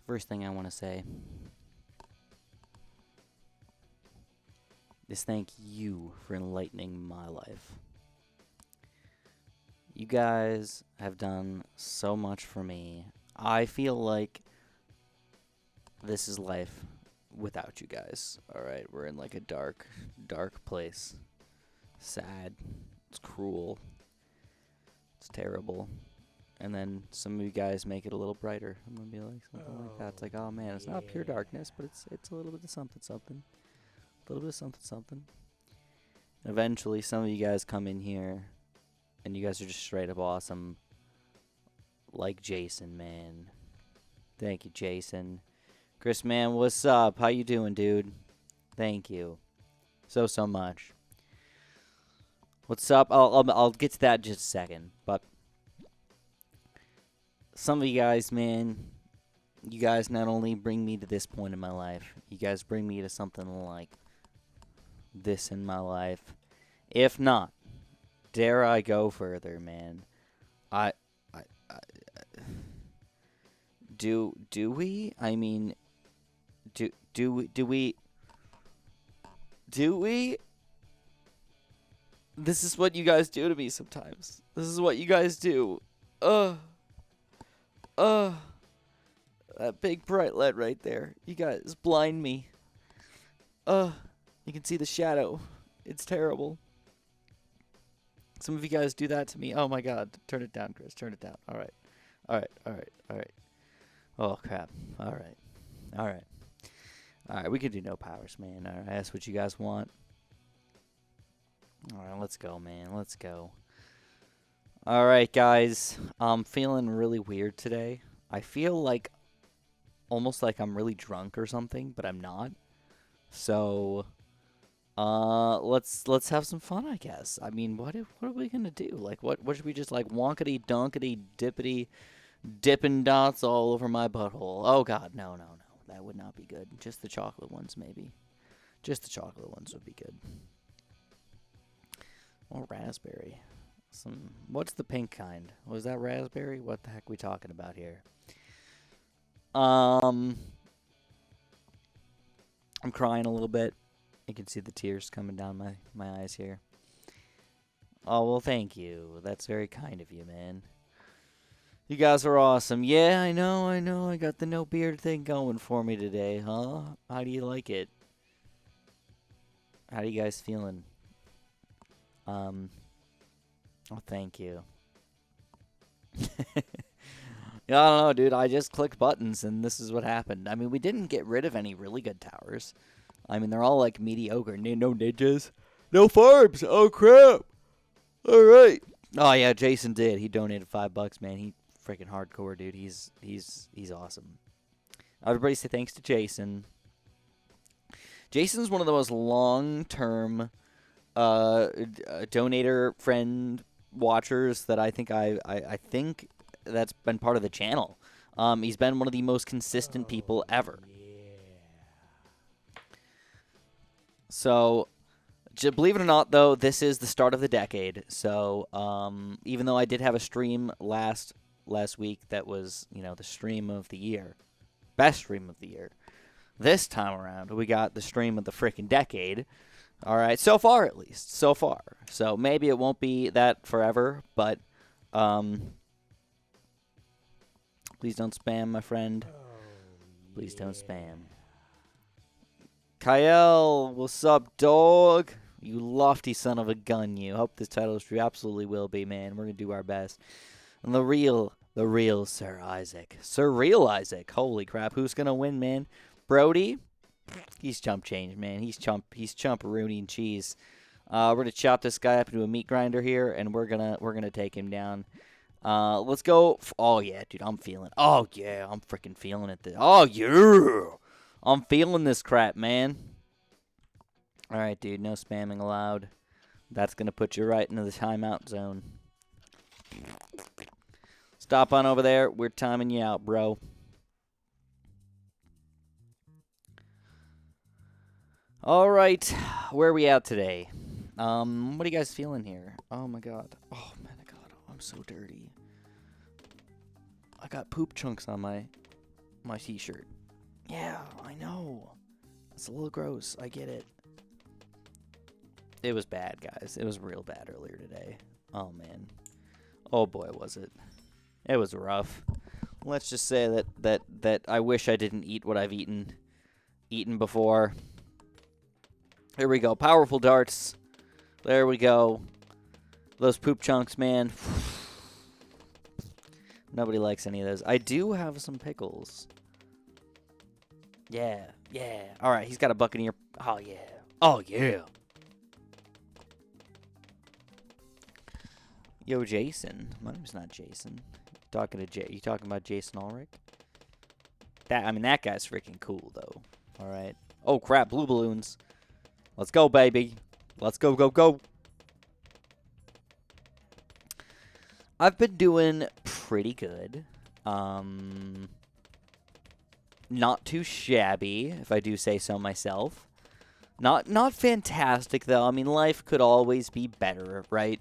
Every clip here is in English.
first thing I want to say is thank you for enlightening my life. You guys have done so much for me. I feel like this is life without you guys. Alright, we're in like a dark, dark place. Sad. It's cruel. It's terrible. And then some of you guys make it a little brighter. I'm gonna be like something like that. It's like, oh man, it's not pure darkness, but it's a little bit of something, something. A little bit of something, something. Eventually, some of you guys come in here, and you guys are just straight up awesome. Like Jason, man. Thank you, Jason. Chris, man, what's up? How you doing, dude? Thank you. So much. What's up? I'll get to that in just a second. But some of you guys, man, you guys not only bring me to this point in my life, you guys bring me to something like this in my life. If not, dare I go further, man? Do we? I mean, do we? This is what you guys do to me sometimes. This is what you guys do. That big bright light right there. You guys blind me. You can see the shadow. It's terrible. Some of you guys do that to me. Oh my god. Turn it down, Chris. Turn it down. Alright. Oh crap. Alright. We can do no powers, man. Alright, that's what you guys want. Alright, let's go, man. Let's go. Alright, guys. I'm feeling really weird today. I feel like almost like I'm really drunk or something, but I'm not. So let's have some fun, I guess. I mean, what are we gonna do? Like, what should we just like wonkety donkety dippity dippin' dots all over my butthole? Oh God, no, that would not be good. Just the chocolate ones, maybe. Just the chocolate ones would be good. Or raspberry. What's the pink kind? Was that raspberry? What the heck are we talking about here? I'm crying a little bit. You can see the tears coming down my eyes here. Oh, well, thank you. That's very kind of you, man. You guys are awesome. Yeah, I know. I got the no beard thing going for me today, huh? How do you like it? How are you guys feeling? Oh, thank you. Yeah, I don't know, dude. I just clicked buttons, and this is what happened. I mean, we didn't get rid of any really good towers. I mean, they're all, like, mediocre. No ninjas. No farms. Oh, crap. All right. Oh, yeah, Jason did. He donated $5, man. He freaking hardcore, dude. He's awesome. Everybody say thanks to Jason. Jason's one of the most long-term donator friend watchers that I think I think that's been part of the channel. He's been one of the most consistent people ever. So, believe it or not, though, this is the start of the decade. So, even though I did have a stream last week that was, the stream of the year, best stream of the year, this time around we got the stream of the freaking decade. All right, so far at least, so far. So maybe it won't be that forever, but please don't spam, my friend. Please don't spam. Kyle, what's up, dog? You lofty son of a gun, you. Hope this title is true. Absolutely will be, man. We're going to do our best. And the real Sir Isaac. Sir Real Isaac. Holy crap. Who's going to win, man? Brody? He's chump change, man. He's chump-a-rooney and cheese. We're going to chop this guy up into a meat grinder here, and we're gonna take him down. Let's go. Oh, yeah, dude. I'm feeling. Oh, yeah. I'm freaking feeling it. Oh, yeah. I'm feeling this crap, man. All right, dude. No spamming allowed. That's going to put you right into the timeout zone. Stop on over there. We're timing you out, bro. All right. Where are we at today? What are you guys feeling here? Oh, my God. Oh, man, God. Oh, I'm so dirty. I got poop chunks on my My t-shirt. Yeah, I know. It's a little gross. I get it. It was bad, guys. It was real bad earlier today. Oh, man. Oh, boy, was it. It was rough. Let's just say that I wish I didn't eat what I've eaten before. Here we go. Powerful darts. There we go. Those poop chunks, man. Nobody likes any of those. I do have some pickles. Yeah, yeah. All right, he's got a buccaneer. Oh, yeah. Oh, yeah. Yo, Jason. My name's not Jason. You talking about Jason Ulrich? That guy's freaking cool, though. All right. Oh, crap. Blue balloons. Let's go, baby. Let's go, go, go. I've been doing pretty good. Not too shabby, if I do say so myself. Not fantastic, though. I mean, life could always be better, right?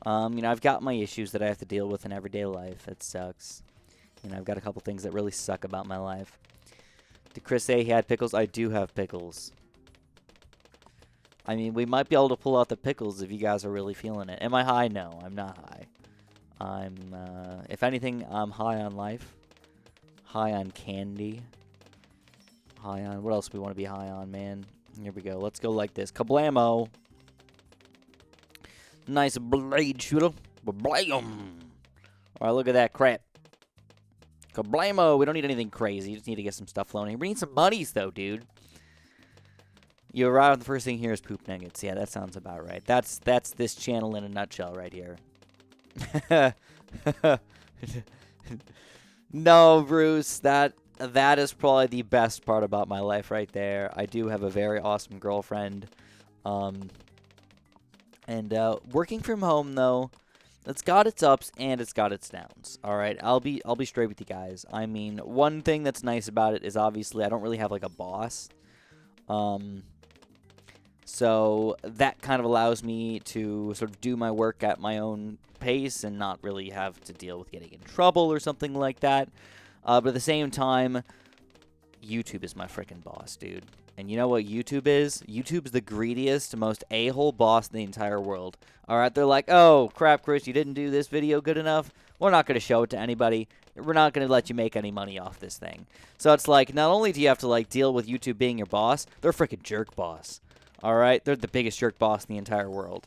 I've got my issues that I have to deal with in everyday life. It sucks. I've got a couple things that really suck about my life. Did Chris say he had pickles? I do have pickles. I mean, we might be able to pull out the pickles if you guys are really feeling it. Am I high? No, I'm not high. If anything, I'm high on life. High on candy. High on, what else do we want to be high on, man? Here we go. Let's go like this. Kablamo. Nice blade shooter. Blam. Alright, look at that crap. Kablamo. We don't need anything crazy. You just need to get some stuff flowing. We need some monies, though, dude. You arrive, the first thing here is poop nuggets. Yeah, that sounds about right. That's this channel in a nutshell right here. No, Bruce, that is probably the best part about my life right there. I do have a very awesome girlfriend. And working from home, though, it's got its ups and it's got its downs. All right, I'll be straight with you guys. I mean, one thing that's nice about it is obviously I don't really have like a boss. So that kind of allows me to sort of do my work at my own pace and not really have to deal with getting in trouble or something like that. But at the same time, YouTube is my freaking boss, dude. And you know what YouTube is? YouTube's the greediest, most a-hole boss in the entire world. All right, they're like, oh, crap, Chris, you didn't do this video good enough. We're not going to show it to anybody. We're not going to let you make any money off this thing. So it's like, not only do you have to like deal with YouTube being your boss, they're a freaking jerk boss. All right, they're the biggest jerk boss in the entire world.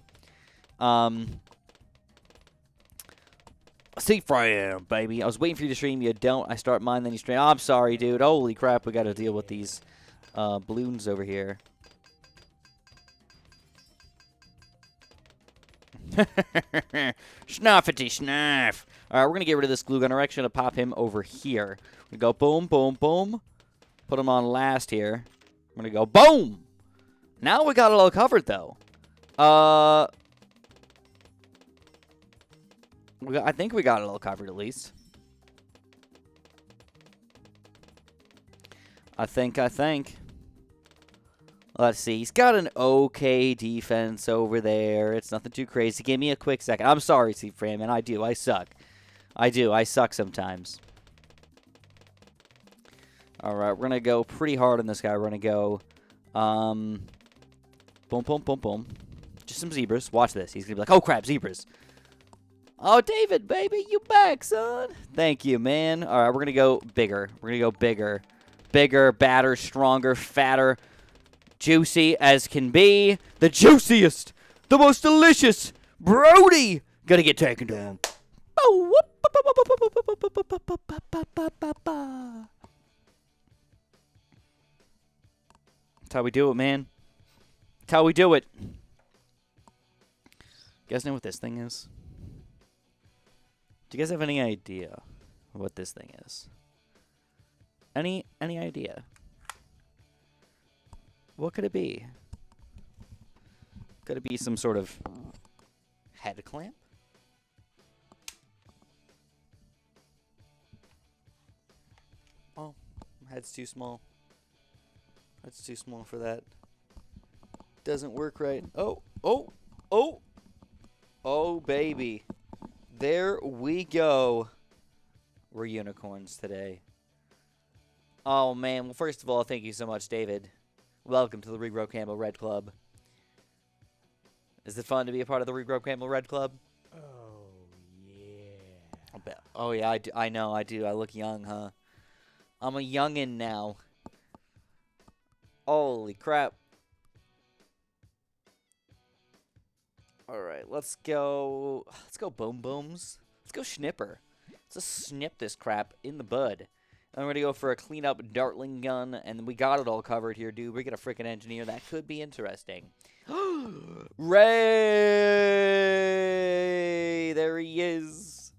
See, Fram, baby. I was waiting for you to stream. You don't. I start mine, then you stream. Oh, I'm sorry, dude. Holy crap, we got to deal with these balloons over here. Snuffity snuff. All right, we're going to get rid of this glue gun. We're actually going to pop him over here. We go boom, boom, boom. Put him on last here. I'm going to go boom. Now we got it all covered, though. I think we got it all covered, at least. I think. Let's see. He's got an okay defense over there. It's nothing too crazy. Give me a quick second. I'm sorry, Steve Freeman. I do. I suck. I suck sometimes. All right. We're going to go pretty hard on this guy. We're going to go... boom, boom, boom, boom. Just some zebras. Watch this. He's going to be like, oh, crap, zebras. Oh, David, baby, you back, son. Thank you, man. All right, we're going to go bigger. We're going to go bigger. Bigger, badder, stronger, fatter, juicy as can be. The juiciest, the most delicious. Brody. Going to get taken to him. That's how we do it, man. That's how we do it. You guys know what this thing is? Do you guys have any idea what this thing is? Any idea? What could it be? Could it be some sort of head clamp? Oh, my head's too small. That's too small for that. Doesn't work right. Oh, baby. There we go. We're unicorns today. Oh, man. Well, first of all, thank you so much, David. Welcome to the Regrow Campbell Red Club. Is it fun to be a part of the Regrow Campbell Red Club? Oh, yeah. I bet. Oh, yeah, I do. I know, I do. I look young, huh? I'm a youngin' now. Holy crap. Alright, let's go. Let's go boom booms. Let's go snipper. Let's just snip this crap in the bud. I'm going to go for a clean-up Dartling gun, and we got it all covered here, dude. We get a freaking engineer. That could be interesting. Ray! There he is.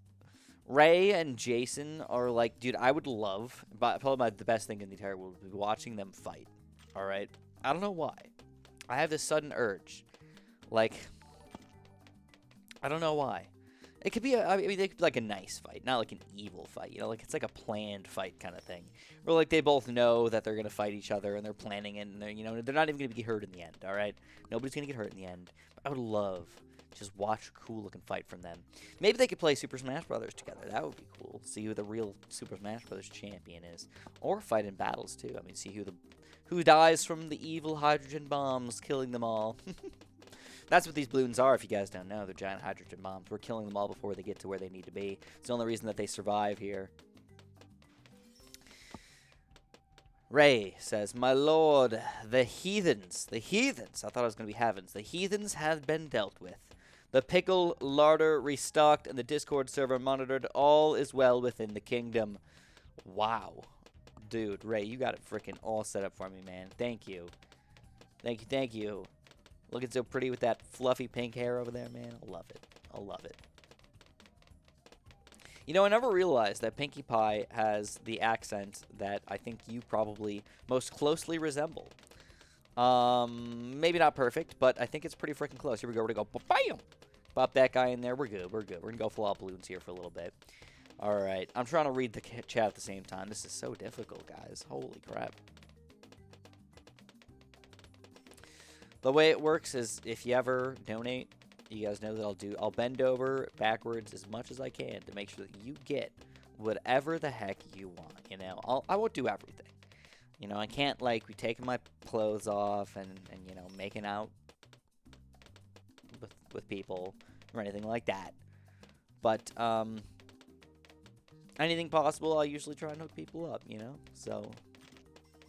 Ray and Jason are like, dude, I would love, probably the best thing in the entire world would be watching them fight. All right? I don't know why. I have this sudden urge. Like, I don't know why. It could be I mean, it could be like a nice fight, not like an evil fight. You know, like it's like a planned fight kind of thing, where like they both know that they're gonna fight each other and they're planning it, and they're they're not even gonna get hurt in the end. All right, nobody's gonna get hurt in the end. But I would love to just watch a cool looking fight from them. Maybe they could play Super Smash Brothers together. That would be cool. See who the real Super Smash Brothers champion is, or fight in battles too. I mean, see who dies from the evil hydrogen bombs, killing them all. That's what these Bloons are, if you guys don't know. They're giant hydrogen bombs. We're killing them all before they get to where they need to be. It's the only reason that they survive here. Ray says, my lord, the heathens, I thought it was going to be heavens, the heathens have been dealt with. The pickle larder restocked and the Discord server monitored. All is well within the kingdom. Wow. Dude, Ray, you got it freaking all set up for me, man. Thank you. Thank you, thank you. Looking so pretty with that fluffy pink hair over there, man. I love it. I love it. You know, I never realized that Pinkie Pie has the accent that I think you probably most closely resemble. Maybe not perfect, but I think it's pretty freaking close. Here we go. We're going to go, bam! Pop that guy in there. We're good. We're good. We're going to go full out Bloons here for a little bit. All right. I'm trying to read the chat at the same time. This is so difficult, guys. Holy crap. The way it works is if you ever donate, you guys know that I'll bend over backwards as much as I can to make sure that you get whatever the heck you want, you know. I won't do everything. You know, I can't, like, be taking my clothes off and you know, making out with people or anything like that. But, anything possible, I usually try and hook people up, you know? So,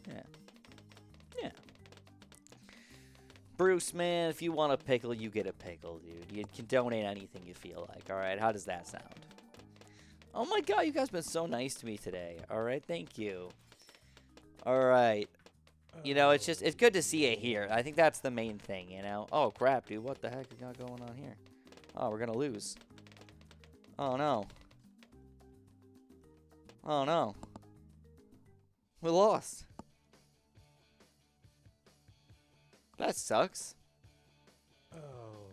yeah. Yeah. Bruce, man, if you want a pickle, you get a pickle, dude. You can donate anything you feel like, alright? How does that sound? Oh my god, you guys been so nice to me today. Alright, thank you. Alright. You know, it's good to see it here. I think that's the main thing, you know? Oh, crap, dude. What the heck we got going on here? Oh, we're gonna lose. Oh, no. Oh, no. We lost. That sucks. Oh,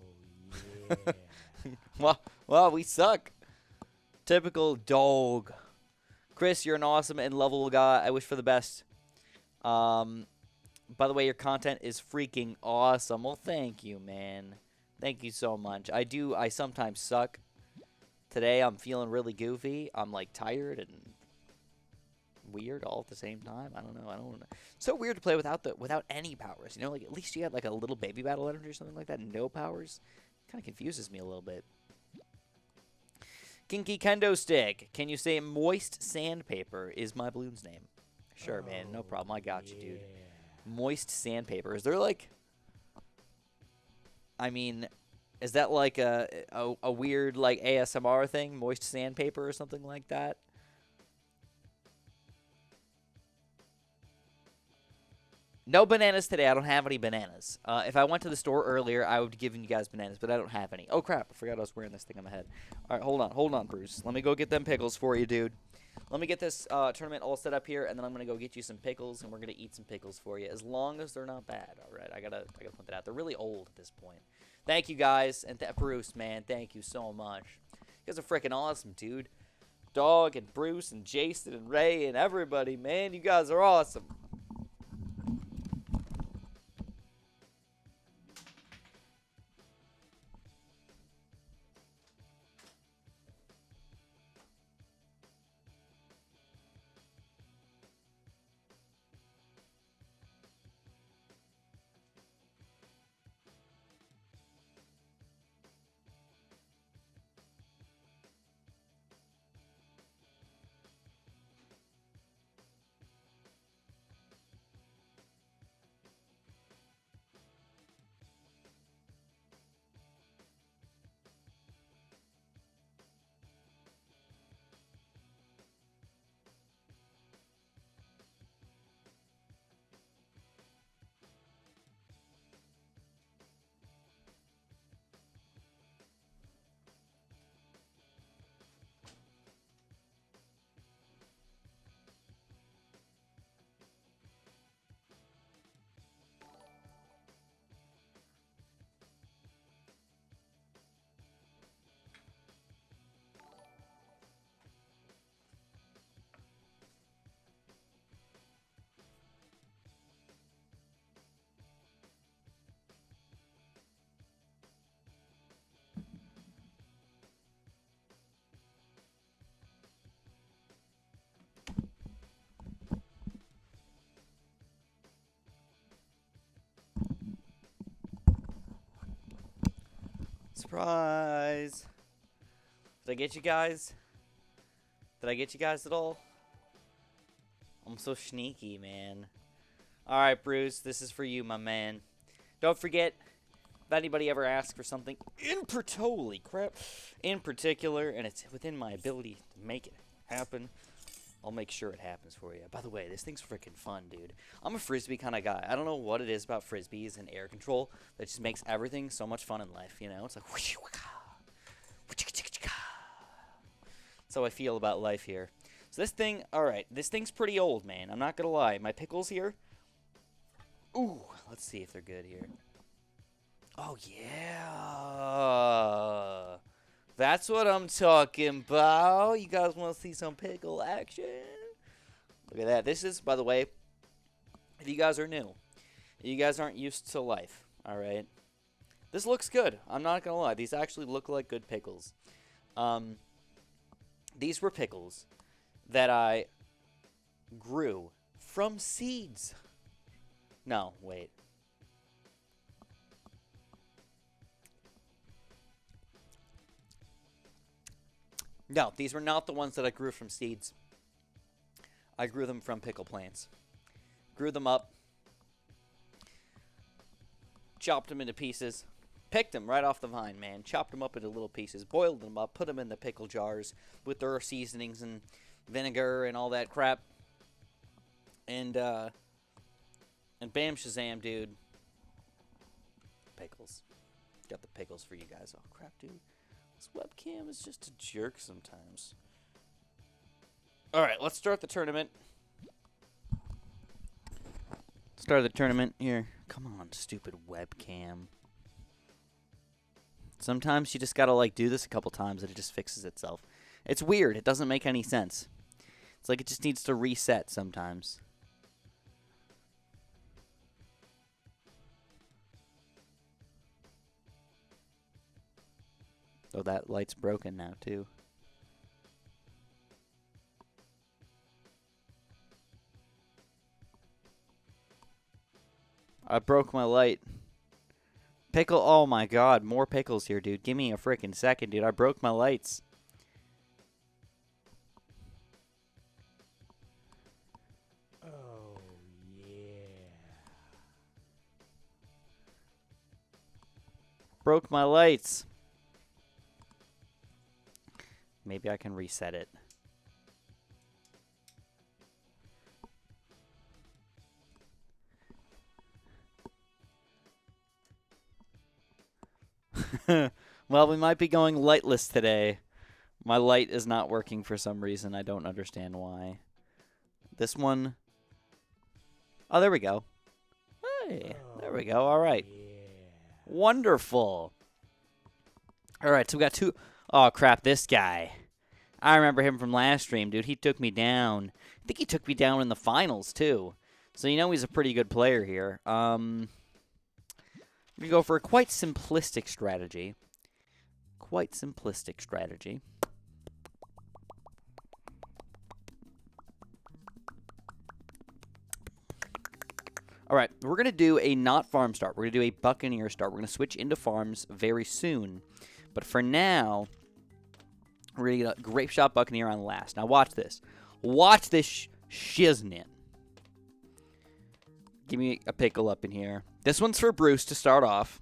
yeah. Well, we suck. Typical dog. Chris, you're an awesome and lovable guy. I wish for the best. By the way, your content is freaking awesome. Well, thank you, man. Thank you so much. I sometimes suck. Today, I'm feeling really goofy. I'm, like, tired and weird all at the same time. I don't know. It's so weird to play without any powers. You know, like, at least you had, like, a little baby battle energy or something like that. No powers. Kind of confuses me a little bit. Kinky Kendo Stick. Can you say moist sandpaper is my Bloons name? Sure, man. No problem. I got you, dude. Moist sandpaper. Is there, like... I mean... Is that like a weird, like, ASMR thing? Moist sandpaper or something like that? No bananas today. I don't have any bananas. If I went to the store earlier, I would have given you guys bananas, but I don't have any. Oh, crap. I forgot I was wearing this thing on my head. All right, hold on. Hold on, Bruce. Let me go get them pickles for you, dude. Let me get this tournament all set up here, and then I'm going to go get you some pickles, and we're going to eat some pickles for you, as long as they're not bad. All right, I gotta point that out. They're really old at this point. Thank you, guys. And Bruce, man, thank you so much. You guys are freaking awesome, dude. Dog and Bruce and Jason and Ray and everybody, man. You guys are awesome. Surprise! Did I get you guys? Did I get you guys at all? I'm so sneaky, man. Alright, Bruce, this is for you, my man. Don't forget, if anybody ever asks for something holy crap, in particular, and it's within my ability to make it happen, I'll make sure it happens for you. By the way, this thing's freaking fun, dude. I'm a Frisbee kind of guy. I don't know what it is about Frisbees and air control that just makes everything so much fun in life, you know? It's like, that's how I feel about life here. So this thing, alright, this thing's pretty old, man. I'm not gonna lie. My pickles here, ooh, let's see if they're good here. Oh, yeah. That's what I'm talking about. You guys want to see some pickle action? Look at that. This is, by the way, if you guys are new, if you guys aren't used to life, all right? This looks good. I'm not going to lie. These actually look like good pickles. These were pickles that I grew from seeds. No, wait. No, these were not the ones that I grew from seeds. I grew them from pickle plants. Grew them up. Chopped them into pieces. Picked them right off the vine, man. Chopped them up into little pieces. Boiled them up. Put them in the pickle jars with their seasonings and vinegar and all that crap. And bam shazam, dude. Pickles. Got the pickles for you guys. Oh, crap, dude. This webcam is just a jerk sometimes. Alright, let's start the tournament. Start the tournament here. Come on, stupid webcam. Sometimes you just gotta, like, do this a couple times and it just fixes itself. It's weird. It doesn't make any sense. It's like it just needs to reset sometimes. Oh, that light's broken now, too. I broke my light. Pickle, oh my god, more pickles here, dude. Give me a freaking second, dude. I broke my lights. Oh, yeah. Broke my lights. Maybe I can reset it. Well, we might be going lightless today. My light is not working for some reason. I don't understand why. This one. Oh, there we go. Hey, there we go. All right. Yeah. Wonderful. All right, so we got two. Oh, crap, this guy. I remember him from last stream, dude. He took me down. I think he took me down in the finals, too. So you know he's a pretty good player here. We go for a quite simplistic strategy. Quite simplistic strategy. All right, we're going to do a not farm start. We're going to do a Buccaneer start. We're going to switch into farms very soon. But for now, we're going to get a Grape Shot Buccaneer on last. Now watch this. Watch this shiznit. Give me a pickle up in here. This one's for Bruce to start off.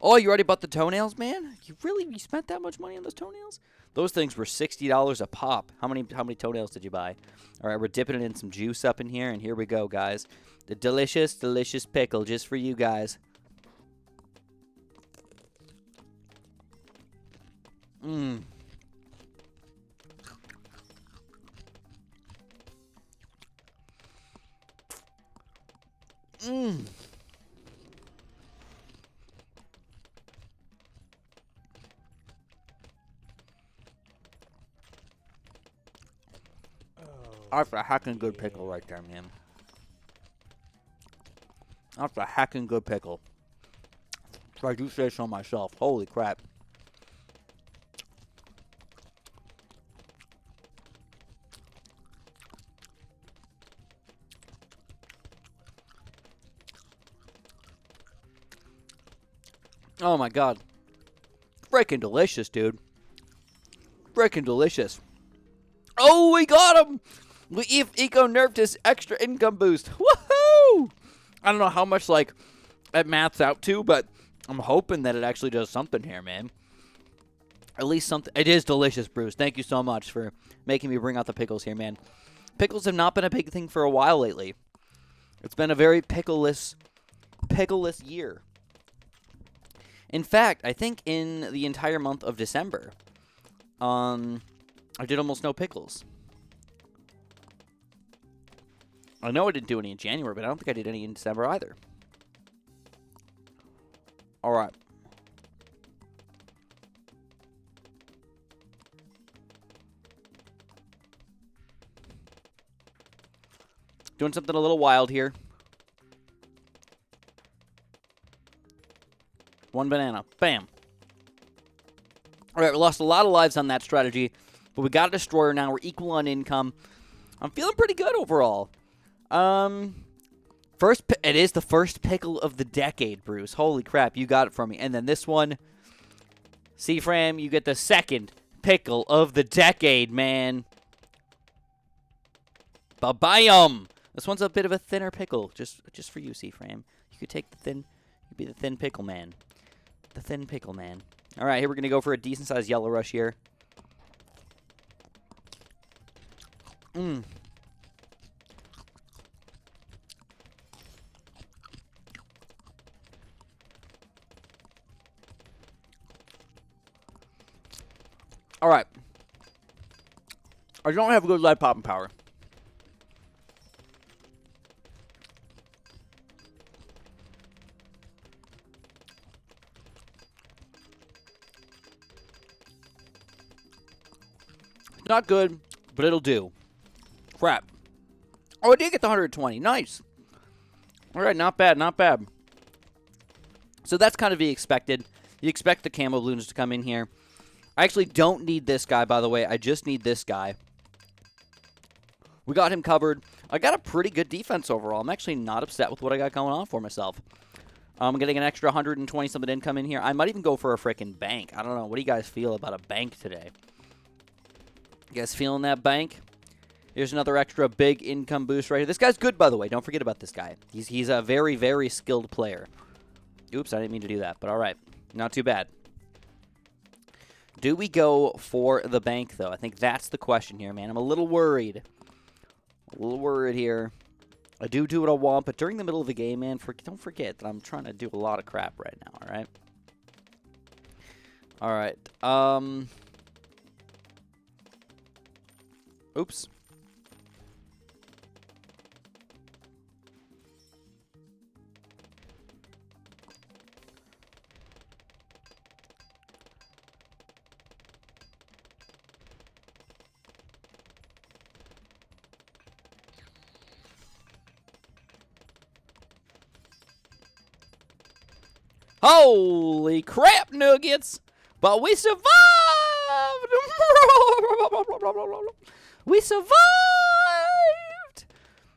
Oh, you already bought the toenails, man? You spent that much money on those toenails? Those things were $60 a pop. How many toenails did you buy? All right, we're dipping it in some juice up in here, and here we go, guys. The delicious, delicious pickle just for you guys. Mmm. Mmm. That's a hacking good pickle right there, man. That's a hacking good pickle. If I do say so myself. Holy crap. Oh my god. Freaking delicious, dude. Freaking delicious. Oh, we got him! Eco nerfed his extra income boost. Woohoo! I don't know how much, like, it maths out to, but I'm hoping that it actually does something here, man. At least something. It is delicious, Bruce. Thank you so much for making me bring out the pickles here, man. Pickles have not been a big thing for a while lately. It's been a very pickleless year. In fact, I think in the entire month of December, I did almost no pickles. I know I didn't do any in January, but I don't think I did any in December either. All right. Doing something a little wild here. One banana. Bam. All right, we lost a lot of lives on that strategy, but we got a destroyer now. We're equal on income. I'm feeling pretty good overall. It is the first pickle of the decade, Bruce. Holy crap, you got it from me. And then this one, C-Fram, you get the second pickle of the decade, man. Ba-bam! This one's a bit of a thinner pickle, just for you, C-Frame. You could take the thin, you'd be the thin pickle man. The thin pickle man. All right, here we're going to go for a decent-sized yellow rush here. All right. I don't have good lead popping power. Not good, but it'll do. Crap. Oh, I did get the 120. Nice. All right, not bad, not bad. So that's kind of to be expected. You expect the camo balloons to come in here. I actually don't need this guy, by the way. I just need this guy. We got him covered. I got a pretty good defense overall. I'm actually not upset with what I got going on for myself. I'm getting an extra 120-something income in here. I might even go for a freaking bank. I don't know. What do you guys feel about a bank today? You guys feeling that bank? Here's another extra big income boost right here. This guy's good, by the way. Don't forget about this guy. He's a very, very skilled player. Oops, I didn't mean to do that, but all right. Not too bad. Do we go for the bank, though? I think that's the question here, man. I'm a little worried. A little worried here. I do what I want, but during the middle of the game, man, don't forget that I'm trying to do a lot of crap right now, all right? All right. Oops. Holy crap, Nuggets! But we survived! We survived!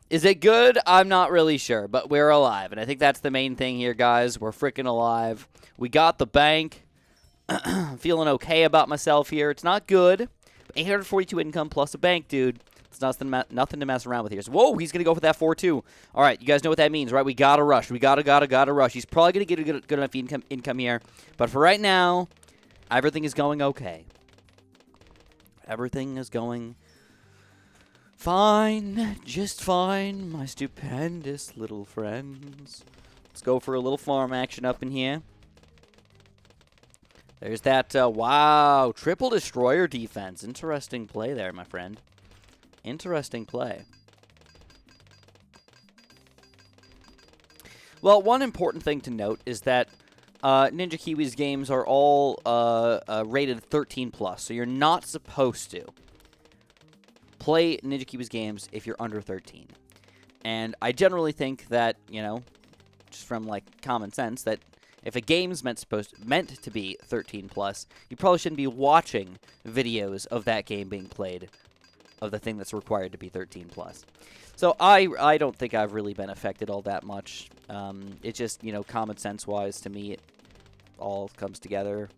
Is it good? I'm not really sure, but we're alive. And I think that's the main thing here, guys. We're freaking alive. We got the bank. Feeling okay about myself here. It's not good. But 842 income plus a bank, dude. It's nothing to mess around with here. So, whoa, he's going to go for that 4-2. All right, you guys know what that means, right? We got to rush. We got to rush. He's probably going to get a good enough income here. But for right now, everything is going okay. Everything is going fine. Just fine, my stupendous little friends. Let's go for a little farm action up in here. There's that, wow, triple destroyer defense. Interesting play there, my friend. Interesting play. Well, one important thing to note is that Ninja Kiwi's games are all rated 13+, so you're not supposed to play Ninja Kiwi's games if you're under 13. And I generally think that, you know, just from, like, common sense, that if a game's meant to be 13+, you probably shouldn't be watching videos of that game being played, of the thing that's required to be 13+. So I don't think I've really been affected all that much. It's just, you know, common sense-wise to me, all comes together.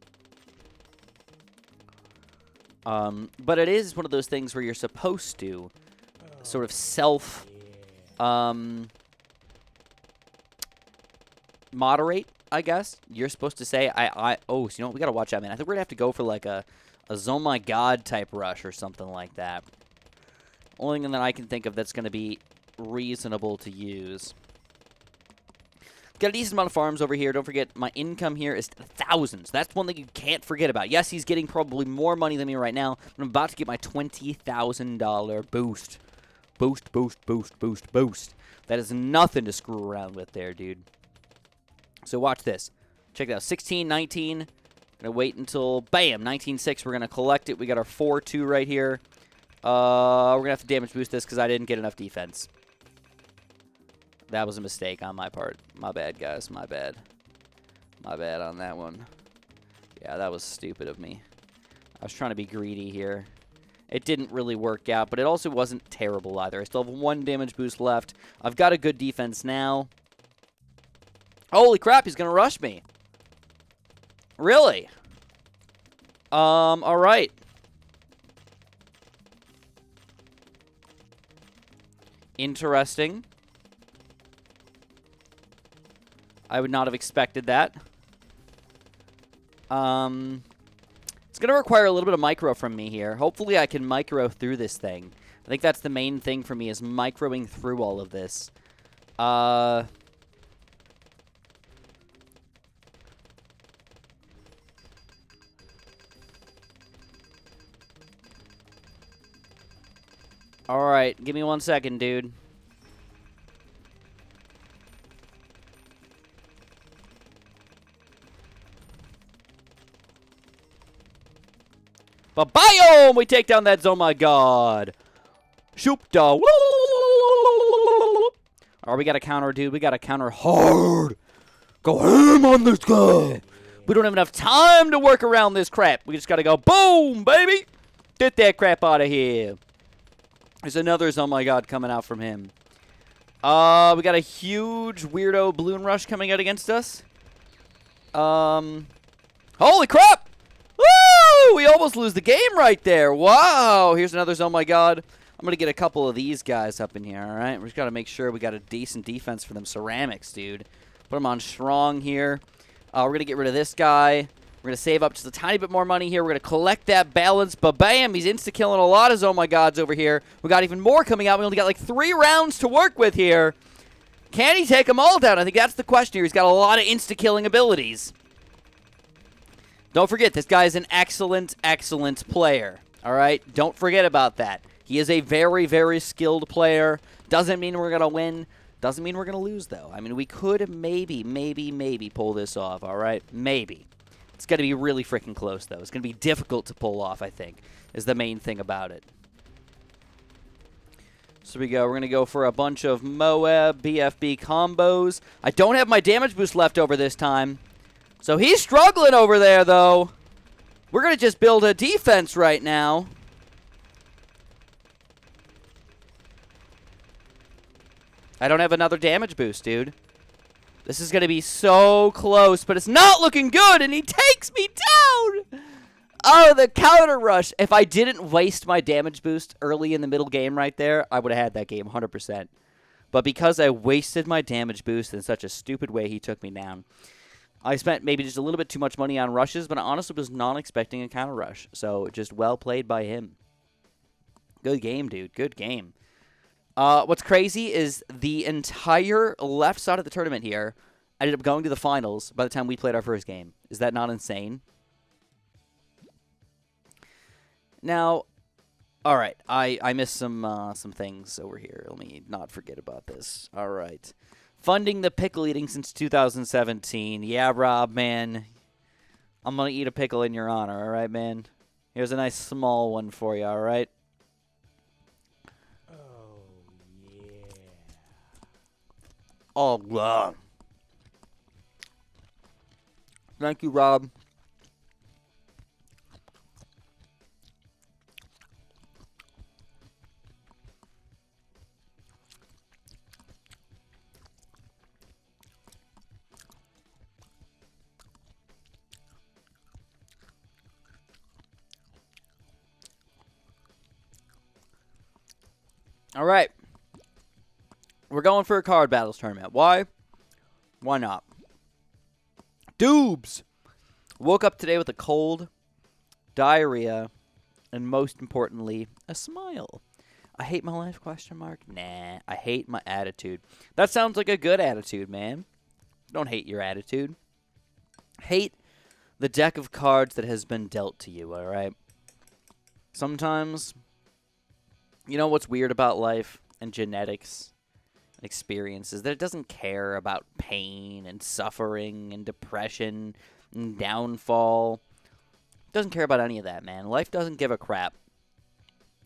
But it is one of those things where you're supposed to sort of moderate, I guess. You're supposed to say, oh, so you know what? We got to watch out, man. I think we're going to have to go for like a oh my god type rush or something like that. Only thing that I can think of that's going to be reasonable to use. Got a decent amount of farms over here. Don't forget, my income here is thousands. That's one thing you can't forget about. Yes, he's getting probably more money than me right now, but I'm about to get my $20,000 boost. Boost, boost, boost, boost, boost. That is nothing to screw around with there, dude. So watch this. Check it out. 16, 19. Gonna wait until, bam, 19.6. We're gonna collect it. We got our 4-2 right here. We're gonna have to damage boost this because I didn't get enough defense. That was a mistake on my part. My bad, guys. My bad. My bad on that one. Yeah, that was stupid of me. I was trying to be greedy here. It didn't really work out, but it also wasn't terrible either. I still have 1 damage boost left. I've got a good defense now. Holy crap, he's going to rush me. Really? All right. Interesting. I would not have expected that. It's going to require a little bit of micro from me here. Hopefully I can micro through this thing. I think that's the main thing for me is microing through all of this. Alright, give me 1 second, dude. But biome! We take down that oh my god. Shoop da. Alright, we got to counter, dude. We got to counter hard. Go ham on this guy. We don't have enough time to work around this crap. We just got to go boom, baby. Get that crap out of here. There's another oh my god coming out from him. We got a huge weirdo balloon rush coming out against us. Holy crap! Woo! We almost lose the game right there. Wow. Here's another oh my god. I'm going to get a couple of these guys up in here, all right? We just got to make sure we got a decent defense for them ceramics, dude. Put them on strong here. We're going to get rid of this guy. We're going to save up just a tiny bit more money here. We're going to collect that balance. Ba-bam! He's insta-killing a lot of oh my gods over here. We got even more coming out. We only got like 3 rounds to work with here. Can he take them all down? I think that's the question here. He's got a lot of insta-killing abilities. Don't forget, this guy is an excellent, excellent player. All right? Don't forget about that. He is a very, very skilled player. Doesn't mean we're going to win. Doesn't mean we're going to lose, though. I mean, we could maybe pull this off, all right? Maybe. It's going to be really freaking close, though. It's going to be difficult to pull off, I think, is the main thing about it. So we go. We're going to go for a bunch of Moab BFB combos. I don't have my damage boost left over this time. So he's struggling over there, though. We're going to just build a defense right now. I don't have another damage boost, dude. This is going to be so close, but it's not looking good, and he takes me down! Oh, the counter rush. If I didn't waste my damage boost early in the middle game right there, I would have had that game 100%. But because I wasted my damage boost in such a stupid way, he took me down. I spent maybe just a little bit too much money on rushes, but I honestly was not expecting a counter rush. So just well played by him. Good game, dude. Good game. What's crazy is the entire left side of the tournament here ended up going to the finals by the time we played our first game. Is that not insane? Now, all right, I missed some things over here. Let me not forget about this. All right. Funding the pickle eating since 2017. Yeah, Rob, man. I'm going to eat a pickle in your honor, all right, man? Here's a nice small one for you, all right? Oh, God. Thank you, Rob. All right. We're going for a card battles tournament. Why? Why not? Doobs! Woke up today with a cold, diarrhea, and most importantly, a smile. I hate my life, question mark? Nah, I hate my attitude. That sounds like a good attitude, man. Don't hate your attitude. Hate the deck of cards that has been dealt to you, alright? Sometimes, you know what's weird about life and genetics and experiences? That it doesn't care about pain and suffering and depression and downfall. It doesn't care about any of that, man. Life doesn't give a crap.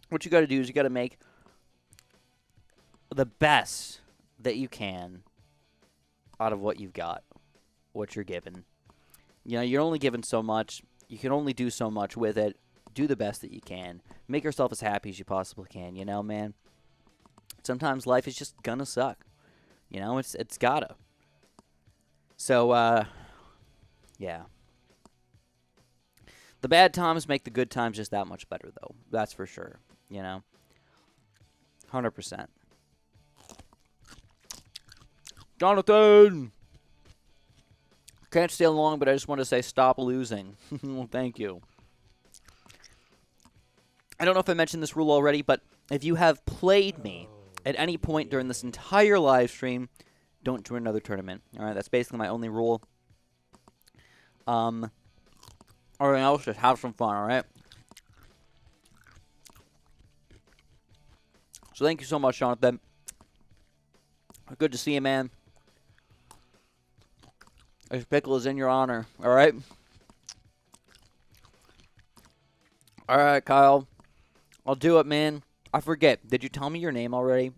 What you got to do is you got to make the best that you can out of what you've got, what you're given. You know, you're only given so much. You can only do so much with it. Do the best that you can. Make yourself as happy as you possibly can, you know, man? Sometimes life is just gonna suck. You know, it's gotta. So, yeah. The bad times make the good times just that much better, though. That's for sure, you know? 100%. Jonathan! Can't stay long, but I just want to say stop losing. Well, thank you. I don't know if I mentioned this rule already, but if you have played me at any point during this entire live stream, don't join another tournament. All right, that's basically my only rule. Everything else, just have some fun, all right? So thank you so much, Jonathan. Good to see you, man. This pickle is in your honor, all right? All right, Kyle. I'll do it, man. I forget. Did you tell me your name already?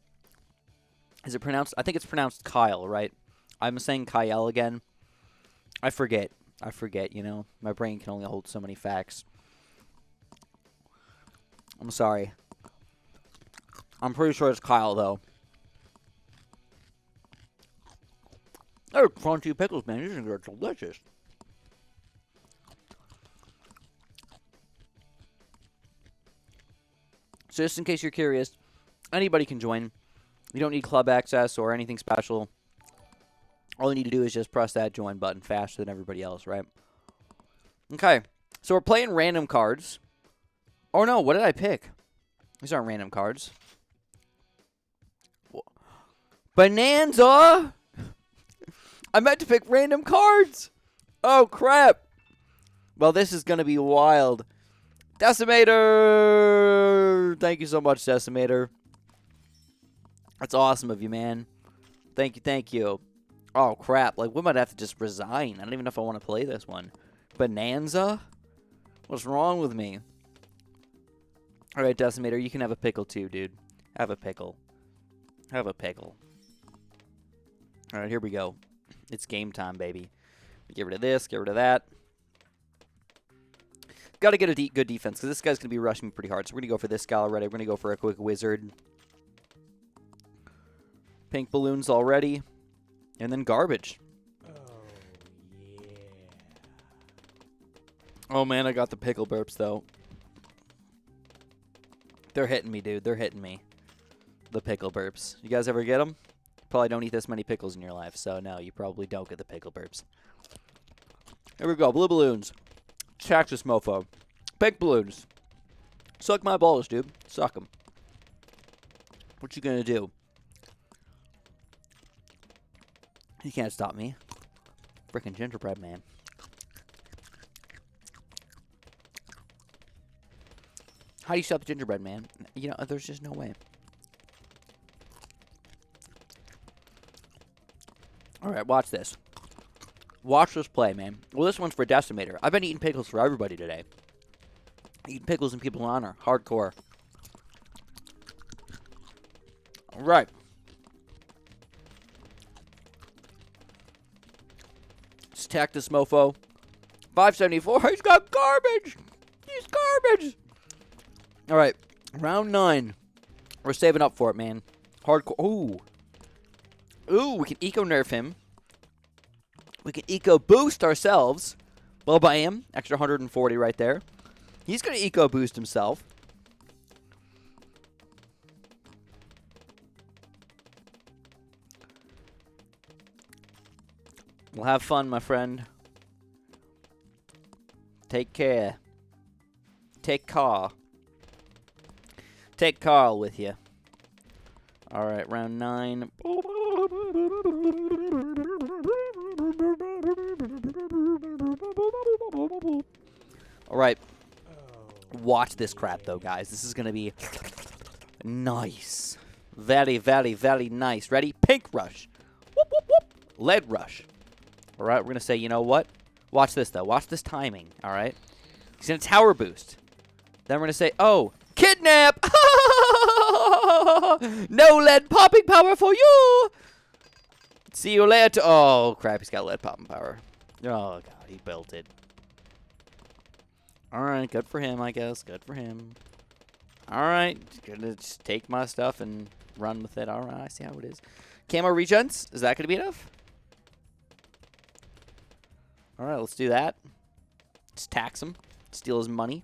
Is it pronounced? I think it's pronounced Kyle, right? I'm saying Kyle again. I forget, you know. My brain can only hold so many facts. I'm sorry. I'm pretty sure it's Kyle, though. They're crunchy pickles, man. These things are delicious. So just in case you're curious, anybody can join. You don't need club access or anything special. All you need to do is just press that join button faster than everybody else, right? Okay. So we're playing random cards. Oh, no. What did I pick? These aren't random cards. Bonanza! I meant to pick random cards. Oh, crap. Well, this is going to be wild. Decimator! Thank you so much, Decimator. That's awesome of you, man. Thank you, thank you. Oh, crap. Like, we might have to just resign. I don't even know if I want to play this one. Bonanza? What's wrong with me? All right, Decimator, you can have a pickle too, dude. Have a pickle. Have a pickle. All right, here we go. It's game time, baby. Get rid of this, get rid of that. Got to get a good defense, because this guy's going to be rushing me pretty hard. So we're going to go for this guy already. We're going to go for a quick wizard. Pink balloons already. And then garbage. Oh, yeah. Oh, man, I got the pickle burps, though. They're hitting me, dude. They're hitting me. The pickle burps. You guys ever get them? Probably don't eat this many pickles in your life, so no, you probably don't get the pickle burps. Here we go. Blue balloons. Texas mofo. Pink balloons. Suck my balls, dude. Suck them. What you gonna do? You can't stop me. Frickin' gingerbread man. How do you stop the gingerbread man? You know, there's just no way. Alright, watch this. Watch this play, man. Well, this one's for Decimator. I've been eating pickles for everybody today. Eating pickles in people's honor. Hardcore. Alright. Stack this mofo. 574. He's got garbage. He's garbage. Alright. Round 9. We're saving up for it, man. Hardcore. Ooh. Ooh, we can eco-nerf him. We can eco-boost ourselves. Well, bam. Extra 140 right there. He's going to eco-boost himself. Well, have fun, my friend. Take care. Take Carl. Take Carl with you. All right, round 9. All right. Watch this crap, though, guys. This is going to be nice. Very, very, very nice. Ready? Pink rush. Whoop, whoop, whoop. Lead rush. All right, we're going to say, you know what? Watch this, though. Watch this timing, all right? He's going to tower boost. Then we're going to say, oh, kidnap. No lead popping power for you. See you later. Oh, crap. He's got lead popping power. Oh, God. He built it. All right. Good for him, I guess. Good for him. All right. Gonna just take my stuff and run with it. All right. I see how it is. Camo regens. Is that going to be enough? All right. Let's do that. Just tax him. Steal his money.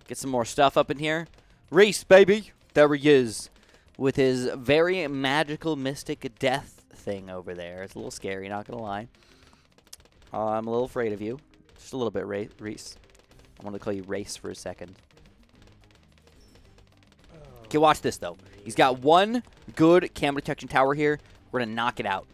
Get some more stuff up in here. Reese, baby. There he is. With his very magical mystic death thing over there. It's a little scary, not going to lie. I'm a little afraid of you. Just a little bit, Reese. I want to call you Race for a second. Okay, watch this, though. He's got one good camo detection tower here. We're going to knock it out.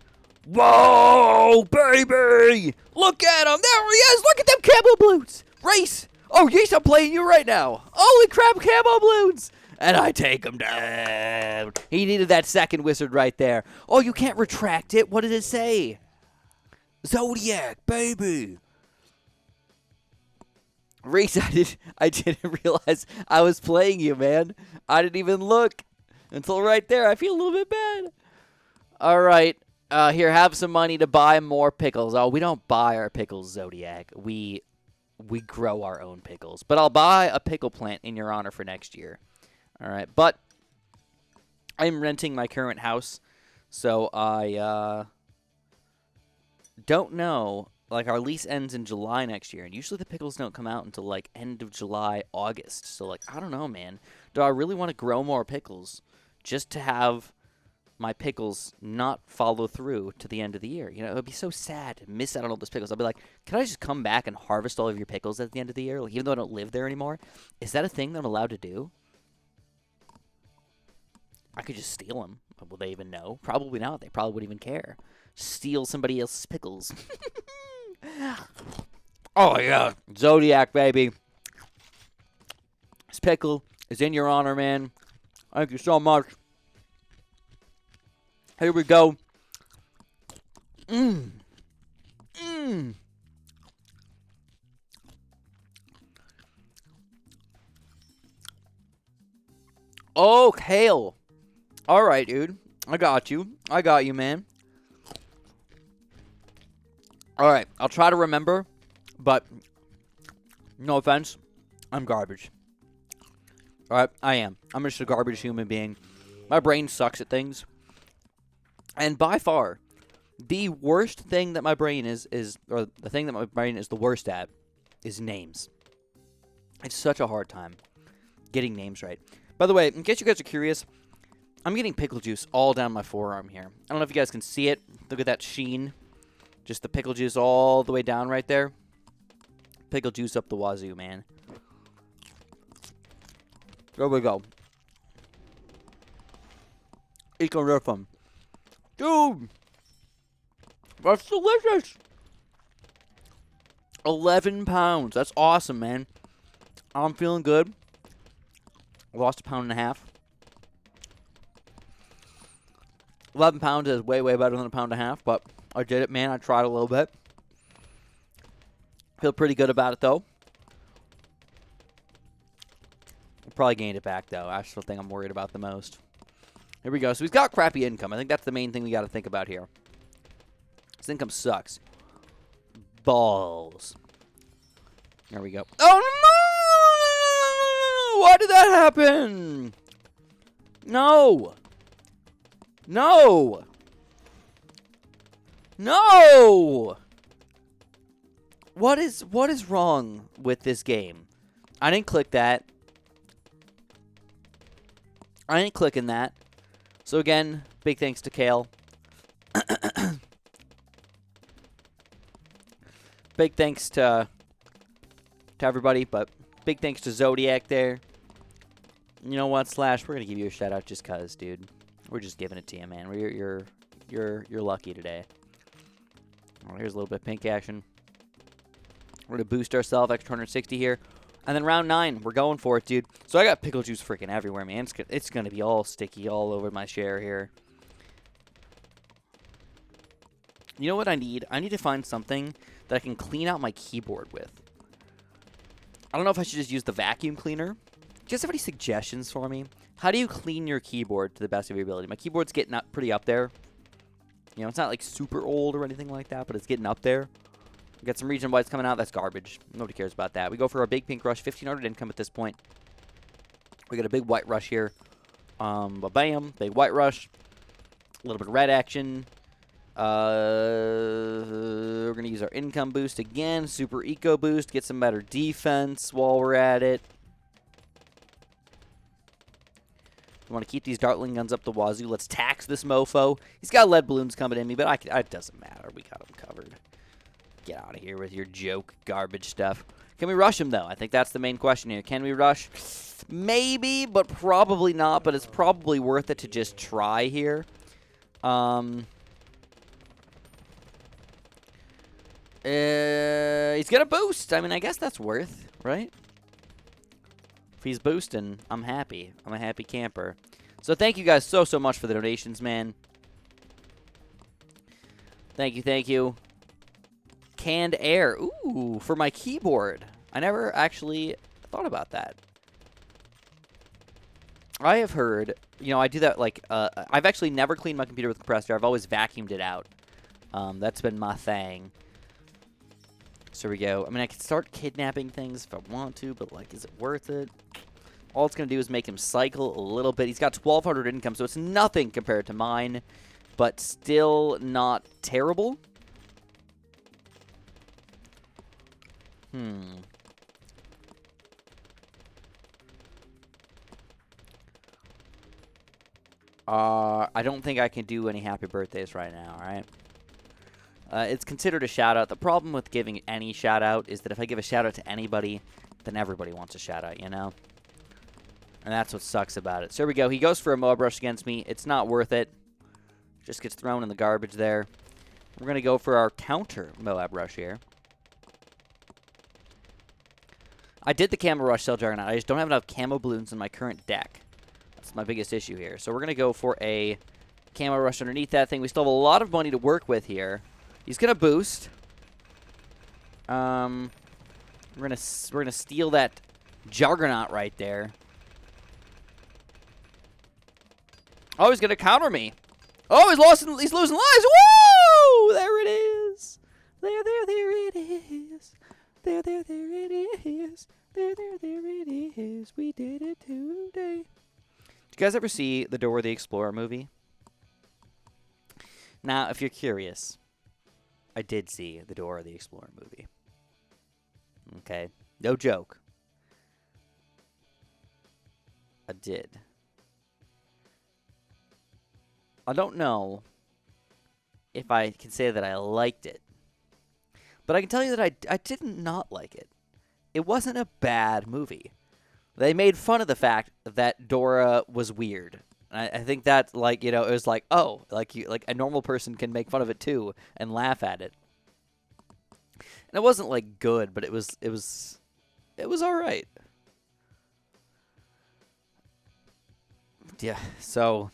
Whoa, baby! Look at him. There he is. Look at them camo balloons. Race. Oh, yes, I'm playing you right now. Holy crap, camo balloons. And I take him down. He needed that second wizard right there. Oh, you can't retract it. What did it say? Zodiac, baby. Reese, I didn't realize I was playing you, man. I didn't even look until right there. I feel a little bit bad. All right. Here, have some money to buy more pickles. Oh, we don't buy our pickles, Zodiac. We grow our own pickles. But I'll buy a pickle plant in your honor for next year. All right. But I'm renting my current house, so I don't know. Like, our lease ends in July next year, and usually the pickles don't come out until, like, end of July, August. So, like, I don't know, man. Do I really want to grow more pickles just to have my pickles not follow through to the end of the year? You know, it would be so sad to miss out on all those pickles. I'll be like, can I just come back and harvest all of your pickles at the end of the year? Like, even though I don't live there anymore? Is that a thing that I'm allowed to do? I could just steal them. Will they even know? Probably not. They probably wouldn't even care. Steal somebody else's pickles. Oh, yeah. Zodiac, baby. This pickle is in your honor, man. Thank you so much. Here we go. Mmm. Mmm. Oh, kale. All right, dude. I got you. I got you, man. All right. I'll try to remember, but no offense, I'm garbage. All right, I am. I'm just a garbage human being. My brain sucks at things. And by far, the worst thing that my brain or the thing that my brain is the worst at, is names. It's such a hard time getting names right. By the way, in case you guys are curious, I'm getting pickle juice all down my forearm here. I don't know if you guys can see it. Look at that sheen. Just the pickle juice all the way down right there. Pickle juice up the wazoo, man. There we go. Eat a riff 'em. Dude, that's delicious. 11 pounds. That's awesome, man. I'm feeling good. Lost 1.5 pounds. 11 pounds is way, way better than 1.5 pounds, but I did it, man. I tried a little bit. Feel pretty good about it, though. I'll probably gained it back, though. That's the thing I'm worried about the most. Here we go. So he's got crappy income. I think that's the main thing we got to think about here. His income sucks. Balls. There we go. Oh, no! Why did that happen? No. No. No. What is wrong with this game? I didn't click that. I ain't clicking that. So again, big thanks to Kale. big thanks to everybody, but big thanks to Zodiac there. You know what, Slash? We're gonna give you a shout out just cause, dude. We're just giving it to you, man. You're lucky today. Well, here's a little bit of pink action. We're gonna boost ourselves extra 160 here, and then round 9, we're going for it, dude. So I got pickle juice freaking everywhere, man. It's gonna be all sticky all over my share here. You know what I need? I need to find something that I can clean out my keyboard with. I don't know if I should just use the vacuum cleaner. Do you guys have any suggestions for me? How do you clean your keyboard to the best of your ability? My keyboard's getting up pretty up there. You know, it's not like super old or anything like that, but it's getting up there. We got some region whites coming out. That's garbage. Nobody cares about that. We go for our big pink rush. 1,500 income at this point. We got a big white rush here. Bam. Big white rush. A little bit of red action. We're going to use our income boost again. Super eco boost. Get some better defense while we're at it. We want to keep these Dartling guns up the wazoo. Let's tax this mofo. He's got lead balloons coming in me, but it doesn't matter. We got him covered. Get out of here with your joke garbage stuff. Can we rush him, though? I think that's the main question here. Can we rush? Maybe, but probably not. But it's probably worth it to just try here. He's going to boost. I mean, I guess that's worth, right? If he's boosting, I'm happy. I'm a happy camper. So thank you guys so much for the donations, man. Thank you, thank you. Canned air. Ooh, for my keyboard. I never actually thought about that. I have heard, you know, I do that like, I've actually never cleaned my computer with compressed air. I've always vacuumed it out. That's been my thing. So here we go. I mean, I could start kidnapping things if I want to, but, like, is it worth it? All it's going to do is make him cycle a little bit. He's got 1,200 income, so it's nothing compared to mine, but still not terrible. I don't think I can do any happy birthdays right now, all right? It's considered a shout-out. The problem with giving any shout-out is that if I give a shout-out to anybody, then everybody wants a shout-out, you know? And that's what sucks about it. So here we go. He goes for a Moab Rush against me. It's not worth it. Just gets thrown in the garbage there. We're going to go for our counter Moab Rush here. I did the Camo Rush Cell Juggernaut. I just don't have enough Camo Bloons in my current deck. That's my biggest issue here. So we're going to go for a Camo Rush underneath that thing. We still have a lot of money to work with here. He's gonna boost. We're gonna steal that Juggernaut right there. Oh, he's gonna counter me. Oh, he's losing lives. Woo! There it is. There it is. There it is. There it is. We did it today. Did you guys ever see the Dora the Explorer movie? Now, if you're curious, I did see the Dora the Explorer movie. Okay? No joke. I did. I don't know if I can say that I liked it. But I can tell you that I did not like it. It wasn't a bad movie. They made fun of the fact that Dora was weird. I think that, like, you know, it was like, oh, like a normal person can make fun of it too and laugh at it. And it wasn't like good, but it was all right. Yeah, so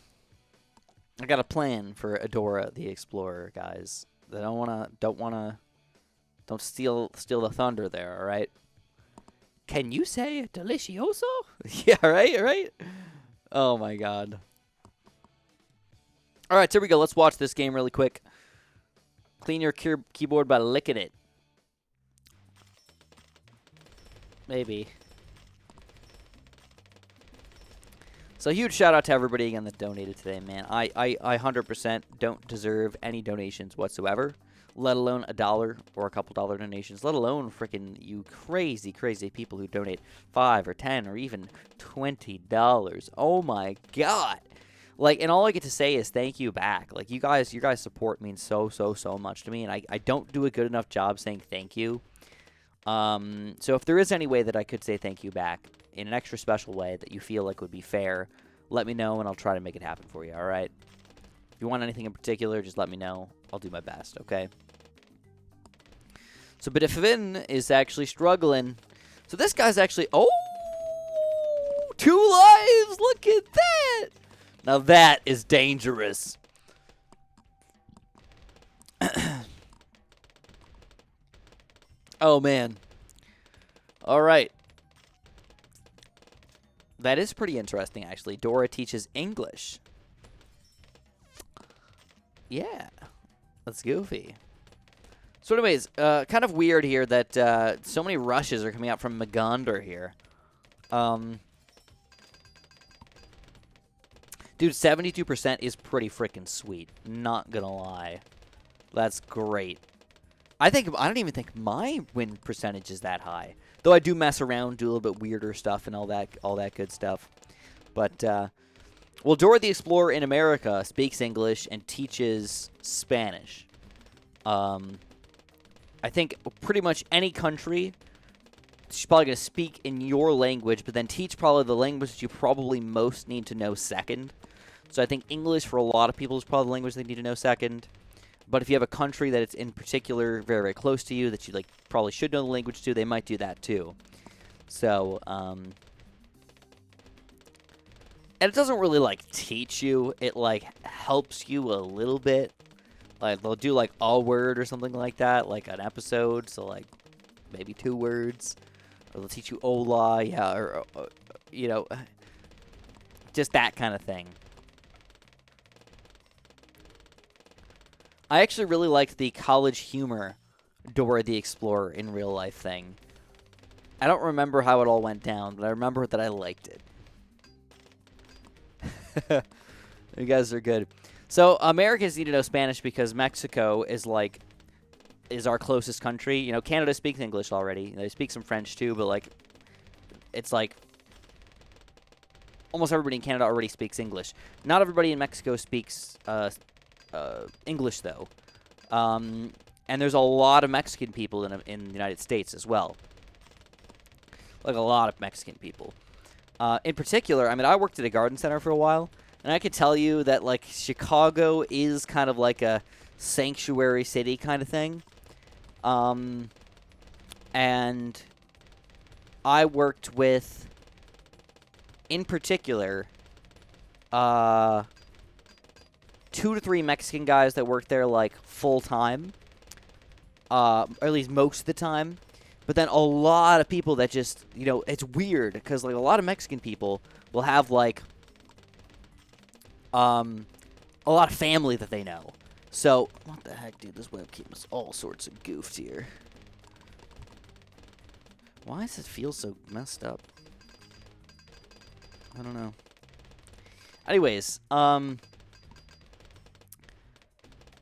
I got a plan for Adora the Explorer, guys. I don't steal the thunder there, all right? Can you say delicioso? Yeah, right? Oh, my God. All right, so here we go. Let's watch this game really quick. Clean your keyboard by licking it. Maybe. So huge shout out to everybody again that donated today, man. I 100% don't deserve any donations whatsoever, let alone $1 or a couple dollar donations, let alone freaking you crazy people who donate $5 or $10 or even $20. Oh my God. Like, and all I get to say is thank you back. Like, you guys' support means so much to me, and I don't do a good enough job saying thank you. So if there is any way that I could say thank you back in an extra special way that you feel like would be fair, let me know, and I'll try to make it happen for you, all right? If you want anything in particular, just let me know. I'll do my best, okay? So, but if Finn is actually struggling, so this guy's actually, oh, 2 lives, look at that. Now that is dangerous. Oh, man. All right. That is pretty interesting, actually. Dora teaches English. Yeah. That's goofy. So anyways, kind of weird here that so many rushes are coming out from Magonder here. Dude, 72% is pretty freaking sweet. Not gonna lie. That's great. I don't even think my win percentage is that high. Though I do mess around, do a little bit weirder stuff and all that good stuff. But well, Dora the Explorer in America speaks English and teaches Spanish. I think pretty much any country, she's probably going to speak in your language, but then teach probably the language that you probably most need to know second. So I think English for a lot of people is probably the language they need to know second. But if you have a country that it's in particular very, very close to you that you like probably should know the language to, they might do that too. So, and it doesn't really like teach you. It like helps you a little bit. Like they'll do like a word or something like that, like an episode. So like maybe 2 words, or they'll teach you hola, yeah, or you know, just that kind of thing. I actually really liked the college humor Dora the Explorer in real life thing. I don't remember how it all went down, but I remember that I liked it. You guys are good. So Americans need to know Spanish because Mexico is our closest country. You know, Canada speaks English already. They speak some French too, but like it's like almost everybody in Canada already speaks English. Not everybody in Mexico speaks English though. And there's a lot of Mexican people in the United States as well. Like a lot of Mexican people. In particular, I mean, I worked at a garden center for a while. And I could tell you that, like, Chicago is kind of like a sanctuary city kind of thing. And I worked with, in particular, 2 to 3 Mexican guys that worked there, like, full-time. Or at least most of the time. But then a lot of people that just, you know, it's weird. Because, like, a lot of Mexican people will have, like, a lot of family that they know. So, what the heck, dude? This webcam is all sorts of goofed here. Why does it feel so messed up? I don't know. Anyways,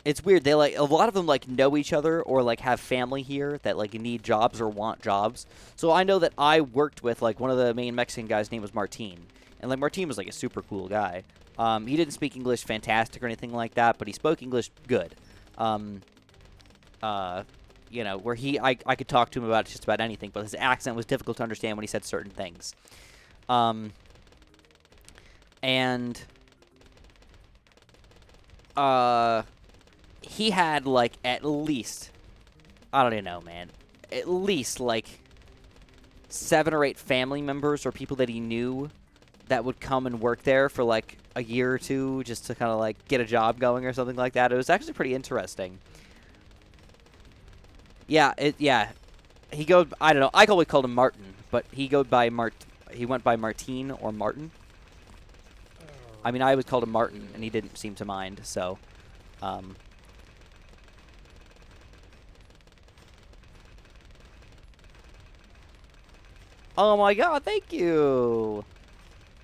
it's weird. They like a lot of them like know each other or like have family here that like need jobs or want jobs. So I know that I worked with like one of the main Mexican guys' name was Martin, and like Martin was like a super cool guy. He didn't speak English fantastic or anything like that, but he spoke English good. You know, where I could talk to him about just about anything, but his accent was difficult to understand when he said certain things. He had, like, at least, I don't even know, man, at least, like, 7 or 8 family members or people that he knew that would come and work there for, like, a year or 2 just to kind of, like, get a job going or something like that. It was actually pretty interesting. Yeah, he I don't know, I always called him Martin, but he went by Martin or Martin. I mean, I always called him Martin, and he didn't seem to mind, so, Oh my god, thank you!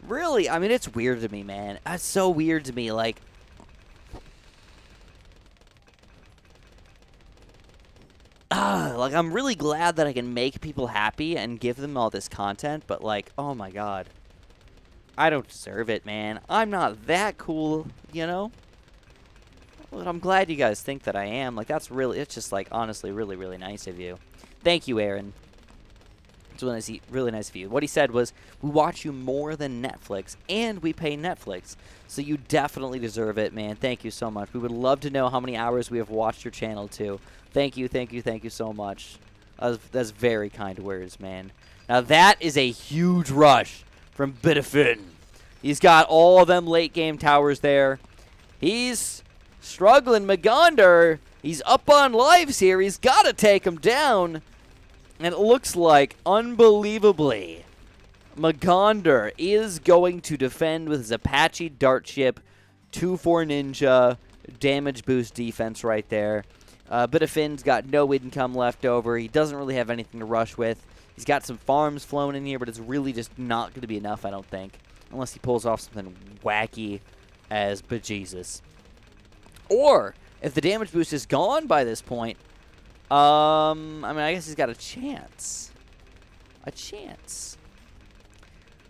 Really? I mean, it's weird to me, man. It's so weird to me, like... like, I'm really glad that I can make people happy and give them all this content, but, like, oh my god. I don't deserve it, man. I'm not that cool, you know? Well, I'm glad you guys think that I am. Like, that's really, it's just, like, honestly, really, really nice of you. Thank you, Aaron. It's really nice of you. What he said was, we watch you more than Netflix, and we pay Netflix. So you definitely deserve it, man. Thank you so much. We would love to know how many hours we have watched your channel, too. Thank you, thank you, thank you so much. That's very kind words, man. Now, that is a huge rush from Bitterfin. He's got all them late-game towers there. He's struggling. Magonder, he's up on lives here. He's got to take him down. And it looks like, unbelievably, Magonder is going to defend with his Apache Dart Ship, 2-4 Ninja, damage boost defense right there. Bitterfin's got no income left over. He doesn't really have anything to rush with. He's got some farms flown in here, but it's really just not going to be enough, I don't think. Unless he pulls off something wacky as bejesus. Or, if the damage boost is gone by this point, I mean, I guess he's got a chance. A chance.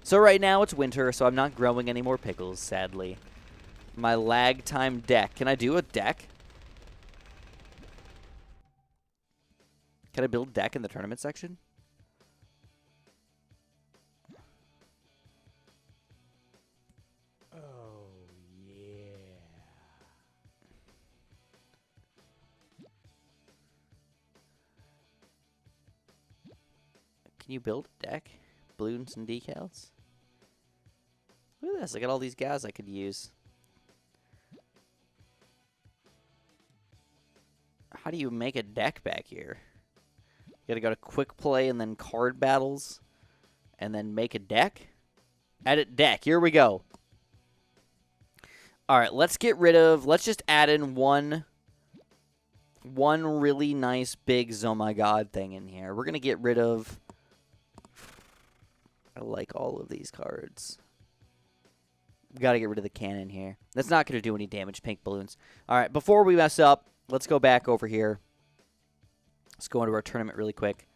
So right now it's winter, so I'm not growing any more pickles, sadly. My lag time deck. Can I do a deck? Can I build deck in the tournament section? Oh, yeah. Can you build a deck? Balloons and decals? Look at this. I got all these guys I could use. How do you make a deck back here? You gotta go to quick play and then card battles and then make a deck? Edit deck. Here we go. Alright, let's just add in one really nice big oh my god thing in here. We're gonna get rid of, I like all of these cards. We gotta get rid of the cannon here. That's not gonna do any damage, pink balloons. Alright, before we mess up, let's go back over here. Let's go into our tournament really quick.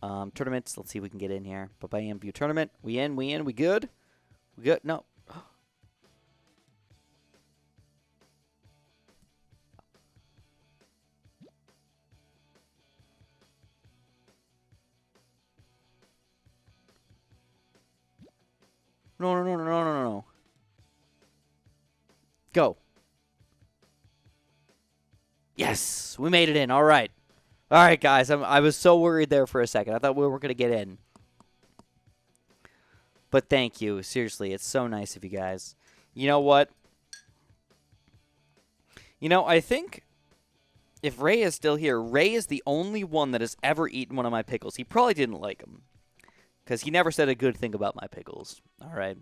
Tournaments, let's see if we can get in here. Bam, view tournament. We in, we good? We good? No. No. Go. Yes, we made it in. All right. All right, guys. I was so worried there for a second. I thought we were going to get in. But thank you. Seriously, it's so nice of you guys. You know what? You know, I think if Ray is still here, Ray is the only one that has ever eaten one of my pickles. He probably didn't like them because he never said a good thing about my pickles. All right.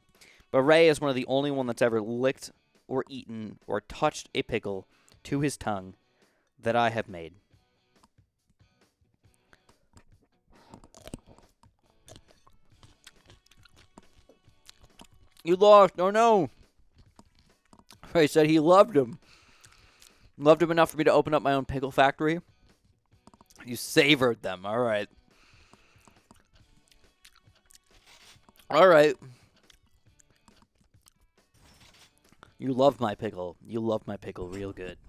But Ray is one of the only one that's ever licked or eaten or touched a pickle to his tongue that I have made. You lost. Oh, no. Ray said he loved him. Loved him enough for me to open up my own pickle factory. You savored them. All right. All right. You love my pickle. You love my pickle real good.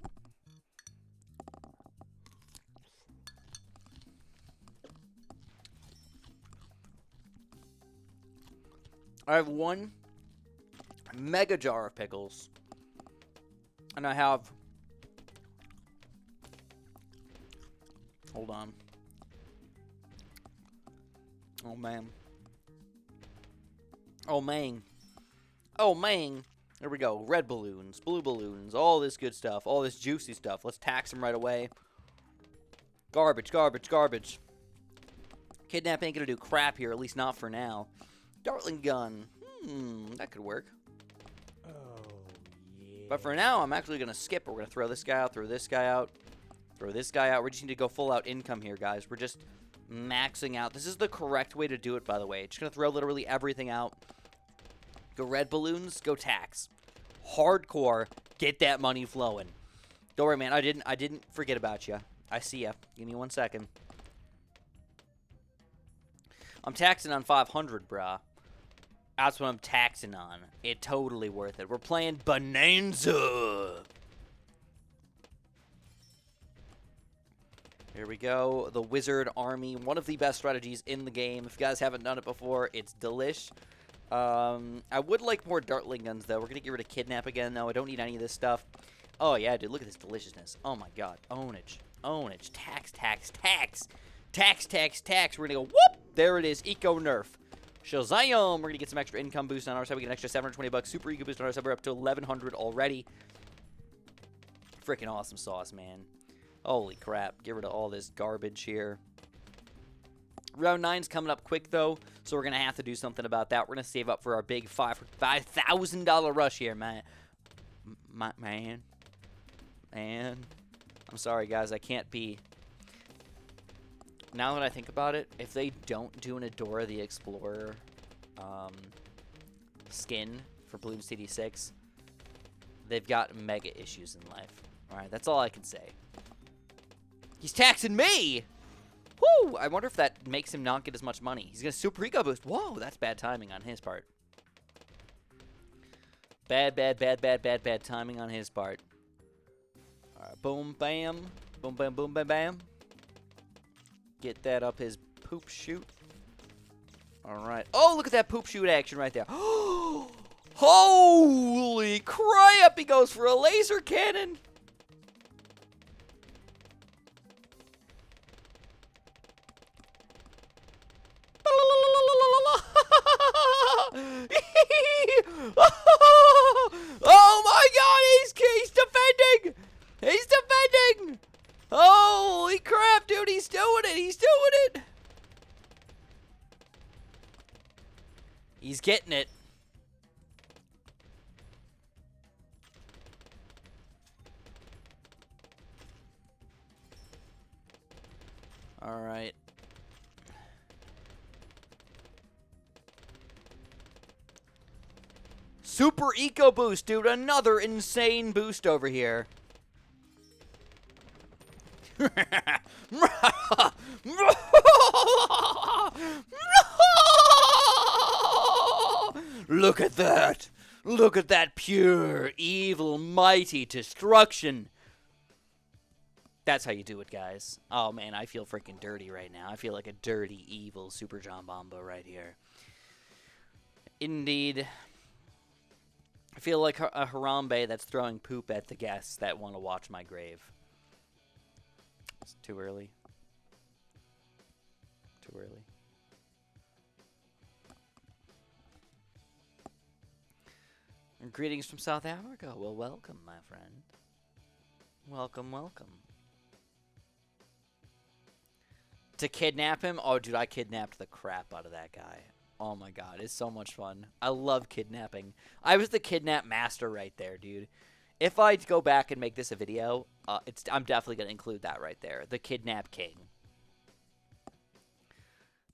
I have one mega jar of pickles. And I have... Hold on. Oh, man. Oh, man. Oh, man. There we go. Red balloons, blue balloons, all this good stuff, all this juicy stuff. Let's tax them right away. Garbage, garbage, garbage. Kidnap ain't gonna do crap here, at least not for now. Dartling gun. That could work. Oh, yeah. But for now, I'm actually gonna skip. We're gonna throw this guy out, throw this guy out, throw this guy out. We just need to go full out income here, guys. We're just maxing out. This is the correct way to do it, by the way. Just gonna throw literally everything out. Go red balloons, go tax. Hardcore, get that money flowing. Don't worry, man. I didn't forget about you. I see ya. Give me 1 second. I'm taxing on 500, brah. That's what I'm taxing on. It totally worth it. We're playing Bonanza. Here we go. The Wizard Army. One of the best strategies in the game. If you guys haven't done it before, it's delish. I would like more Dartling guns, though. We're going to get rid of Kidnap again, though. I don't need any of this stuff. Oh, yeah, dude. Look at this deliciousness. Oh, my God. Ownage. Ownage. Tax, tax, tax. Tax, tax, tax. We're going to go, whoop! There it is. Eco Nerf. Shazam! We're going to get some extra income boost on our side. We get an extra 720 bucks. Super Eco boost on our side. We're up to 1,100 already. Freaking awesome sauce, man. Holy crap. Get rid of all this garbage here. Round 9's coming up quick, though, so we're going to have to do something about that. We're going to save up for our big $5,000 rush here, man. Man. I'm sorry, guys. I can't be... Now that I think about it, if they don't do an Adora the Explorer skin for Bloons TD6, they've got mega issues in life. All right, that's all I can say. He's taxing me! Woo! I wonder if that makes him not get as much money. He's going to Super Ego Boost. Whoa, that's bad timing on his part. Bad timing on his part. All right, boom, bam. Boom, bam, boom, bam, bam. Get that up his poop chute. All right. Oh, look at that poop chute action right there. Holy crap! He goes for a laser cannon. Oh my God! He's defending. He's defending. Holy crap, dude! He's doing it. He's doing it. He's getting it. All right. Super Eco Boost, dude. Another insane boost over here. Look at that. Look at that pure, evil, mighty destruction. That's how you do it, guys. Oh, man, I feel freaking dirty right now. I feel like a dirty, evil Super John Bomba right here. Indeed. I feel like a Harambe that's throwing poop at the guests that want to watch my grave. It's too early. Too early. Greetings from South Africa. Well, welcome, my friend. Welcome, welcome. To kidnap him? Oh, dude, I kidnapped the crap out of that guy. Oh, my God. It's so much fun. I love kidnapping. I was the kidnap master right there, dude. If I go back and make this a video, I'm definitely going to include that right there. The Kidnap King.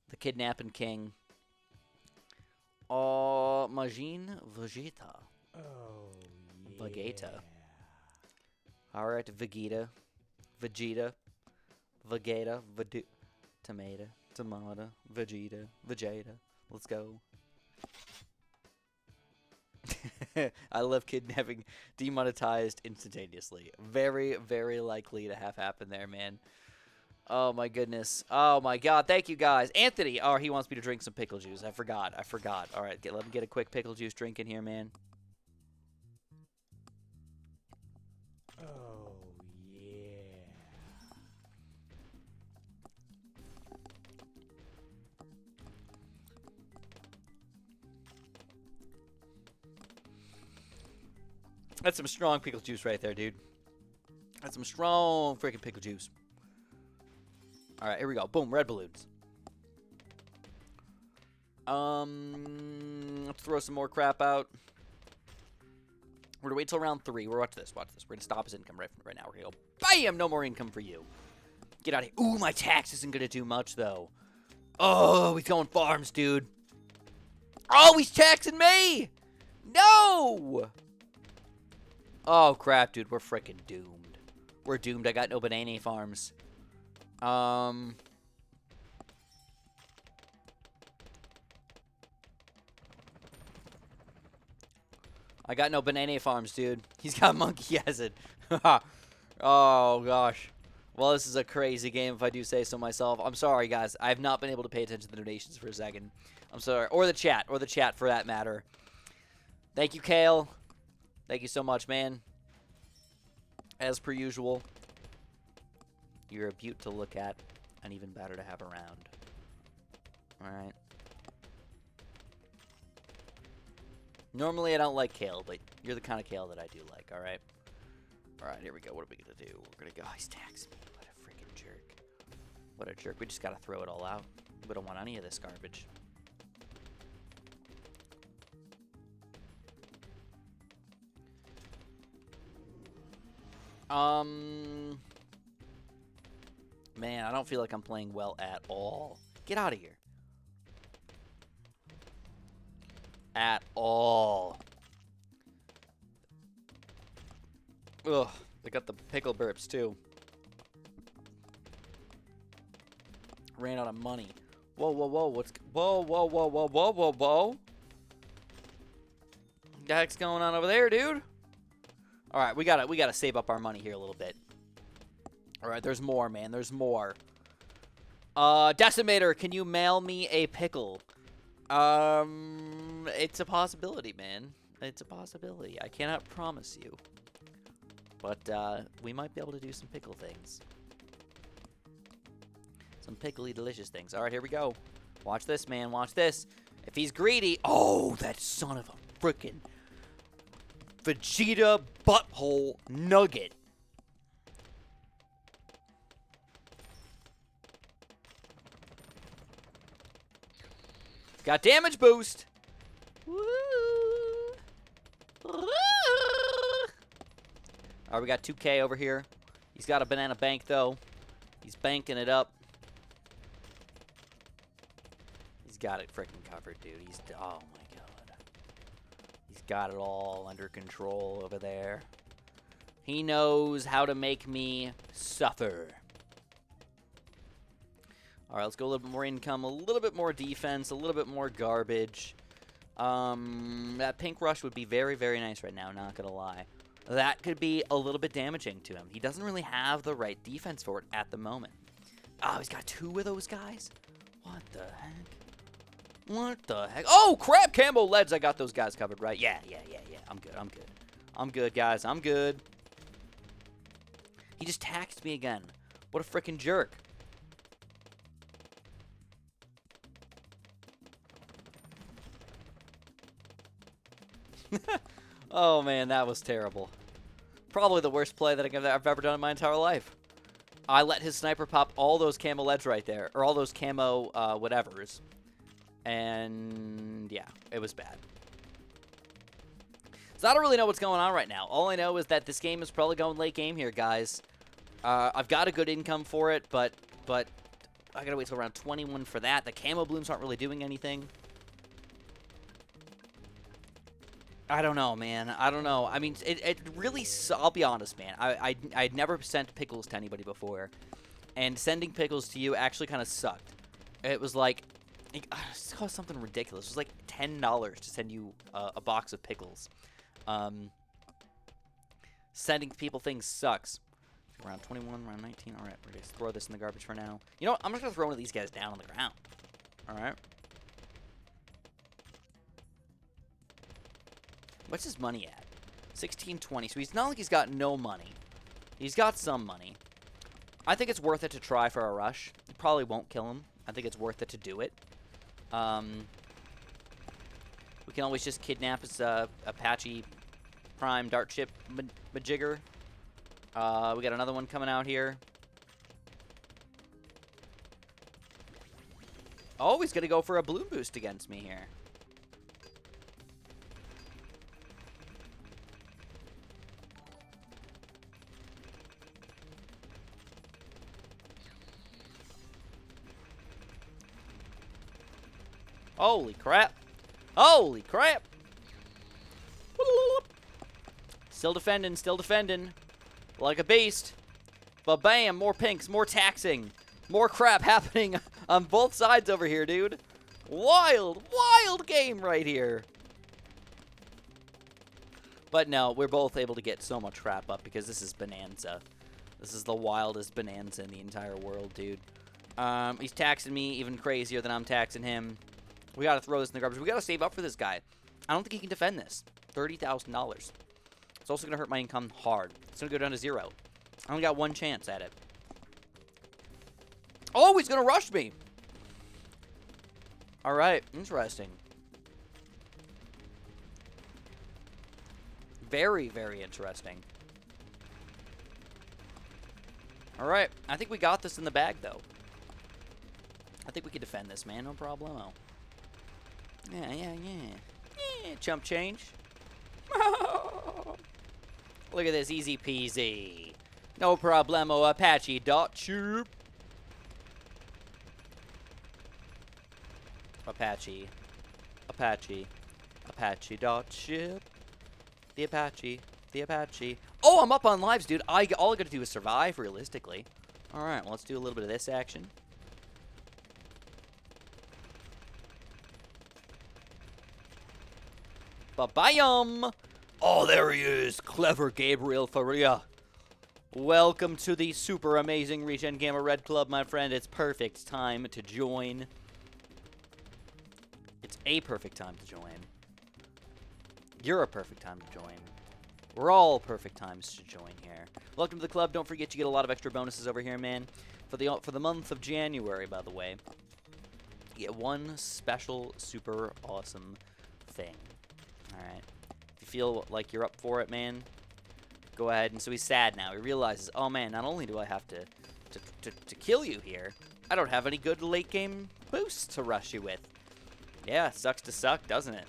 The Kidnapping King. Majin Vegeta. Oh, yeah. Vegeta. Alright, Vegeta. Vegeta. Vegeta. Tomato. Tomato. Vegeta. Vegeta. Let's go. I love kidnapping demonetized instantaneously. Very, very likely to have happen there, man. Oh, my goodness. Oh, my God. Thank you, guys. Anthony. Oh, he wants me to drink some pickle juice. I forgot. All right, let me get a quick pickle juice drink in here, man. Oh, yeah. That's some strong pickle juice right there, dude. That's some strong freaking pickle juice. All right, here we go. Boom, red balloons. Let's throw some more crap out. We're gonna wait till round 3. Watch this. Watch this. We're gonna stop his income right now. We're gonna go, bam! No more income for you. Get out of here. Ooh, my tax isn't gonna do much though. Oh, he's going farms, dude. Oh, he's taxing me. No. Oh crap, dude. We're freaking doomed. We're doomed. I got no banana farms. I got no banana farms, dude. He's got monkey acid. Oh, gosh. Well, this is a crazy game if I do say so myself. I'm sorry, guys. I have not been able to pay attention to the donations for a second. I'm sorry. Or the chat for that matter. Thank you, Kale. Thank you so much, man. As per usual, you're a beaut to look at and even better to have around. All right. Normally, I don't like Kale, but you're the kind of Kale that I do like, all right? All right, here we go. What are we going to do? We're going to go. Oh, he's taxing me. What a freaking jerk. What a jerk. We just got to throw it all out. We don't want any of this garbage. Man, I don't feel like I'm playing well at all. Get out of here. At all. Ugh, they got the pickle burps too. Ran out of money. Whoa, whoa, whoa, whoa, whoa, whoa, whoa, whoa, whoa, whoa. What the heck's going on over there, dude? All right, we gotta save up our money here a little bit. All right, there's more, man. There's more. Decimator, can you mail me a pickle? It's a possibility, man. It's a possibility. I cannot promise you. But, we might be able to do some pickle things. Some pickly delicious things. All right, here we go. Watch this, man. Watch this. If he's greedy... Oh, that son of a frickin' Vegeta butthole nugget. Got damage boost. Woo. Woo. All right, we got 2K over here. He's got a banana bank, though. He's banking it up. He's got it freaking covered, dude. Oh, my God. He's got it all under control over there. He knows how to make me suffer. All right, let's go a little bit more income, a little bit more defense, a little bit more garbage. That pink rush would be very, very nice right now, not going to lie. That could be a little bit damaging to him. He doesn't really have the right defense for it at the moment. Oh, he's got 2 of those guys? What the heck? What the heck? Oh, crap, Cambo Leads. I got those guys covered, right? Yeah. I'm good. I'm good, guys. I'm good. He just taxed me again. What a freaking jerk. Oh, man, that was terrible. Probably the worst play that I've ever done in my entire life. I let his sniper pop all those camo leads right there, or all those camo whatevers. And, yeah, it was bad. So I don't really know what's going on right now. All I know is that this game is probably going late game here, guys. I've got a good income for it, but I gotta wait till around 21 for that. The camo blooms aren't really doing anything. I don't know, man. I don't know. I mean, it really... I'll be honest, man. I'd never sent pickles to anybody before. And sending pickles to you actually kind of sucked. It was like... It cost something ridiculous. It was like $10 to send you a box of pickles. Sending people things sucks. Around 21, around 19. All right, we're going to throw this in the garbage for now. You know what? I'm just going to throw one of these guys down on the ground. All right. What's his money at? 1620. So he's not like he's got no money. He's got some money. I think it's worth it to try for a rush. It probably won't kill him. I think it's worth it to do it. We can always just kidnap his Apache Prime Dart Ship Majigger. We got another one coming out here. Oh, he's going to go for a balloon boost against me here. Holy crap. Holy crap. Still defending, still defending. Like a beast. But bam, more pinks, more taxing. More crap happening on both sides over here, dude. Wild, wild game right here. But no, we're both able to get so much crap up because this is bonanza. This is the wildest bonanza in the entire world, dude. He's taxing me even crazier than I'm taxing him. We gotta throw this in the garbage. We gotta save up for this guy. I don't think he can defend this. $30,000. It's also gonna hurt my income hard. It's gonna go down to 0. I only got one chance at it. Oh, he's gonna rush me. All right, interesting. Very, very interesting. All right, I think we got this in the bag, though. I think we can defend this, man. No problemo. Yeah. Chump change. Look at this, easy peasy. No problemo, Apache dot chirp. Apache dot ship. The Apache. Oh, I'm up on lives, dude. All I gotta do is survive, realistically. All right, well, let's do a little bit of this action. Ba-bam! Oh, there he is. Clever Gabriel Faria. Welcome to the super amazing Regen Gamma Red Club, my friend. It's perfect time to join. It's a perfect time to join. You're a perfect time to join. We're all perfect times to join here. Welcome to the club. Don't forget you get a lot of extra bonuses over here, man. For the month of January, by the way, you get one special super awesome thing. All right. If you feel like you're up for it, man, go ahead. And so he's sad now. He realizes, oh man, not only do I have to kill you here, I don't have any good late game boosts to rush you with. Yeah, sucks to suck, doesn't it?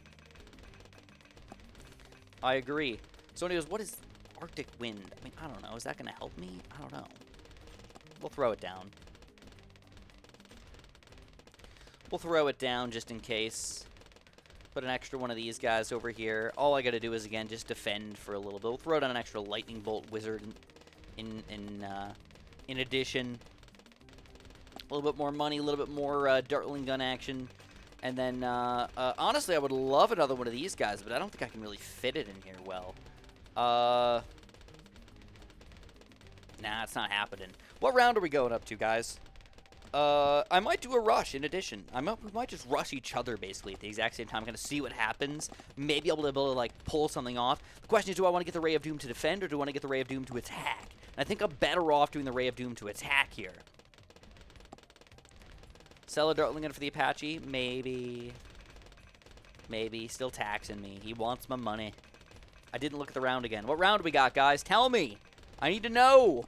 I agree. So he goes, what is Arctic Wind? I mean, I don't know. Is that going to help me? I don't know. We'll throw it down. We'll throw it down just in case. Put an extra one of these guys over here. All I got to do is, again, just defend for a little bit. We'll throw down an extra Lightning Bolt Wizard in addition. A little bit more money, a little bit more Dartling Gun action. And then, honestly, I would love another one of these guys, but I don't think I can really fit it in here well. Nah, it's not happening. What round are we going up to, guys? I might do a rush in addition. We might just rush each other, basically, at the exact same time. I'm going to see what happens. Maybe able to, like, pull something off. The question is, do I want to get the Ray of Doom to defend, or do I want to get the Ray of Doom to attack? And I think I'm better off doing the Ray of Doom to attack here. Sell a Dartling Gun for the Apache? Maybe. Maybe. Still taxing me. He wants my money. I didn't look at the round again. What round do we got, guys? Tell me. I need to know.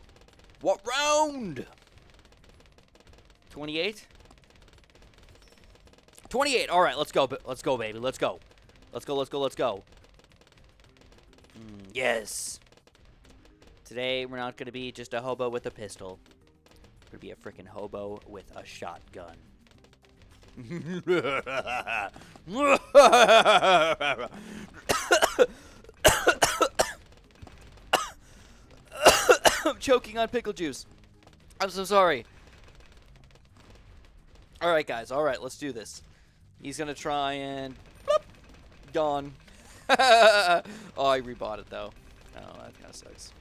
What round? 28? 28. All right, let's go. Let's go, baby. Let's go. Let's go. Yes. Today, we're not going to be just a hobo with a pistol. We're going to be a freaking hobo with a shotgun. I'm choking on pickle juice. I'm so sorry. All right, guys. All right, let's do this. He's going to try and... Bloop, gone. Oh, I rebought it, though. Oh, that kind of sucks.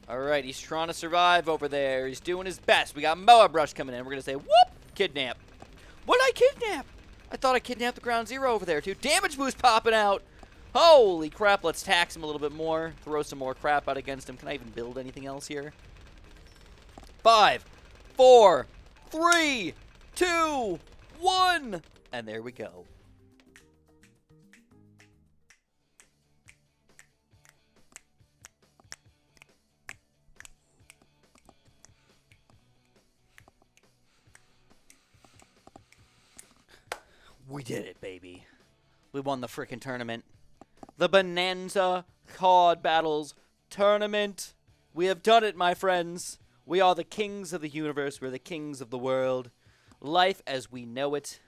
All right, he's trying to survive over there. He's doing his best. We got Moa Brush coming in. We're going to say, whoop, kidnap. What did I kidnap? I thought I kidnapped the Ground Zero over there, too. Damage boost popping out. Holy crap, let's tax him a little bit more. Throw some more crap out against him. Can I even build anything else here? 5, 4, 3, 2, 1. And there we go. We did it, baby. We won the frickin' tournament. The Bonanza Card Battles Tournament. We have done it, my friends. We are the kings of the universe. We're the kings of the world. Life as we know it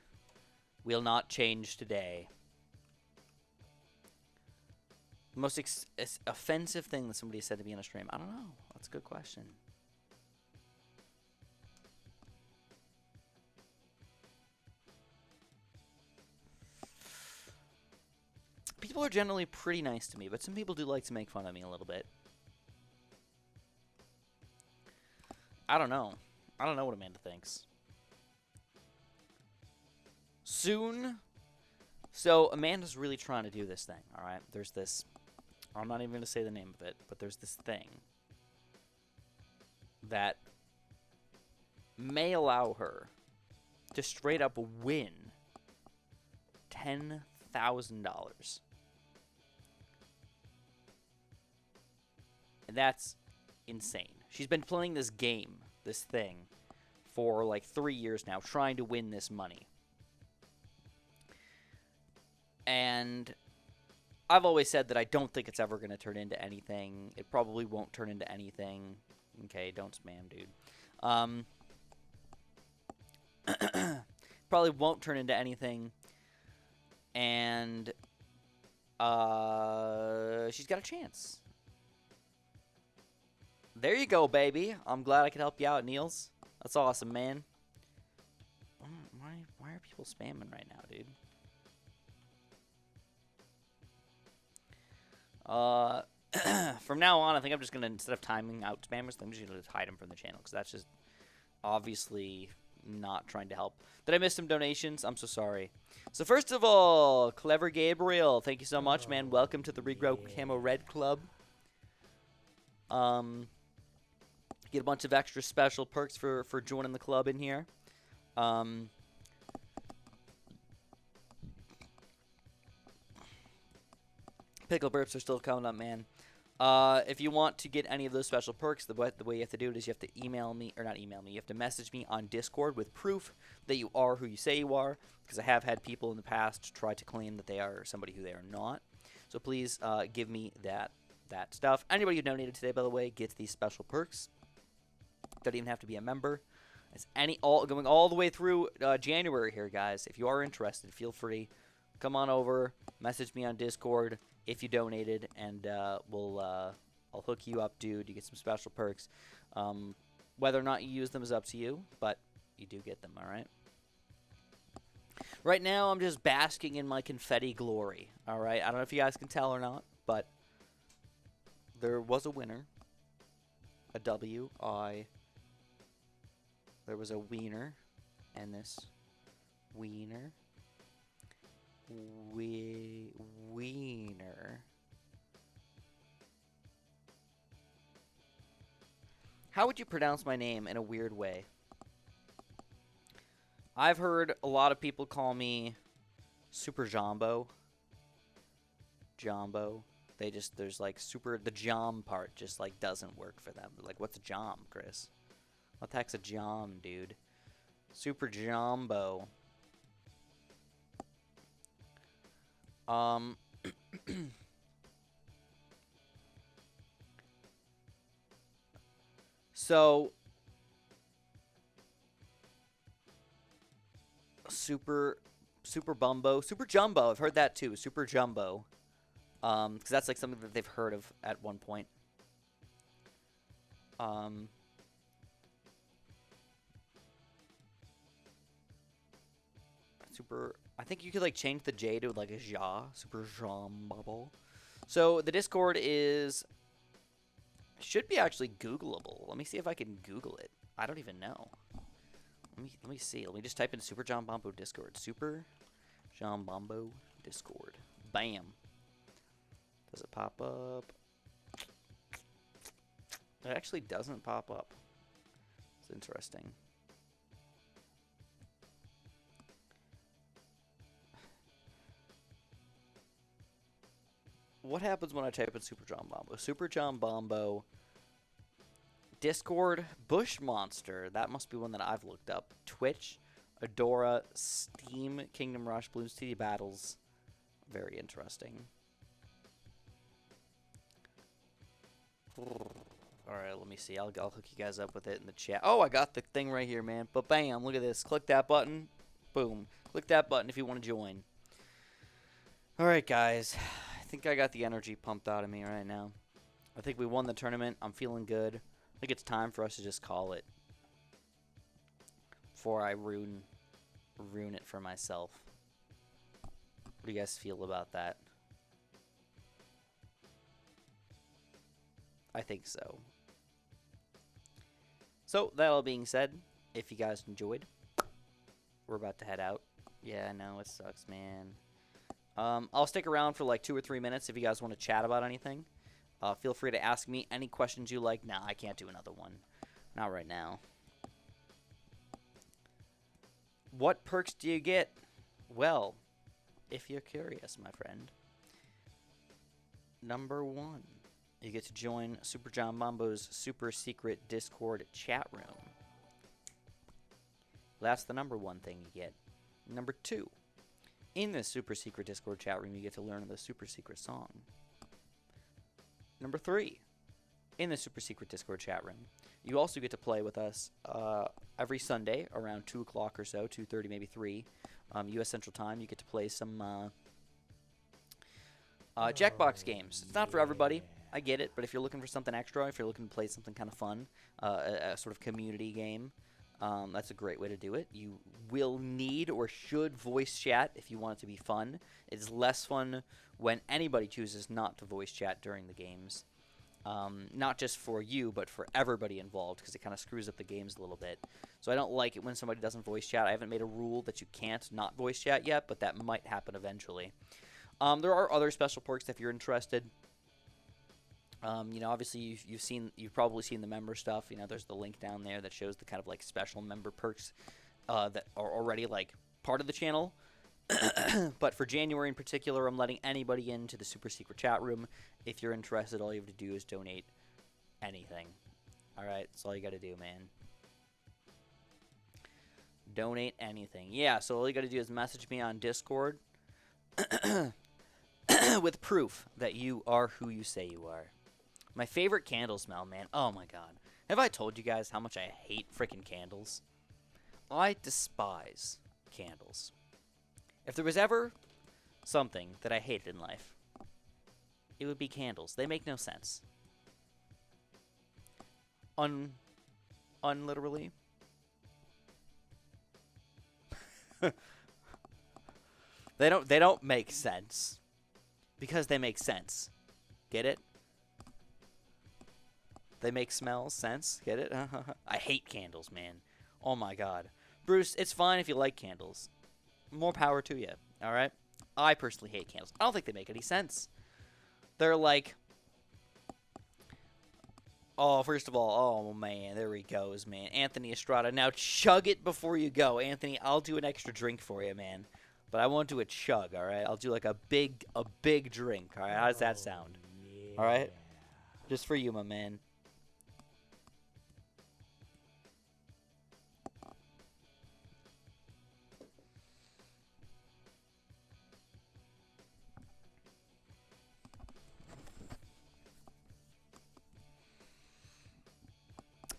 will not change today. The most offensive thing that somebody said to me on a stream? I don't know. That's a good question. But people are generally pretty nice to me, but some people do like to make fun of me a little bit. I don't know. I don't know what Amanda thinks. Soon. So Amanda's really trying to do this thing, all right? There's this. I'm not even going to say the name of it, but there's this thing that may allow her to straight up win $10,000. And that's insane. She's been playing this game, this thing, for like 3 years now, trying to win this money. And I've always said that I don't think it's ever going to turn into anything. It probably won't turn into anything. Okay, don't spam, dude. Probably won't turn into anything. And she's got a chance. There you go, baby. I'm glad I could help you out, Niels. That's awesome, man. Why are people spamming right now, dude? From now on, I think I'm just going to, instead of timing out spammers, I'm just going to hide them from the channel, because that's just obviously not trying to help. Did I miss some donations? I'm so sorry. So first of all, Clever Gabriel, thank you so much, man. Welcome to the Regrow Camo Red Club. Get a bunch of extra special perks for joining the club in here. Pickle burps are still coming up, man. If you want to get any of those special perks, the way you have to do it is you have to email me, or not email me, you have to message me on Discord with proof that you are who you say you are, because I have had people in the past try to claim that they are somebody who they are not. So please give me that stuff. Anybody who donated today, by the way, gets these special perks. Don't even have to be a member. It's going all the way through January here, guys. If you are interested, feel free. Come on over, message me on Discord if you donated, and I'll hook you up, dude. You get some special perks. Whether or not you use them is up to you, but you do get them, all right? Right now, I'm just basking in my confetti glory, all right? I don't know if you guys can tell or not, but there was a winner, a W. There was a wiener, and this wiener. Wiener. How would you pronounce my name in a weird way? I've heard a lot of people call me Super Jumbo. Jumbo. There's like the jom part just like doesn't work for them. Like, what's a jom, Chris? What the heck's a jom, dude? Super Jumbo. So Super Jumbo. I've heard that too. Super Jumbo. Because that's like something that they've heard of at one point. I think you could like change the J to like a Ja. Super Jumbo. So the Discord should be actually Googleable. Let me see if I can Google it. I don't even know. Let me see. Let me just type in Super John Bombo Discord. Super John Bombo Discord. Bam. Does it pop up? It actually doesn't pop up. It's interesting. What happens when I type in Super John Bombo? Super John Bombo Discord, Bush Monster. That must be one that I've looked up. Twitch, Adora, Steam, Kingdom Rush, Bloons TD Battles. Very interesting. Alright, let me see. I'll hook you guys up with it in the chat. Oh, I got the thing right here, man. But bam, look at this. Click that button. Boom. Click that button if you want to join. Alright, guys. I think I got the energy pumped out of me right now. I think we won the tournament. I'm feeling good. I think it's time for us to just call it. Before I ruin it for myself. What do you guys feel about that? I think so. So, that all being said, if you guys enjoyed, we're about to head out. Yeah, I know, it sucks, man. I'll stick around for like 2 or 3 minutes if you guys want to chat about anything. Feel free to ask me any questions you like. Nah, I can't do another one. Not right now. What perks do you get? Well, if you're curious, my friend. Number 1, you get to join Super John Mambo's super secret Discord chat room. That's the number 1 thing you get. Number 2, in this super secret Discord chat room, you get to learn the super secret song. Number 3, in the super secret Discord chat room, you also get to play with us every Sunday around 2 o'clock or so, 2:30, maybe 3, U.S. Central Time. You get to play some Jackbox games. It's not for everybody. I get it, but if you're looking for something extra, if you're looking to play something kind of fun, a sort of community game, that's a great way to do it. You will need or should voice chat if you want it to be fun. It's less fun when anybody chooses not to voice chat during the games. Not just for you, but for everybody involved, because it kind of screws up the games a little bit. So I don't like it when somebody doesn't voice chat. I haven't made a rule that you can't not voice chat yet, but that might happen eventually. There are other special perks if you're interested. Obviously you've probably seen the member stuff. There's the link down there that shows the kind of like special member perks that are already like part of the channel. But for January in particular, I'm letting anybody into the super secret chat room. If you're interested, all you have to do is donate anything. All right, that's all you got to do, man. Donate anything. Yeah, so all you got to do is message me on Discord with proof that you are who you say you are. My favorite candle smell, man. Oh my god. Have I told you guys how much I hate freaking candles? I despise candles. If there was ever something that I hated in life, it would be candles. They make no sense. Unliterally. They don't make sense. Because they make sense. Get it? They make smells sense. Get it? I hate candles, man. Oh my god. Bruce, it's fine if you like candles. More power to you, alright? I personally hate candles. I don't think they make any sense. They're like... Oh, first of all, oh man, there he goes, man. Anthony Estrada. Now chug it before you go. Anthony, I'll do an extra drink for you, man. But I won't do a chug, alright? I'll do like a big drink, alright? How does that sound? Yeah. Alright? Just for you, my man.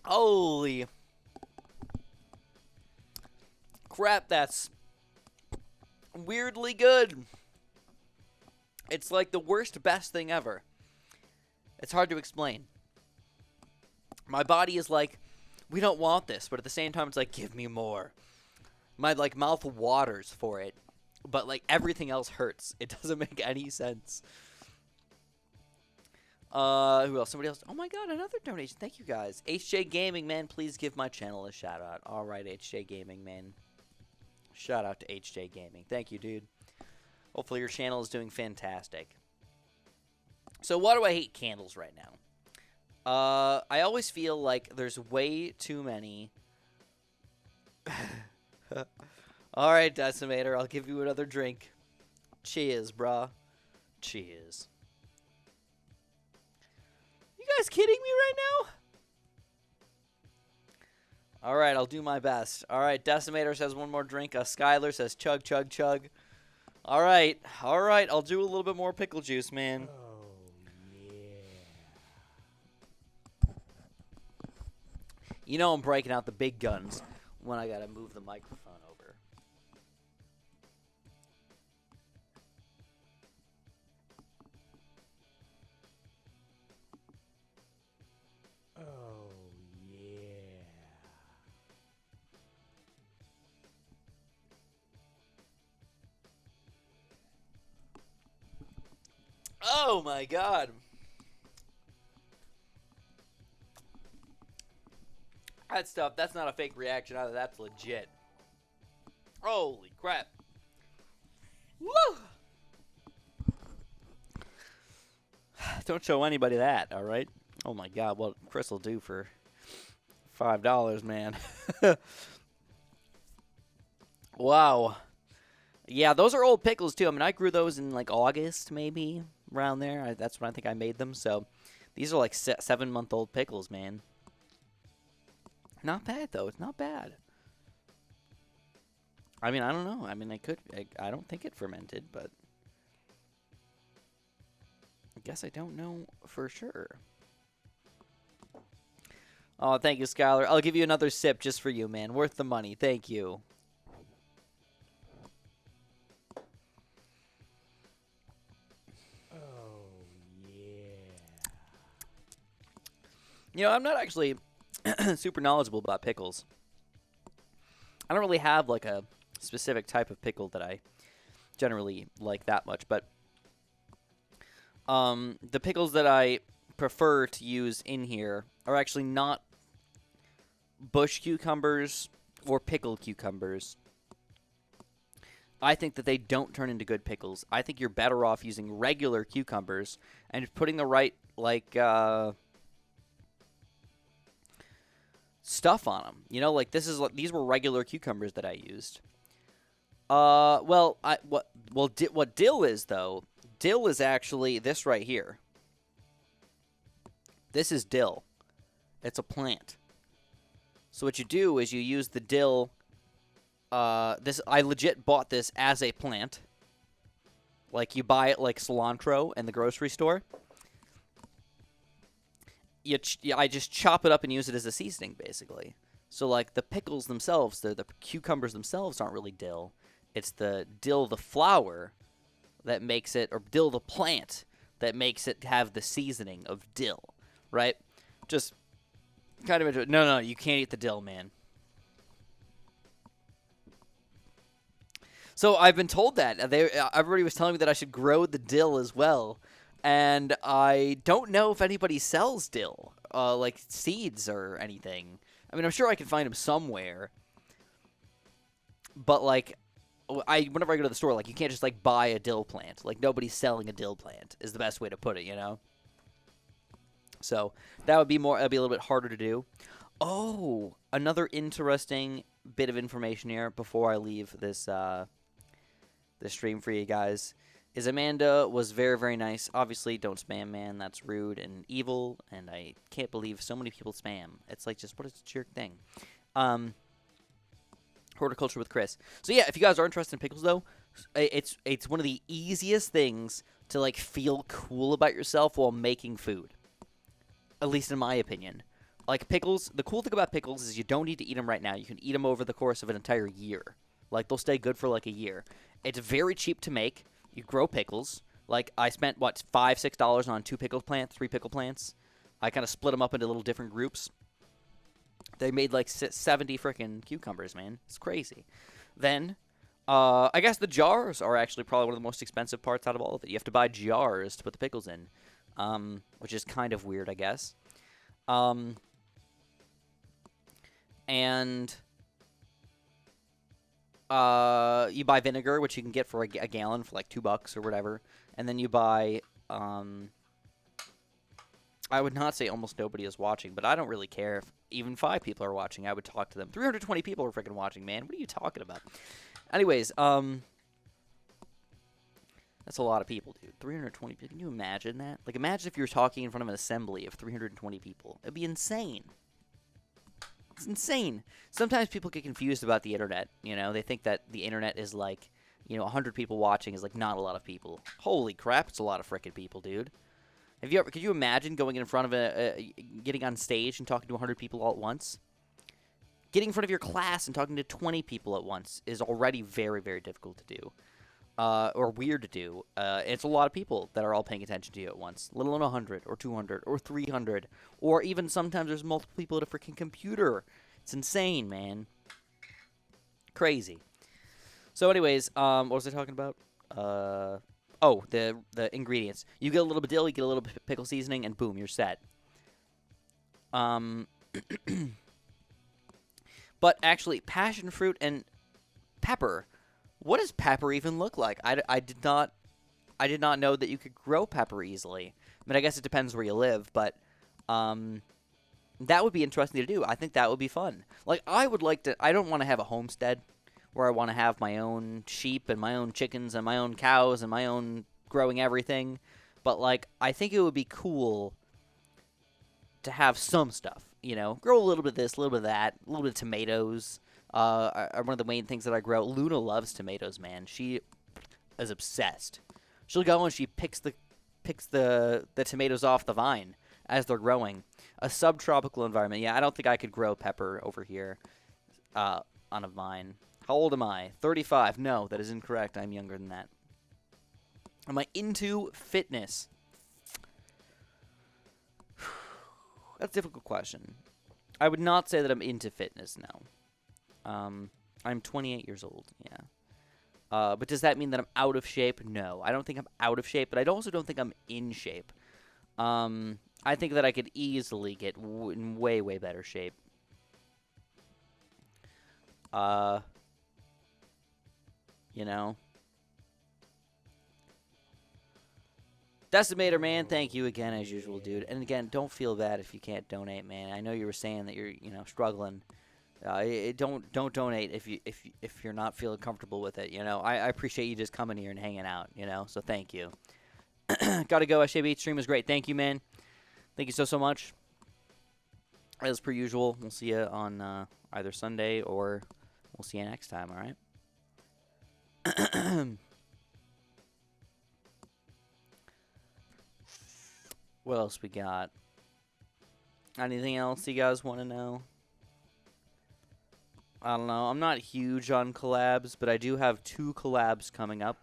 Holy crap, that's weirdly good. It's like the worst, best thing ever. It's hard to explain. My body is like, we don't want this, but at the same time, it's like, give me more. My like mouth waters for it, but like everything else hurts. It doesn't make any sense. Who else? Somebody else. Oh my god, another donation. Thank you guys. HJ Gaming, man, please give my channel a shout out. All right, HJ Gaming, man. Shout out to HJ Gaming. Thank you, dude. Hopefully your channel is doing fantastic. So why do I hate candles right now? I always feel like there's way too many. All right, Decimator, I'll give you another drink. Cheers, brah. Cheers. You guys kidding me right now? All right, I'll do my best. All right, Decimator says one more drink. Skylar says chug, chug, chug. All right, I'll do a little bit more pickle juice, man. Oh, yeah. You know I'm breaking out the big guns when I gotta move the microphone over. Oh, yeah. Oh my god. That stuff, that's not a fake reaction either. That's legit. Holy crap. Woo! Don't show anybody that, all right? Oh my God, what Chris will do for $5, man. Wow. Yeah, those are old pickles too. I mean, I grew those in like August, maybe around there. That's when I think I made them. So these are like 7-month-old pickles, man. Not bad though. It's not bad. I mean, I don't know. I mean, I don't think it fermented, but I guess I don't know for sure. Oh, thank you, Skylar. I'll give you another sip just for you, man. Worth the money. Thank you. Oh, yeah. You know, I'm not actually super knowledgeable about pickles. I don't really have like a specific type of pickle that I generally like that much, but the pickles that I prefer to use in here are actually not bush cucumbers or pickled cucumbers. I think that they don't turn into good pickles. I think you're better off using regular cucumbers and putting the right like stuff on them. You know, like these were regular cucumbers that I used. What dill is though? Dill is actually this right here. This is dill. It's a plant. So what you do is you use the dill. I legit bought this as a plant. Like you buy it like cilantro in the grocery store. I just chop it up and use it as a seasoning, basically. So like the pickles themselves, the cucumbers themselves aren't really dill. It's the dill, the flower, that makes it, or dill, the plant, that makes it have the seasoning of dill, right? Just kind of no, you can't eat the dill, man. So I've been told that everybody was telling me that I should grow the dill as well, and I don't know if anybody sells dill, like seeds or anything. I mean, I'm sure I can find them somewhere, but like, whenever I go to the store, like you can't just like buy a dill plant. Like nobody's selling a dill plant is the best way to put it, you know. So that'd be a little bit harder to do. Oh, another interesting bit of information here before I leave this this stream for you guys is Amanda was very, very nice. Obviously, don't spam, man. That's rude and evil, and I can't believe so many people spam. It's like, just what a jerk thing. Horticulture with Chris. So yeah, if you guys are interested in pickles, though, it's one of the easiest things to like feel cool about yourself while making food. At least in my opinion. Like pickles, the cool thing about pickles is you don't need to eat them right now. You can eat them over the course of an entire year. Like they'll stay good for like a year. It's very cheap to make. You grow pickles. Like I spent what $5-6 on 3 pickle plants. I kind of split them up into little different groups. They made like 70 freaking cucumbers, man. It's crazy. Then, I guess the jars are actually probably one of the most expensive parts out of all of it. You have to buy jars to put the pickles in, which is kind of weird, I guess. And you buy vinegar, which you can get for a gallon for like $2 or whatever. And then you buy, I would not say almost nobody is watching, but I don't really care if even 5 people are watching. I would talk to them. 320 people are freaking watching, man. What are you talking about? Anyways, that's a lot of people, dude. 320 people. Can you imagine that? Like, imagine if you were talking in front of an assembly of 320 people. It'd be insane. It's insane. Sometimes people get confused about the internet. You know, they think that the internet is like, 100 people watching is like not a lot of people. Holy crap, it's a lot of freaking people, dude. Could you imagine going in front of getting on stage and talking to 100 people all at once? Getting in front of your class and talking to 20 people at once is already very, very difficult to do. Or weird to do. It's a lot of people that are all paying attention to you at once, let alone 100 or 200 or 300, or even sometimes there's multiple people at a freaking computer. It's insane, man. Crazy. So anyways, what was I talking about? Oh, the ingredients. You get a little bit of dill, you get a little bit of pickle seasoning, and boom, you're set. But actually, passion fruit and pepper. What does pepper even look like? I did not know that you could grow pepper easily. I mean, I guess it depends where you live, but that would be interesting to do. I think that would be fun. Like, I would like to. I don't want to have a homestead where I want to have my own sheep and my own chickens and my own cows and my own growing everything. But like, I think it would be cool to have some stuff. You know, grow a little bit of this, a little bit of that, a little bit of tomatoes. Are one of the main things that I grow. Luna loves tomatoes, man. She is obsessed. She'll go and she picks the tomatoes off the vine as they're growing. A subtropical environment. Yeah, I don't think I could grow pepper over here on a vine. How old am I? 35. No, that is incorrect. I'm younger than that. Am I into fitness? That's a difficult question. I would not say that I'm into fitness now. I'm 28 years old, yeah. But does that mean that I'm out of shape? No. I don't think I'm out of shape, but I also don't think I'm in shape. I think that I could easily get in way, way better shape. You know? Decimator, man, thank you again, as usual, dude. And again, don't feel bad if you can't donate, man. I know you were saying that you're, struggling. Don't donate if you're not feeling comfortable with it. I appreciate you just coming here and hanging out. So thank you. Gotta go. SJB stream was great. Thank you, man. Thank you so much. As per usual, we'll see you on either Sunday or we'll see you next time. All right. What else we got? Anything else you guys want to know? I don't know. I'm not huge on collabs, but I do have 2 collabs coming up.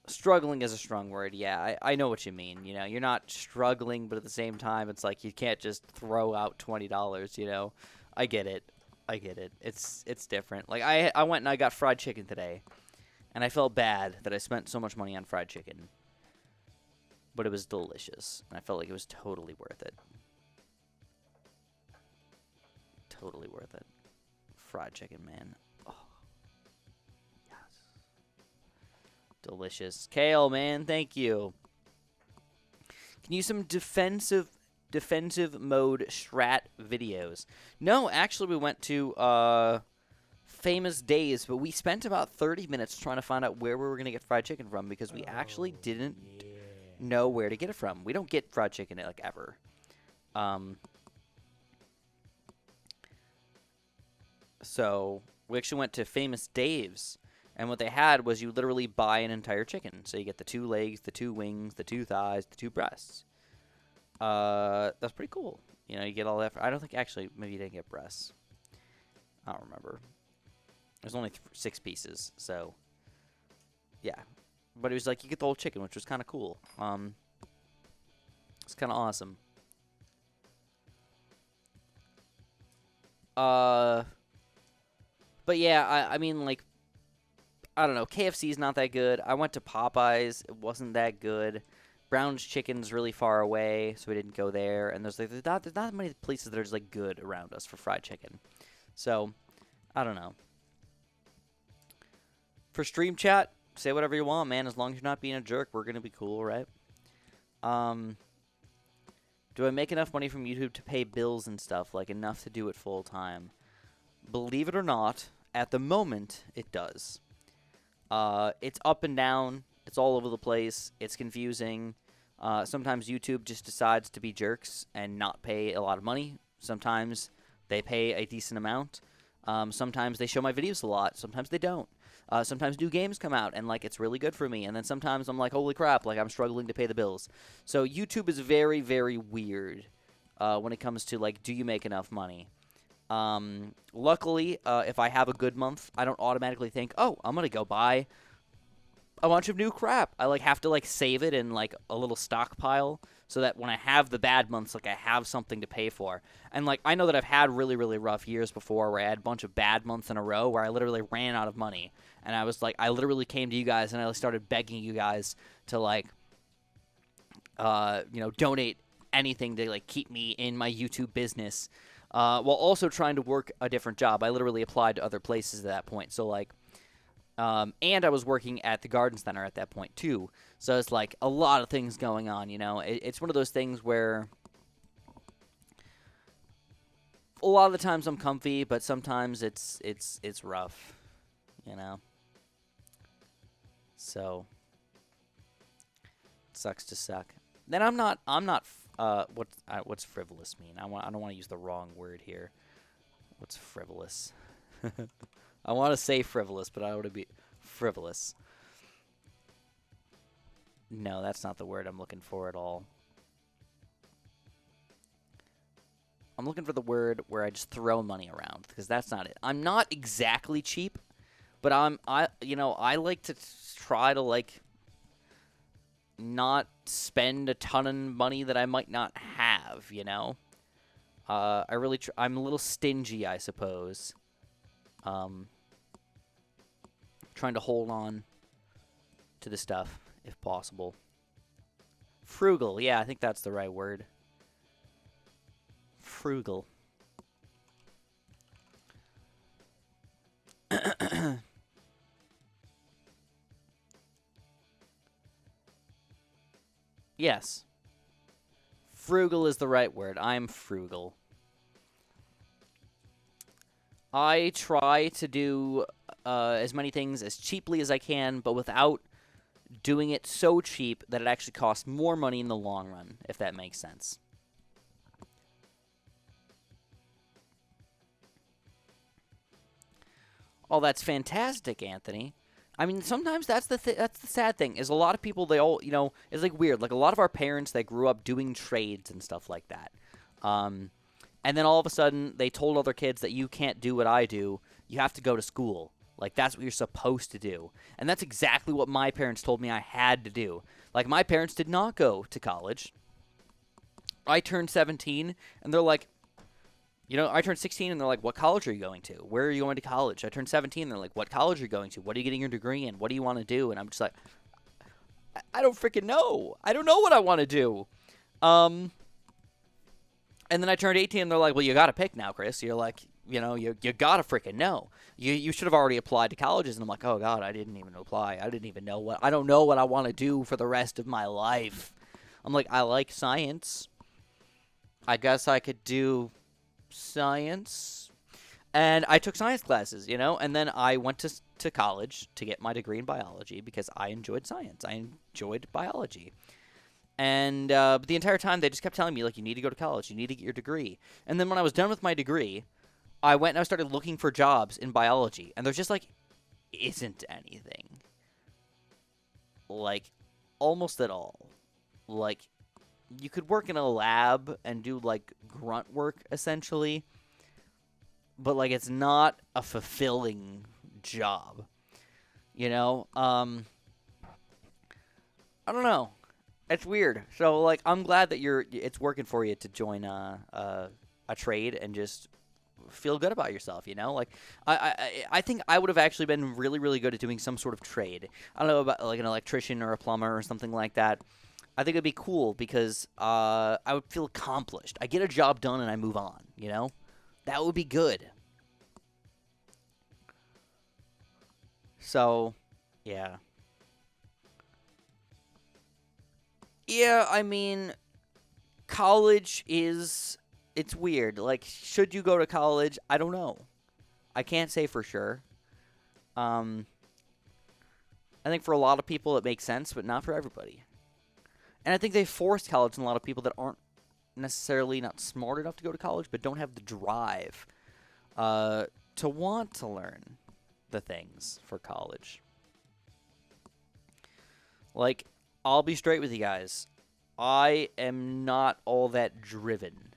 Struggling is a strong word. Yeah, I know what you mean. You're not struggling, but at the same time, it's like you can't just throw out $20, I get it. It's different. Like, I went and I got fried chicken today, and I felt bad that I spent so much money on fried chicken. But it was delicious, and I felt like it was totally worth it. Totally worth it. Fried chicken, man. Oh. Yes. Delicious. Kale, man, thank you. Can you use some defensive mode strat videos? No, actually we went to Famous Days, but we spent about 30 minutes trying to find out where we were going to get fried chicken from because we actually didn't know where to get it from. We don't get fried chicken like ever. So we actually went to Famous Dave's, and what they had was you literally buy an entire chicken. So you get the 2 legs, the 2 wings, the 2 thighs, the 2 breasts. That's pretty cool. You get all that. I don't think actually maybe you didn't get breasts. I don't remember. There's only 6 pieces, so yeah. But it was like you get the whole chicken, which was kind of cool. It's kind of awesome. But yeah, I mean, like, I don't know. KFC's not that good. I went to Popeyes. It wasn't that good. Brown's Chicken's really far away, so we didn't go there. And there's not many places that are just, like, good around us for fried chicken. So, I don't know. For stream chat, say whatever you want, man. As long as you're not being a jerk, we're going to be cool, right? Do I make enough money from YouTube to pay bills and stuff? Like, enough to do it full time? Believe it or not, at the moment, it does. It's up and down. It's all over the place. It's confusing. Sometimes YouTube just decides to be jerks and not pay a lot of money. Sometimes they pay a decent amount. Sometimes they show my videos a lot. Sometimes they don't. Sometimes new games come out, and, like, it's really good for me. And then sometimes I'm like, holy crap, like, I'm struggling to pay the bills. So YouTube is very, very weird when it comes to, like, do you make enough money? Luckily, if I have a good month, I don't automatically think, oh, I'm going to go buy a bunch of new crap. I, like, have to, like, save it in, like, a little stockpile so that when I have the bad months, like, I have something to pay for. And, like, I know that I've had really, really rough years before where I had a bunch of bad months in a row where I literally ran out of money. And I was like, I literally came to you guys and I started begging you guys to, like, donate anything to, like, keep me in my YouTube business. while also trying to work a different job. I literally applied to other places at that point. So, like, and I was working at the garden center at that point, too. So it's, like, a lot of things going on, you know? It's one of those things where a lot of the times I'm comfy, but sometimes it's rough, you know? So, it sucks to suck. Then I'm not what's frivolous mean? I don't want to use the wrong word here. What's frivolous? I want to say frivolous, but I want to be frivolous. No, that's not the word I'm looking for at all. I'm looking for the word where I just throw money around, because that's not it. I'm not exactly cheap, but I like to try to, like, not spend a ton of money that I might not have, you know? I'm a little stingy, I suppose. Trying to hold on to the stuff, if possible. Frugal, yeah, I think that's the right word. Frugal. Yes. Frugal is the right word. I'm frugal. I try to do as many things as cheaply as I can, but without doing it so cheap that it actually costs more money in the long run, if that makes sense. Oh, that's fantastic, Anthony. I mean, sometimes that's the sad thing is a lot of people, they all, you know, it's like weird. Like a lot of our parents, they grew up doing trades and stuff like that. And then all of a sudden they told other kids that you can't do what I do. You have to go to school. Like that's what you're supposed to do. And that's exactly what my parents told me I had to do. Like my parents did not go to college. I turned 17 and they're like, you know, I turned 16 and they're like, what college are you going to? Where are you going to college? I turned 17 and they're like, what college are you going to? What are you getting your degree in? What do you want to do? And I'm just like, I don't freaking know. I don't know what I want to do. And then I turned 18 and they're like, well, you got to pick now, Chris. You're like, you know, you got to freaking know. You should have already applied to colleges. And I'm like, oh, God, I didn't even apply. I don't know what I want to do for the rest of my life. I'm like, I like science. I guess I could do science. And I took science classes, you know, and then I went to college to get my degree in biology because I enjoyed science. I enjoyed biology. And but the entire time they just kept telling me, like, you need to go to college, you need to get your degree. And then when I was done with my degree, I went and I started looking for jobs in biology, and there's just, like, isn't anything. Like, almost at all. Like, you could work in a lab and do, like, grunt work, essentially. But, like, it's not a fulfilling job. You know? I don't know. It's weird. So, like, I'm glad that it's working for you to join a trade and just feel good about yourself, you know? Like, I think I would have actually been really, really good at doing some sort of trade. I don't know about, like, an electrician or a plumber or something like that. I think it'd be cool because I would feel accomplished. I get a job done and I move on, you know? That would be good. So, yeah. Yeah, I mean, college it's weird. Like, should you go to college? I don't know. I can't say for sure. I think for a lot of people it makes sense, but not for everybody. And I think they forced college on a lot of people that aren't necessarily not smart enough to go to college, but don't have the drive to want to learn the things for college. Like, I'll be straight with you guys. I am not all that driven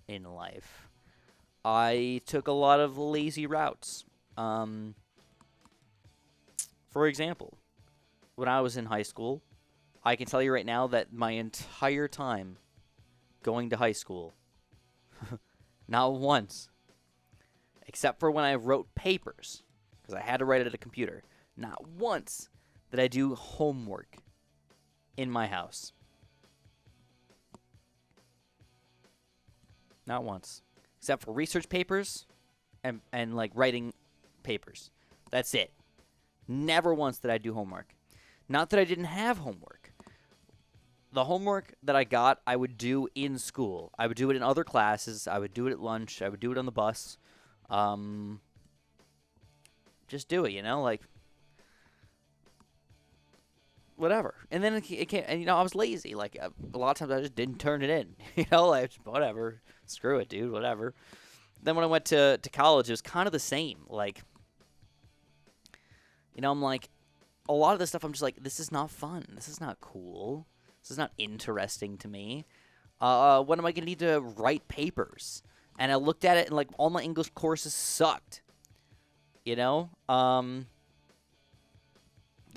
in life. I took a lot of lazy routes. For example, when I was in high school, I can tell you right now that my entire time going to high school, not once, except for when I wrote papers, because I had to write it at a computer, not once did I do homework in my house. Not once. except for research papers and like writing papers. That's it. Never once did I do homework. Not that I didn't have homework. The homework that I got, I would do in school. I would do it in other classes. I would do it at lunch. I would do it on the bus. Just do it, like whatever. And then it came, and I was lazy. Like a lot of times I just didn't turn it in. Like whatever, screw it, dude, whatever. Then when I went to college, it was kind of the same. Like, I'm like, a lot of this stuff, I'm just like, this is not fun. This is not cool. This is not interesting to me. When am I going to need to write papers? And I looked at it, and, like, all my English courses sucked. They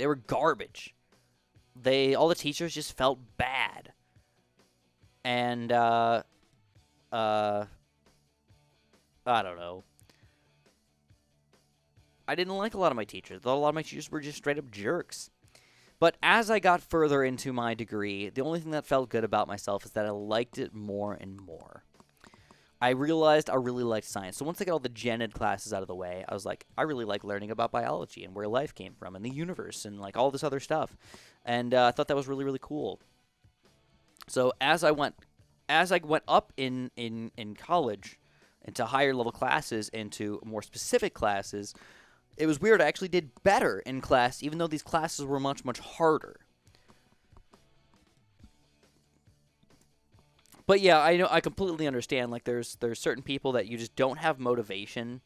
were garbage. All the teachers just felt bad. And, I don't know. I didn't like a lot of my teachers. A lot of my teachers were just straight up jerks. But as I got further into my degree, the only thing that felt good about myself is that I liked it more and more. I realized I really liked science. So once I got all the gen ed classes out of the way, I was like, I really like learning about biology and where life came from and the universe and like all this other stuff. And I thought that was really, really cool. So as I went up in college into higher level classes, into more specific classes, it was weird. I actually did better in class, even though these classes were much, much harder. But yeah, I completely understand. Like, there's certain people that you just don't have motivation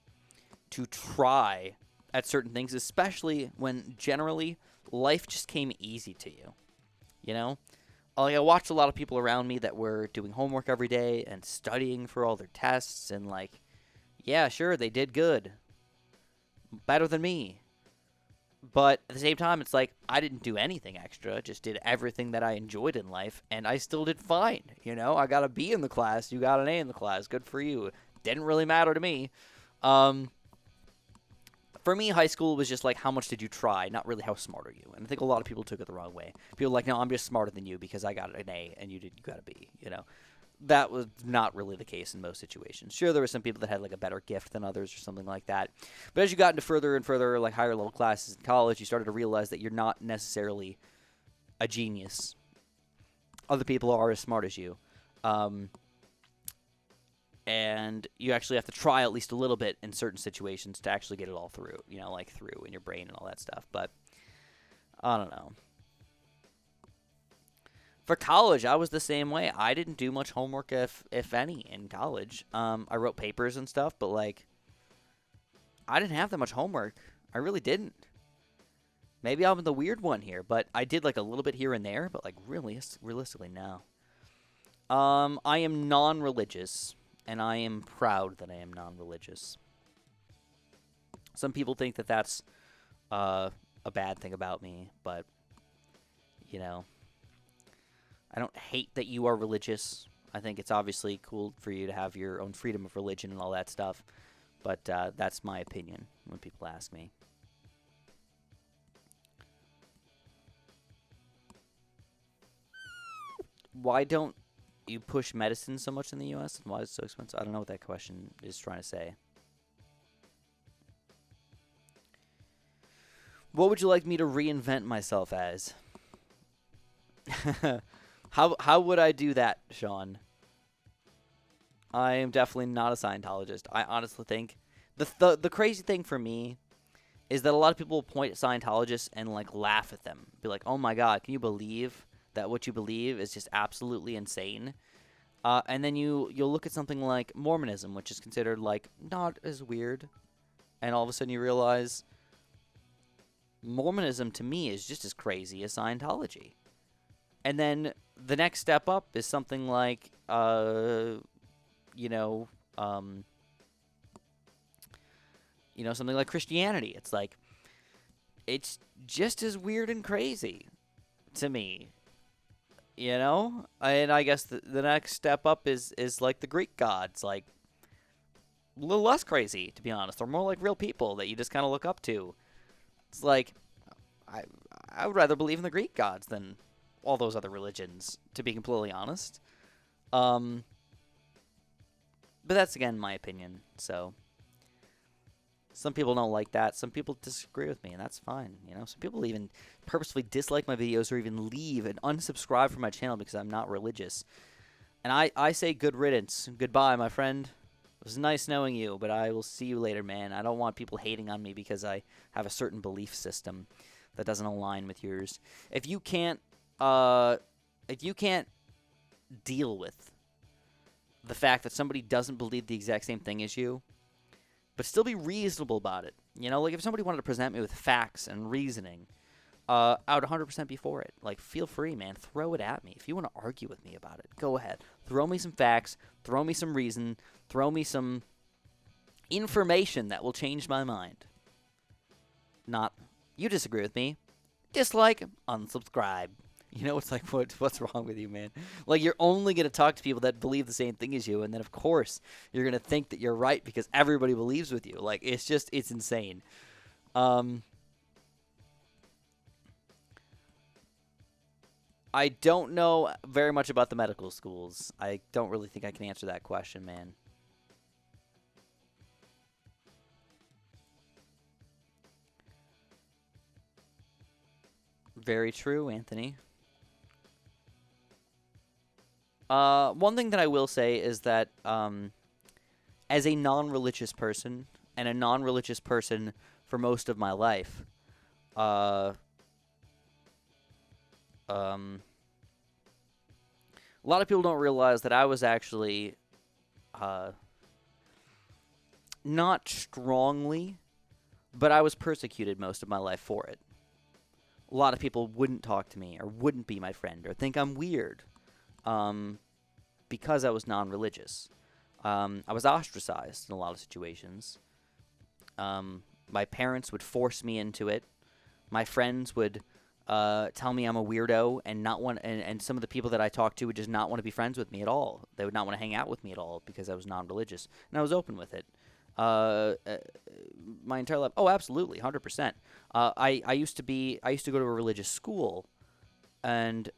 to try at certain things, especially when generally life just came easy to you. Like, I watched a lot of people around me that were doing homework every day and studying for all their tests, and like, yeah, sure, they did good. Better than me. But at the same time, it's like, I didn't do anything extra, just did everything that I enjoyed in life, and I still did fine, I got a B in the class, you got an A in the class, good for you. Didn't really matter to me. For me, high school was just like, how much did you try, not really how smart are you. And I think a lot of people took it the wrong way. People were like, no, I'm just smarter than you because I got an A and you got a B, That was not really the case in most situations. Sure, there were some people that had like a better gift than others or something like that. But as you got into further and further, like higher level classes in college, you started to realize that you're not necessarily a genius. Other people are as smart as you. And you actually have to try at least a little bit in certain situations to actually get it all through, like through in your brain and all that stuff. But I don't know. For college, I was the same way. I didn't do much homework, if any, in college. I wrote papers and stuff, but, like, I didn't have that much homework. I really didn't. Maybe I'm the weird one here, but I did, like, a little bit here and there, but, like, realistically, no. I am non-religious, and I am proud that I am non-religious. Some people think that that's a bad thing about me, but, I don't hate that you are religious. I think it's obviously cool for you to have your own freedom of religion and all that stuff. But that's my opinion when people ask me. Why don't you push medicine so much in the U.S. and why is it so expensive? I don't know what that question is trying to say. What would you like me to reinvent myself as? How would I do that, Sean? I am definitely not a Scientologist. I honestly think the crazy thing for me is that a lot of people point at Scientologists and like laugh at them, be like, "Oh my God, can you believe that what you believe is just absolutely insane?" And then you'll look at something like Mormonism, which is considered like not as weird, and all of a sudden you realize Mormonism to me is just as crazy as Scientology. And then the next step up is something like, something like Christianity. It's like, it's just as weird and crazy to me, And I guess the next step up is like the Greek gods, like a little less crazy, to be honest. They're more like real people that you just kind of look up to. It's like, I would rather believe in the Greek gods than all those other religions, to be completely honest. But that's, again, my opinion. So some people don't like that. Some people disagree with me, and that's fine. Some people even purposefully dislike my videos or even leave and unsubscribe from my channel because I'm not religious. And I say good riddance. Goodbye, my friend. It was nice knowing you, but I will see you later, man. I don't want people hating on me because I have a certain belief system that doesn't align with yours. If you can't deal with the fact that somebody doesn't believe the exact same thing as you, but still be reasonable about it. Like if somebody wanted to present me with facts and reasoning, I would 100% be for it. Like, feel free, man. Throw it at me. If you want to argue with me about it, go ahead. Throw me some facts. Throw me some reason. Throw me some information that will change my mind. Not, you disagree with me. Dislike, unsubscribe. It's like, what's wrong with you, man? Like, you're only going to talk to people that believe the same thing as you, and then, of course, you're going to think that you're right because everybody believes with you. Like, it's insane. I don't know very much about the medical schools. I don't really think I can answer that question, man. Very true, Anthony. One thing that I will say is that as a non-religious person, and a non-religious person for most of my life, a lot of people don't realize that I was actually not strongly, but I was persecuted most of my life for it. A lot of people wouldn't talk to me or wouldn't be my friend or think I'm weird because I was non-religious. I was ostracized in a lot of situations. My parents would force me into it. My friends would tell me I'm a weirdo and not want, and some of the people that I talked to would just not want to be friends with me at all. They would not want to hang out with me at all because I was non-religious, and I was open with it. My entire life. Oh, absolutely, 100%. I used to go to a religious school, and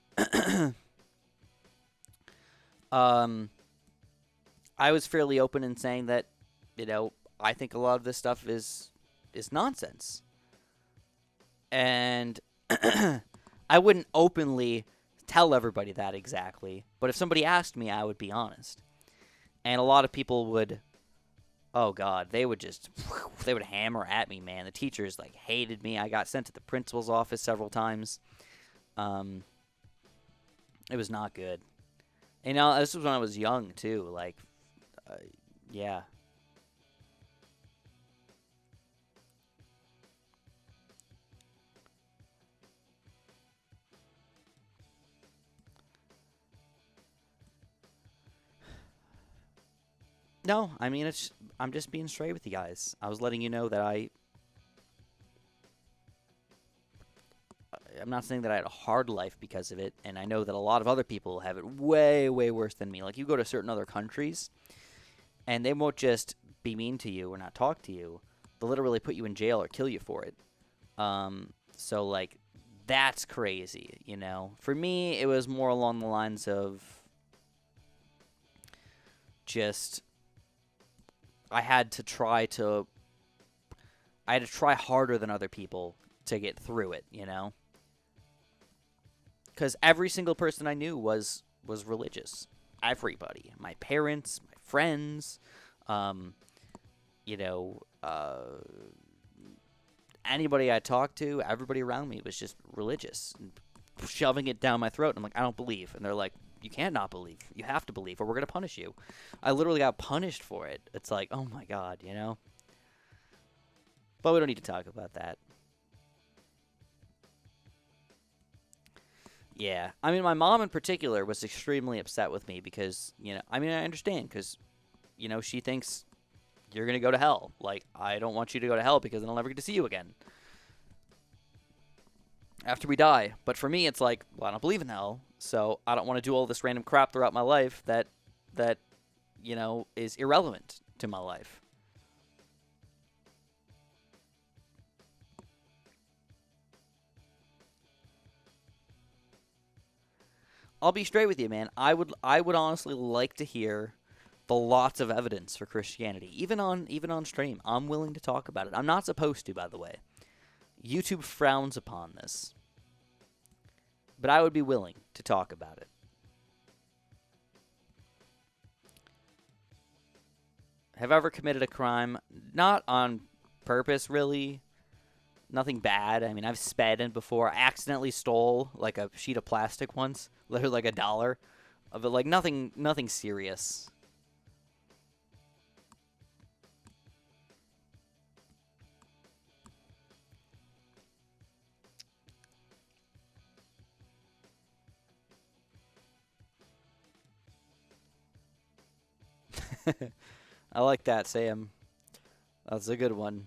I was fairly open in saying that, I think a lot of this stuff is nonsense. And I wouldn't openly tell everybody that exactly, but if somebody asked me, I would be honest. And a lot of people would, oh God, they would hammer at me, man. The teachers hated me. I got sent to the principal's office several times. It was not good. This was when I was young too. Yeah. No, I mean, I'm just being straight with you guys. I was letting you know that I'm not saying that I had a hard life because of it, and I know that a lot of other people have it way, way worse than me. Like, you go to certain other countries, and they won't just be mean to you or not talk to you. They'll literally put you in jail or kill you for it. So, that's crazy, For me, it was more along the lines of just I had to try harder than other people to get through it, Because every single person I knew was religious. Everybody. My parents, my friends, anybody I talked to, everybody around me was just religious, shoving it down my throat. And I'm like, I don't believe. And they're like, you can't not believe. You have to believe, or we're going to punish you. I literally got punished for it. It's like, oh my God, But we don't need to talk about that. Yeah. I mean, my mom in particular was extremely upset with me because, I understand because, she thinks you're going to go to hell. Like, I don't want you to go to hell because then I'll never get to see you again after we die. But for me, it's like, well, I don't believe in hell, so I don't want to do all this random crap throughout my life that is irrelevant to my life. I'll be straight with you, man. I would honestly like to hear lots of evidence for Christianity, even on stream. I'm willing to talk about it. I'm not supposed to, by the way. YouTube frowns upon this, but I would be willing to talk about it. Have I ever committed a crime? Not on purpose, really. Nothing bad. I mean, I've sped in before. I accidentally stole like a sheet of plastic once, literally like $1, but like nothing serious. I like that, Sam. That's a good one.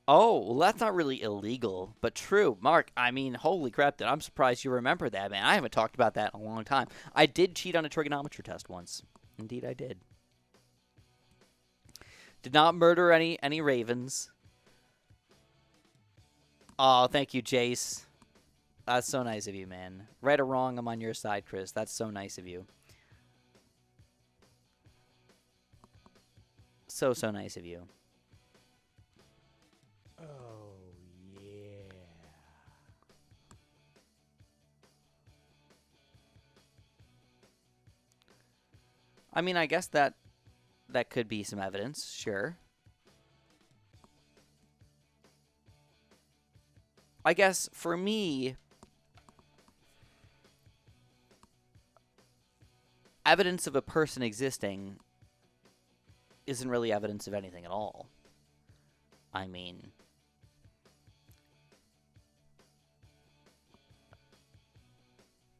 Oh, well, that's not really illegal, but true. Mark, I mean, holy crap, I'm surprised you remember that, man. I haven't talked about that in a long time. I did cheat on a trigonometry test once. Indeed, I did. Did not murder any ravens. Oh, thank you, Jace. That's so nice of you, man. Right or wrong, I'm on your side, Chris. That's so nice of you. So nice of you. Oh, yeah. I mean, I guess that could be some evidence, sure. I guess for me, evidence of a person existing isn't really evidence of anything at all. I mean,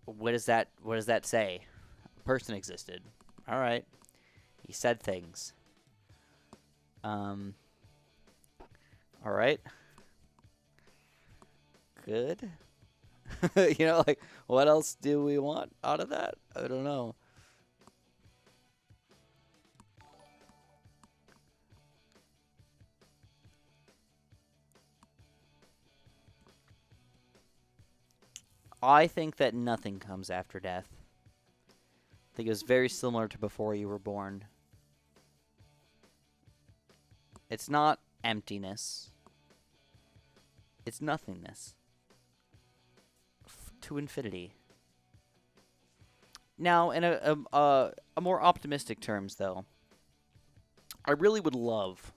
what does that say? A person existed. All right. He said things. All right. Good. You know, like, what else do we want out of that? I don't know. I think that nothing comes after death. I think it was very similar to before you were born. It's not emptiness. It's nothingness. To infinity. Now, in a more optimistic terms, though, I really would love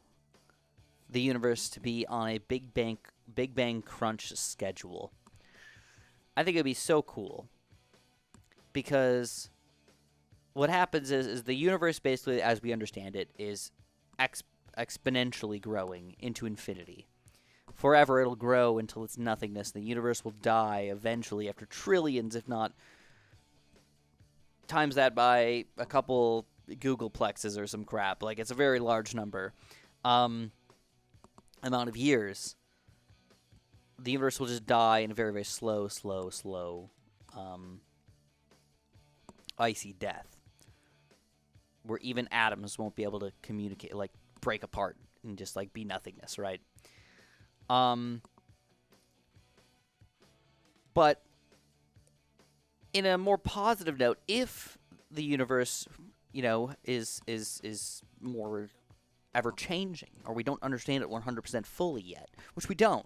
the universe to be on a Big Bang crunch schedule. I think it would be so cool. Because what happens is the universe, basically, as we understand it, is exponentially growing into infinity. Forever it'll grow until it's nothingness. The universe will die eventually after trillions, if not times that by a couple Googleplexes or some crap. Like, it's a very large number. Amount of years. The universe will just die in a very, very slow, icy death. Where even atoms won't be able to communicate, like, break apart and just, like, be nothingness, right? But in a more positive note, if the universe, you know, is more ever changing, or we don't understand it 100% fully yet, which we don't.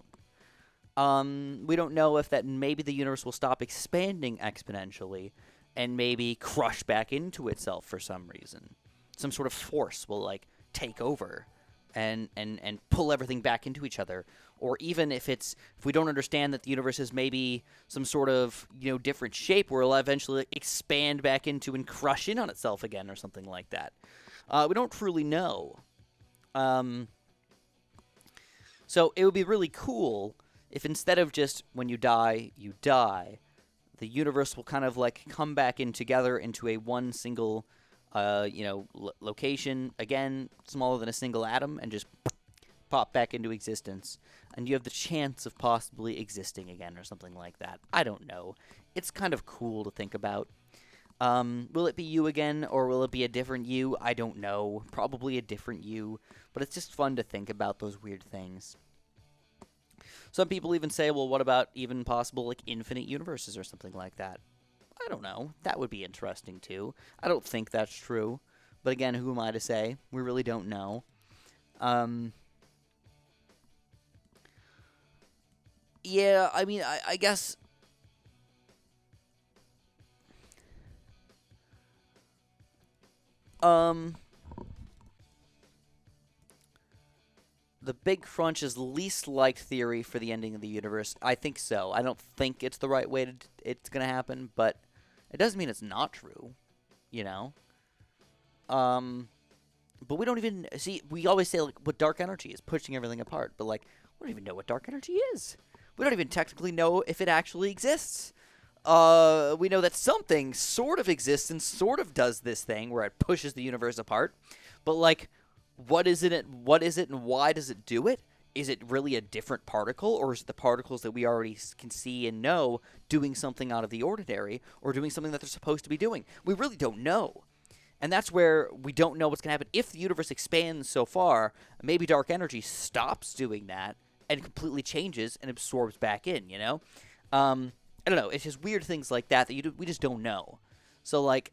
We don't know if that maybe the universe will stop expanding exponentially and maybe crush back into itself for some reason. Some sort of force will, like, take over and pull everything back into each other. Or even if we don't understand that the universe is maybe some sort of, you know, different shape where it'll eventually expand back into and crush in on itself again or something like that. We don't truly know. So it would be really cool if instead of just when you die, the universe will kind of like come back in together into a one single, location, again, smaller than a single atom, and just pop back into existence. And you have the chance of possibly existing again or something like that. I don't know. It's kind of cool to think about. Will it be you again, or will it be a different you? I don't know. Probably a different you. But it's just fun to think about those weird things. Some people even say, well, what about even possible, like, infinite universes or something like that? I don't know. That would be interesting too. I don't think that's true. But again, who am I to say? We really don't know. Yeah, I mean, I guess. The Big Crunch is least liked theory for the ending of the universe. I think so. I don't think it's the right way it's going to happen, but it doesn't mean it's not true, you know? But we don't even see. We always say like what dark energy is, pushing everything apart. But like, we don't even know what dark energy is. We don't even technically know if it actually exists. We know that something sort of exists and sort of does this thing where it pushes the universe apart. But like, what is it? What is it, and why does it do it? Is it really a different particle, or is it the particles that we already can see and know doing something out of the ordinary, or doing something that they're supposed to be doing? We really don't know. And that's where we don't know what's going to happen. If the universe expands so far, maybe dark energy stops doing that and completely changes and absorbs back in, you know? I don't know. It's just weird things like that we just don't know. So, like,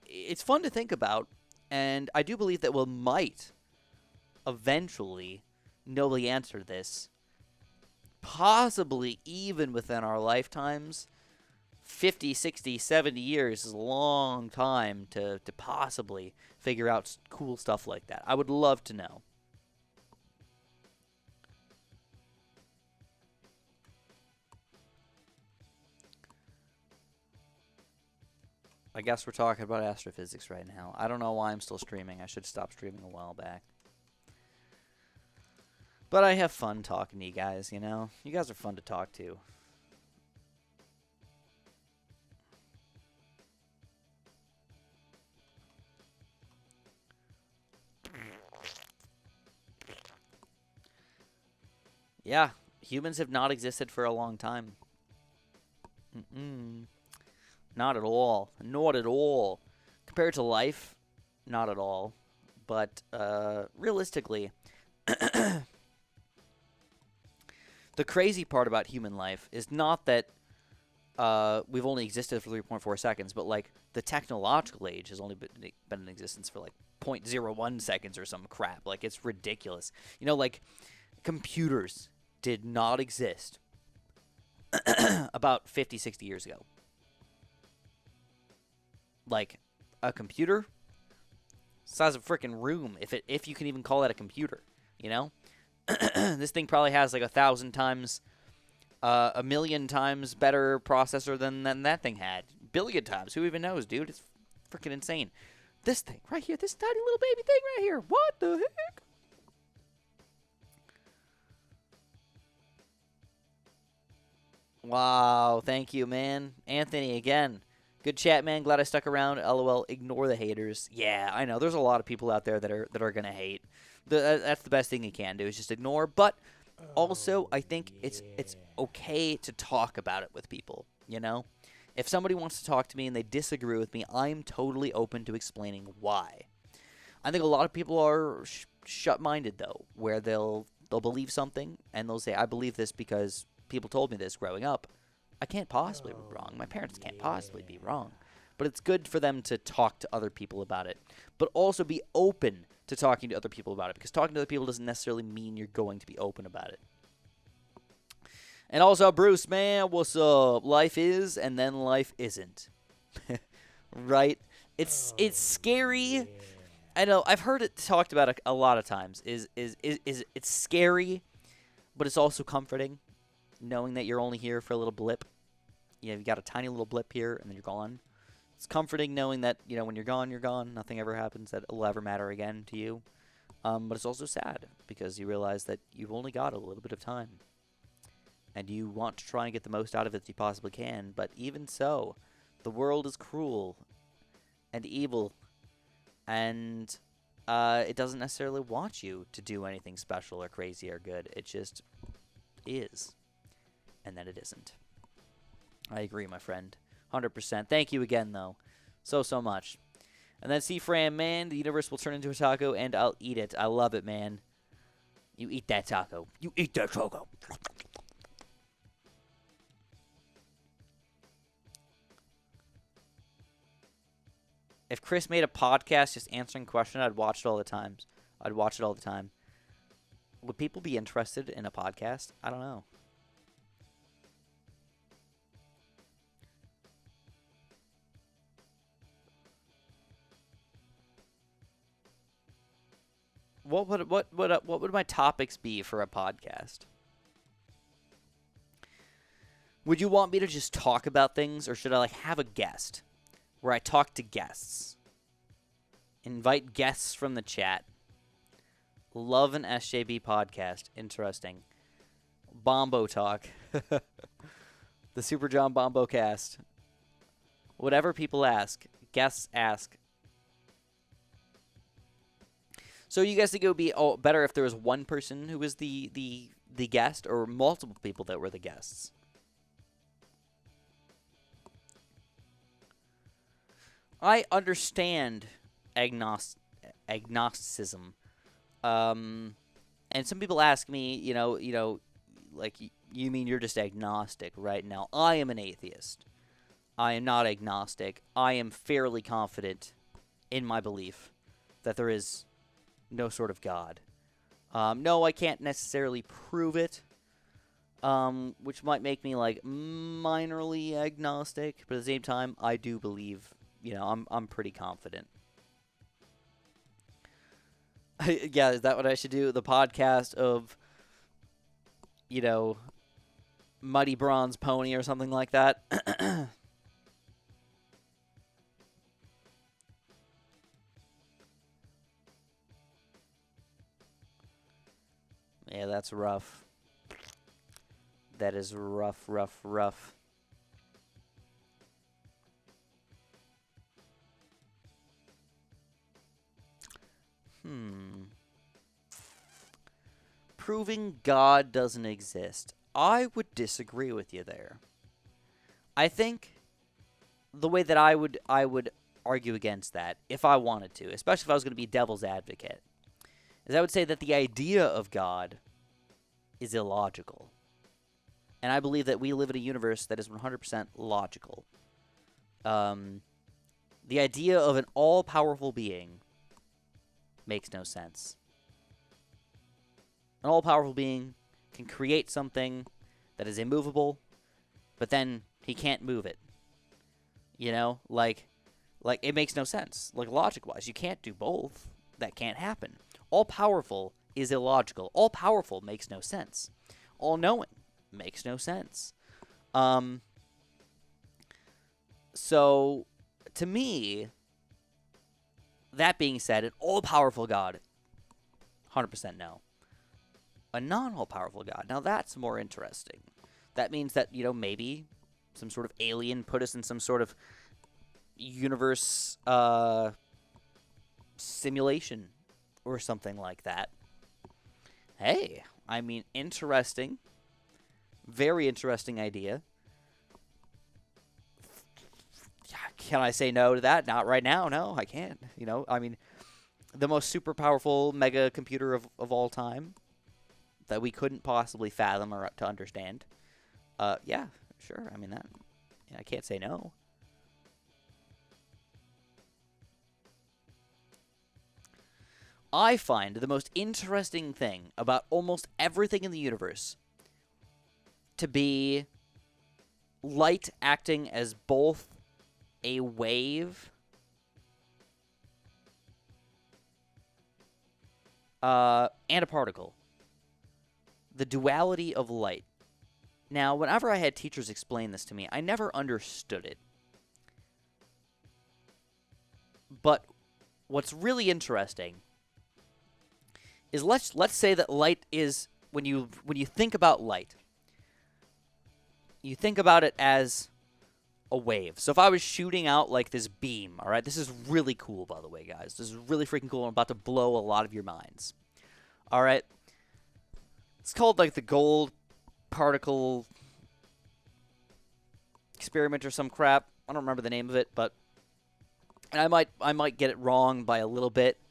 it's fun to think about, and I do believe that we might eventually know the answer to this, possibly even within our lifetimes. 50, 60, 70 years is a long time to possibly figure out cool stuff like that. I would love to know. I guess we're talking about astrophysics right now. I don't know why I'm still streaming. I should stop streaming a while back. But I have fun talking to you guys, you know? You guys are fun to talk to. Yeah, humans have not existed for a long time. Not at all. Not at all. Compared to life, not at all. But realistically, the crazy part about human life is not that we've only existed for 3.4 seconds, but like the technological age has only been in existence for like 0.01 seconds or some crap. Like, it's ridiculous. You know, like, computers did not exist about 50, 60 years ago. Like, a computer, size of a freaking room, if you can even call that a computer, you know? This thing probably has like 1,000 times, a million times better processor than that thing had. Billion times. Who even knows, dude? It's freaking insane. This thing right here, this tiny little baby thing right here. What the heck? Wow, thank you, man. Anthony, again. Good chat, man. Glad I stuck around. LOL. Ignore the haters. Yeah, I know. There's a lot of people out there that are gonna hate. That's the best thing you can do is just ignore. But also, I think it's okay to talk about it with people. You know, if somebody wants to talk to me and they disagree with me, I'm totally open to explaining why. I think a lot of people are shut-minded though, where they'll believe something and they'll say, "I believe this because people told me this growing up." I can't possibly be wrong. My parents can't possibly be wrong. But it's good for them to talk to other people about it. But also be open to talking to other people about it. Because talking to other people doesn't necessarily mean you're going to be open about it. And also, Bruce, man, what's up? Life is, and then life isn't. Right? It's scary. Yeah. I know. I've heard it talked about a lot of times. It's scary, but it's also comforting. Knowing that you're only here for a little blip. You know, you got a tiny little blip here, and then you're gone. It's comforting knowing that, you know, when you're gone, you're gone. Nothing ever happens that will ever matter again to you. But it's also sad, because you realize that you've only got a little bit of time. And you want to try and get the most out of it that you possibly can. But even so, the world is cruel and evil. And it doesn't necessarily want you to do anything special or crazy or good. It just is. And then it isn't. I agree, my friend. 100%. Thank you again, though. So much. And then C-Fran, man, the universe will turn into a taco, and I'll eat it. I love it, man. You eat that taco. You eat that taco. If Chris made a podcast just answering questions, I'd watch it all the time. Would people be interested in a podcast? I don't know. What would my topics be for a podcast? Would you want me to just talk about things, or should I have a guest where I talk to guests? Invite guests from the chat. Love an SJB podcast. Interesting. Bombo talk. The Super John Bombo cast. Whatever people ask, guests ask. So you guys think it would be better if there was one person who was the guest, or multiple people that were the guests? I understand agnosticism. And some people ask me, you mean you're just agnostic right now? I am an atheist. I am not agnostic. I am fairly confident in my belief that there is no sort of God. No, I can't necessarily prove it, which might make me minorly agnostic, but at the same time, I do believe, I'm pretty confident. Yeah, is that what I should do? The podcast of, Muddy Bronze Pony or something like that? Yeah, that's rough. That is rough, rough, rough. Proving God doesn't exist. I would disagree with you there. I think the way that I would argue against that, if I wanted to, especially if I was going to be devil's advocate, is I would say that the idea of God is illogical. And I believe that we live in a universe that is 100% logical. The idea of an all-powerful being makes no sense. An all-powerful being can create something that is immovable, but then he can't move it. It makes no sense. Logic-wise, you can't do both. That can't happen. All-powerful is illogical. All-powerful makes no sense. All-knowing makes no sense. So, to me, that being said, an all-powerful God, 100% no. A non-all-powerful God, now that's more interesting. That means that, maybe some sort of alien put us in some sort of universe simulation or something like that. Hey, interesting. Very interesting idea. Can I say no to that? Not right now. No, I can't. The most super powerful mega computer of all time that we couldn't possibly fathom or to understand. Yeah, sure. I can't say no. I find the most interesting thing about almost everything in the universe to be light acting as both a wave and a particle. The duality of light. Now, whenever I had teachers explain this to me, I never understood it. But what's really interesting is let's say that light is, when you think about light, you think about it as a wave. So if I was shooting out this beam, all right, this is really cool, by the way, guys. This is really freaking cool. I'm about to blow a lot of your minds. All right. It's called the gold particle experiment or some crap. I don't remember the name of it, but I might get it wrong by a little bit.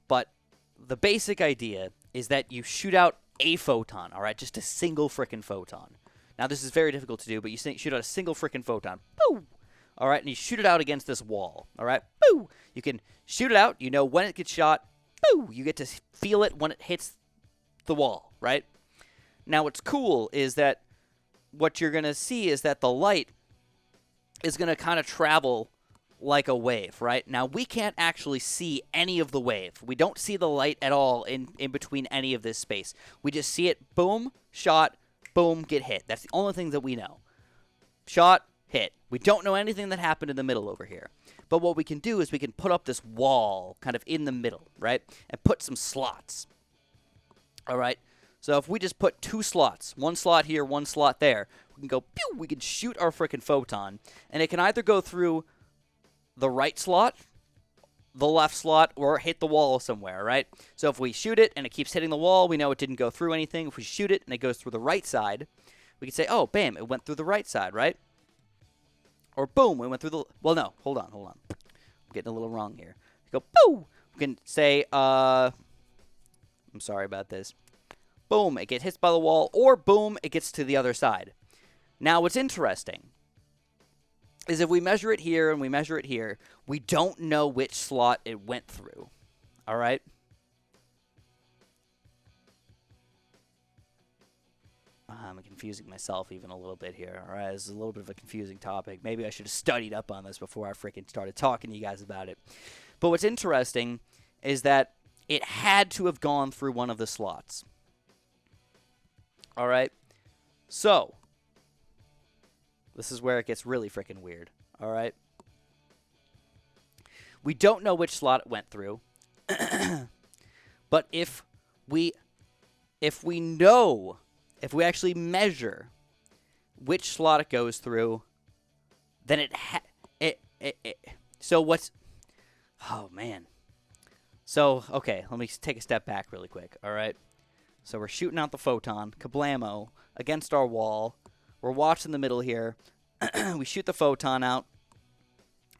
But the basic idea is that you shoot out a photon, all right, just a single frickin' photon. Now, this is very difficult to do, but you shoot out a single frickin' photon. Boom! All right, and you shoot it out against this wall. All right? boo. You can shoot it out. You know when it gets shot. Boo. You get to feel it when it hits the wall, right? Now, what's cool is that what you're going to see is that the light is going to kind of travel like a wave, right? Now, we can't actually see any of the wave. We don't see the light at all in between any of this space. We just see it, boom, shot, boom, get hit. That's the only thing that we know. Shot, hit. We don't know anything that happened in the middle over here. But what we can do is we can put up this wall kind of in the middle, right? And put some slots. All right? So if we just put 2 slots, 1 slot here, 1 slot there, we can go, pew, we can shoot our frickin' photon. And it can either go through the right slot, the left slot, or hit the wall somewhere, right? So if we shoot it and it keeps hitting the wall, we know it didn't go through anything. If we shoot it and it goes through the right side, we can say, oh, bam, it went through the right side, right? Or boom, it went through the... Well, no, hold on. I'm getting a little wrong here. We go, boom! We can say, I'm sorry about this. Boom, it gets hit by the wall, or boom, it gets to the other side. Now, what's interesting is if we measure it here and we measure it here, we don't know which slot it went through. All right? I'm confusing myself even a little bit here. All right, this is a little bit of a confusing topic. Maybe I should have studied up on this before I freaking started talking to you guys about it. But what's interesting is that it had to have gone through one of the slots. All right? So, this is where it gets really freaking weird. All right? We don't know which slot it went through. But if we know, if we actually measure which slot it goes through, then so what's... Oh, man. So, okay, let me take a step back really quick, all right? So we're shooting out the photon, kablamo, against our wall. We're watching the middle here. We shoot the photon out.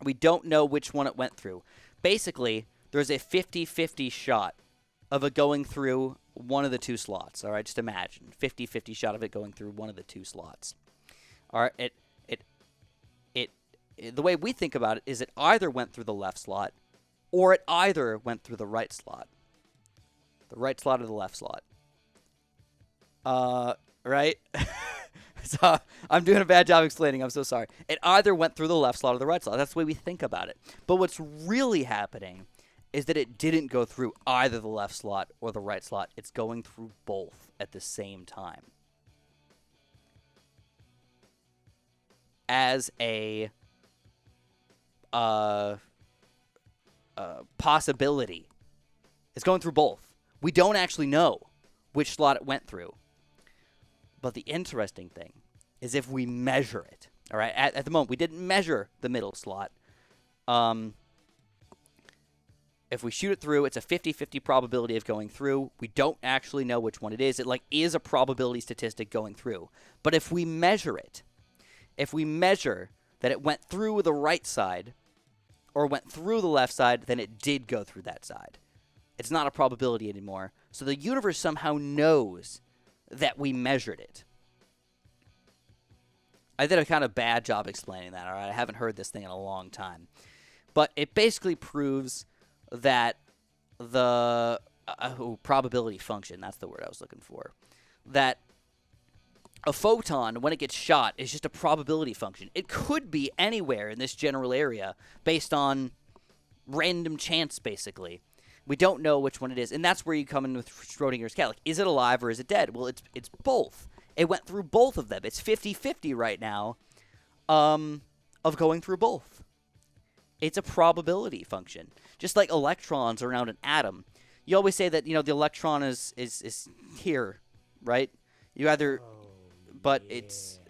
We don't know which one it went through. Basically, there's a 50-50 shot of it going through one of the 2 slots. All right, just imagine 50-50 shot of it going through one of the 2 slots. All right, the way we think about it is it either went through the left slot or it either went through the right slot. The right slot or the left slot. Right? So I'm doing a bad job explaining. I'm so sorry. It either went through the left slot or the right slot. That's the way we think about it. But what's really happening is that it didn't go through either the left slot or the right slot. It's going through both at the same time. As a possibility. It's going through both. We don't actually know which slot it went through. But the interesting thing is if we measure it, all right? At the moment, we didn't measure the middle slot. If we shoot it through, it's a 50-50 probability of going through. We don't actually know which one it is. It is a probability statistic going through. But if we measure it, if we measure that it went through the right side or went through the left side, then it did go through that side. It's not a probability anymore. So the universe somehow knows that we measured it. I did a kind of bad job explaining that, all right? I haven't heard this thing in a long time. But it basically proves that the probability function, that's the word I was looking for, that a photon, when it gets shot, is just a probability function. It could be anywhere in this general area based on random chance, basically. We don't know which one it is, and that's where you come in with Schrodinger's cat. Is it alive or is it dead? Well, it's both. It went through both of them. It's 50-50 right now of going through both. It's a probability function. Just like electrons around an atom. You always say that, the electron is here, right? You either... But it's...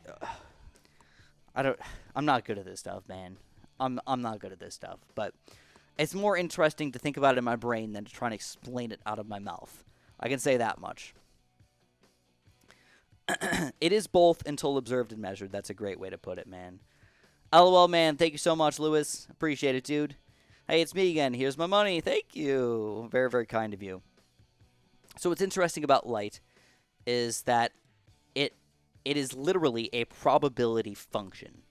I'm not good at this stuff, man. I'm not good at this stuff, but... It's more interesting to think about it in my brain than to try and explain it out of my mouth. I can say that much. It is both until observed and measured. That's a great way to put it, man. LOL, man. Thank you so much, Lewis. Appreciate it, dude. Hey, it's me again. Here's my money. Thank you. Very, very kind of you. So what's interesting about light is that it is literally a probability function.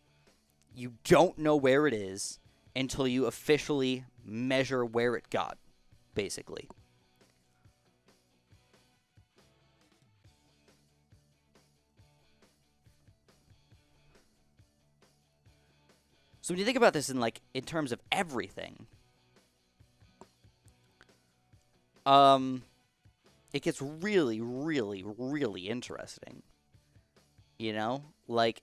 You don't know where it is until you officially measure where it got, basically. So when you think about this in terms of everything, it gets really, really, really interesting. You know, like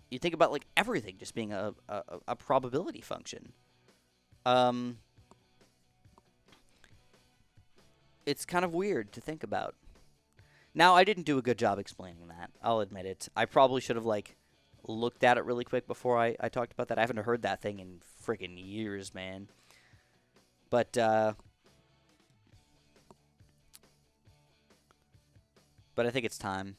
you think about everything just being a probability function. It's kind of weird to think about. Now, I didn't do a good job explaining that. I'll admit it. I probably should have looked at it really quick before I talked about that. I haven't heard that thing in friggin' years, man. But I think it's time.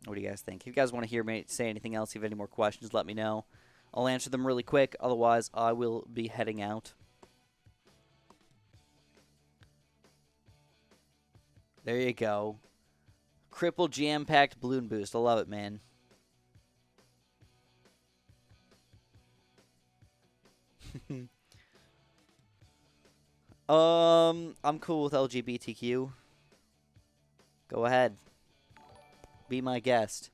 What do you guys think? If you guys want to hear me say anything else, if you have any more questions, let me know. I'll answer them really quick. Otherwise, I will be heading out. There you go. Cripple jam-packed balloon boost. I love it, man. I'm cool with LGBTQ. Go ahead. Be my guest.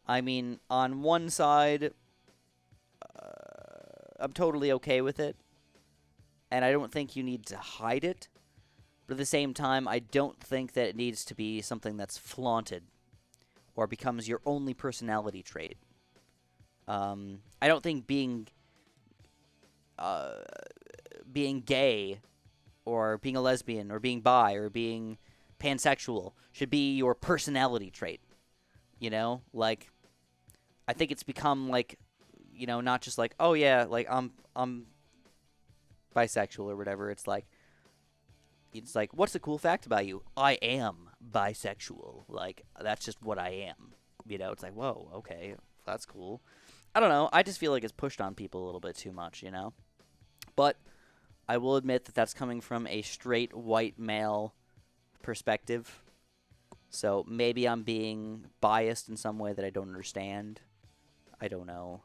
I mean, on one side, I'm totally okay with it. And I don't think you need to hide it. But at the same time, I don't think that it needs to be something that's flaunted or becomes your only personality trait. I don't think being gay or being a lesbian or being bi or being pansexual should be your personality trait. You know, I think it's become not just oh yeah, I'm bisexual or whatever. It's what's the cool fact about you? I am bisexual. That's just what I am. You know, it's whoa, okay, that's cool. I don't know. I just feel like it's pushed on people a little bit too much, you know? But I will admit that that's coming from a straight white male perspective. So maybe I'm being biased in some way that I don't understand. I don't know.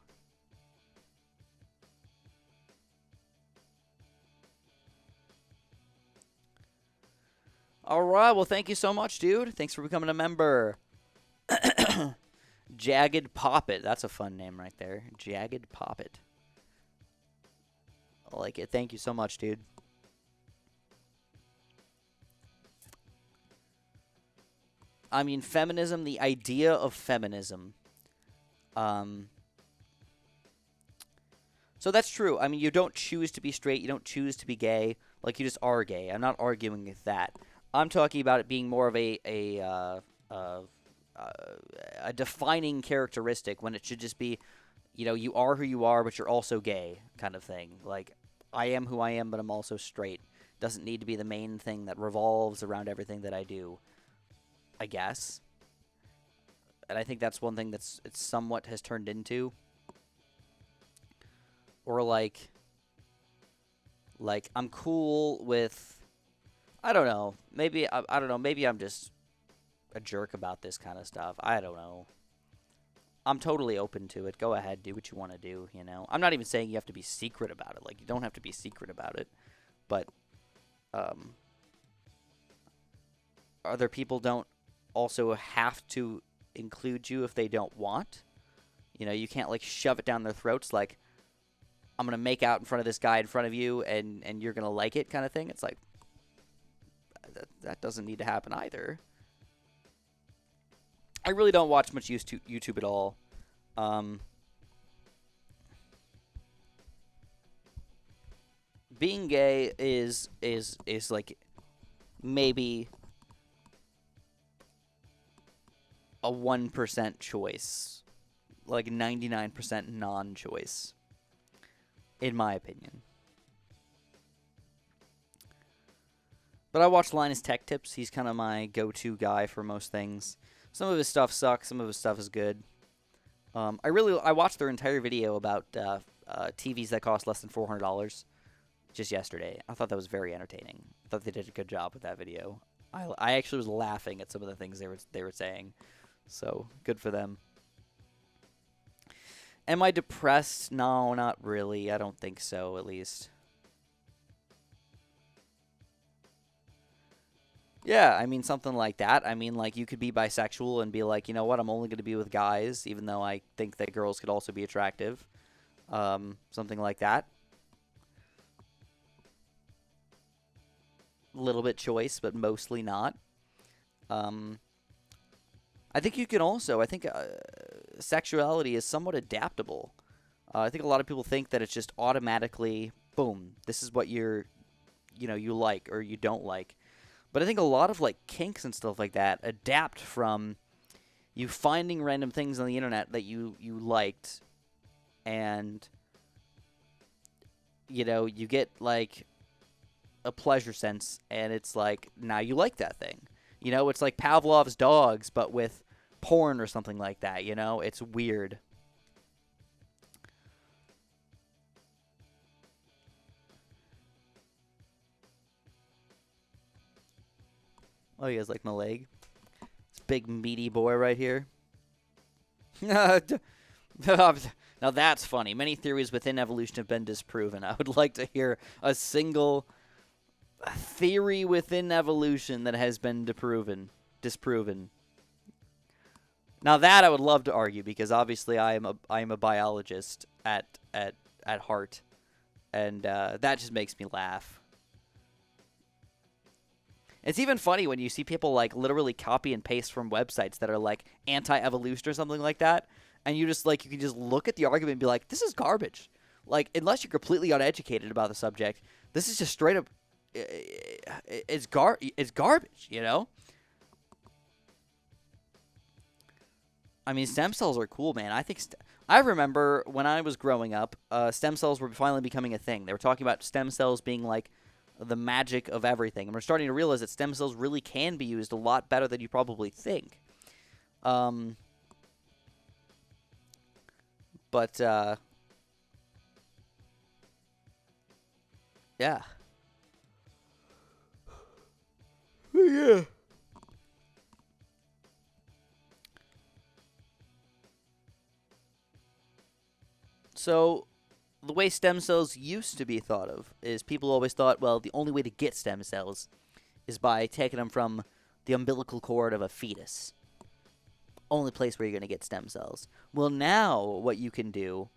All right. Well, thank you so much, dude. Thanks for becoming a member. Jagged Poppet. That's a fun name right there. Jagged Poppet. I like it. Thank you so much, dude. I mean, feminism, the idea of feminism. So that's true. I mean, you don't choose to be straight. You don't choose to be gay. You just are gay. I'm not arguing with that. I'm talking about it being more of a defining characteristic when it should just be, you are who you are, but you're also gay kind of thing. I am who I am, but I'm also straight. Doesn't need to be the main thing that revolves around everything that I do, I guess. And I think that's one thing it's somewhat has turned into. Or I'm cool with, I don't know. Maybe I don't know. Maybe I'm just a jerk about this kind of stuff. I don't know. I'm totally open to it. Go ahead, do what you want to do, you know. I'm not even saying you have to be secret about it. You don't have to be secret about it. But other people don't also have to include you if they don't want. You know, you can't shove it down their throats I'm going to make out in front of this guy in front of you and you're going to like it kind of thing. It's that doesn't need to happen either. I really don't watch much YouTube at all. Being gay is maybe a 1% choice. 99% non-choice. In my opinion. But I watch Linus Tech Tips. He's kind of my go-to guy for most things. Some of his stuff sucks. Some of his stuff is good. I watched their entire video about TVs that cost less than $400 just yesterday. I thought that was very entertaining. I thought they did a good job with that video. I actually was laughing at some of the things they were saying. So good for them. Am I depressed? No, not really. I don't think so, at least. Yeah, I mean, something like that. I mean, like, you could be bisexual and be like, you know what, I'm only going to be with guys, even though I think that girls could also be attractive. Something like that. A little bit choice, but mostly not. Um, I think you can also, I think sexuality is somewhat adaptable. I think a lot of people think that it's just automatically, boom, this is what you like or you don't like. But I think a lot of like kinks and stuff like that adapt from you finding random things on the internet that you liked, and you get like a pleasure sense, and it's like now you like that thing. It's like Pavlov's dogs, but with porn or something like that. It's weird. Oh, you guys like my leg? This big meaty boy right here. Now that's funny. Many theories within evolution have been disproven. I would like to hear a single theory within evolution that has been disproven. Now that I would love to argue, because obviously I am a biologist at heart, and that just makes me laugh. It's even funny when you see people like literally copy and paste from websites that are like anti-evolution or something like that, and you can just look at the argument and be like, this is garbage. Like, unless you're completely uneducated about the subject, this is just straight up it's garbage. I mean, stem cells are cool, man. I remember when I was growing up, stem cells were finally becoming a thing. They were talking about stem cells being like the magic of everything, and we're starting to realize that stem cells really can be used a lot better than you probably think. Um, but yeah, yeah. So the way stem cells used to be thought of is people always thought, well, the only way to get stem cells is by taking them from the umbilical cord of a fetus. Only place where you're going to get stem cells. Well, now what you can do,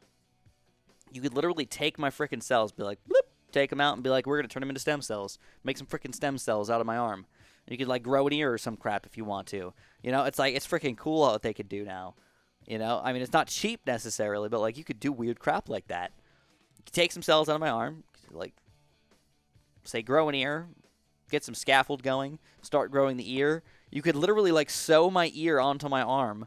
you could literally take my freaking cells, be like, bloop, take them out and be like, we're going to turn them into stem cells. Make some freaking stem cells out of my arm. You could like grow an ear or some crap if you want to. It's like, it's freaking cool what they could do now. I mean, it's not cheap necessarily, but like you could do weird crap like that. You could take some cells out of my arm, like say grow an ear, get some scaffold going, start growing the ear. You could literally like sew my ear onto my arm,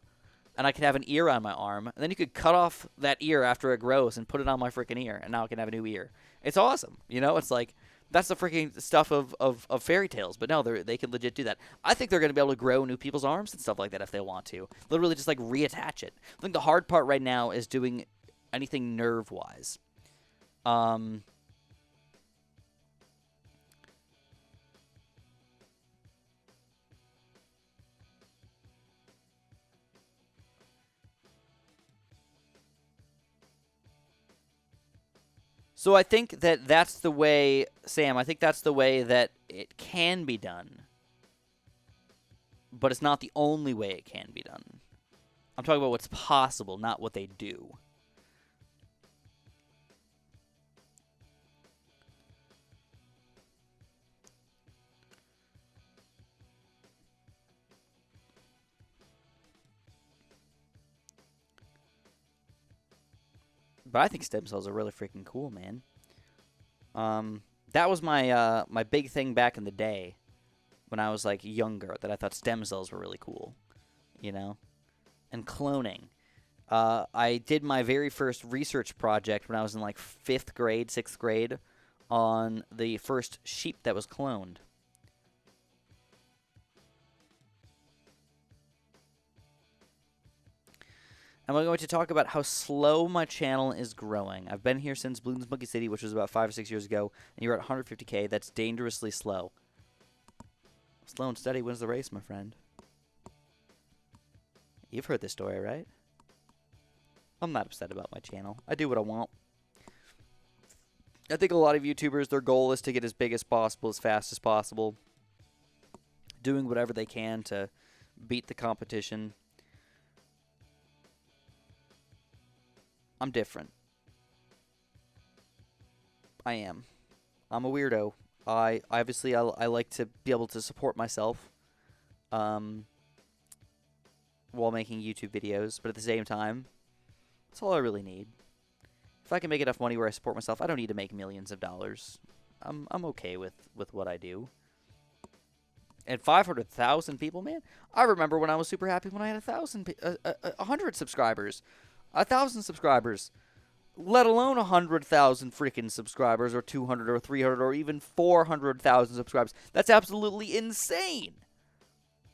and I could have an ear on my arm. And then you could cut off that ear after it grows and put it on my freaking ear, and now I can have a new ear. It's awesome. It's like that's the freaking stuff of fairy tales. But no, they can legit do that. I think they're going to be able to grow new people's arms and stuff like that if they want to. Literally just like reattach it. I think the hard part right now is doing anything nerve-wise. Um, So I think that's the way, Sam. I think that's the way that it can be done, but it's not the only way it can be done. I'm talking about what's possible, not what they do. But I think stem cells are really freaking cool, man. That was my big thing back in the day when I was like younger. That I thought stem cells were really cool, you know, and cloning. I did my very first research project when I was in like fifth grade, sixth grade, on the first sheep that was cloned. And we're going to talk about how slow my channel is growing. I've been here since Bloons Monkey City, which was about 5 or 6 years ago, and you're at 150K. That's dangerously slow. Slow and steady wins the race, my friend. You've heard this story, right? I'm not upset about my channel. I do what I want. I think a lot of YouTubers, their goal is to get as big as possible, as fast as possible, doing whatever they can to beat the competition. I'm different. I am. I'm a weirdo. I like to be able to support myself while making YouTube videos, but at the same time, that's all I really need. If I can make enough money where I support myself, I don't need to make millions of dollars. I'm okay with what I do. And 500,000 people, man. I remember when I was super happy when I had 100 subscribers, 1,000 subscribers, let alone 100,000 freaking subscribers, or 200, or 300, or even 400,000 subscribers. That's absolutely insane.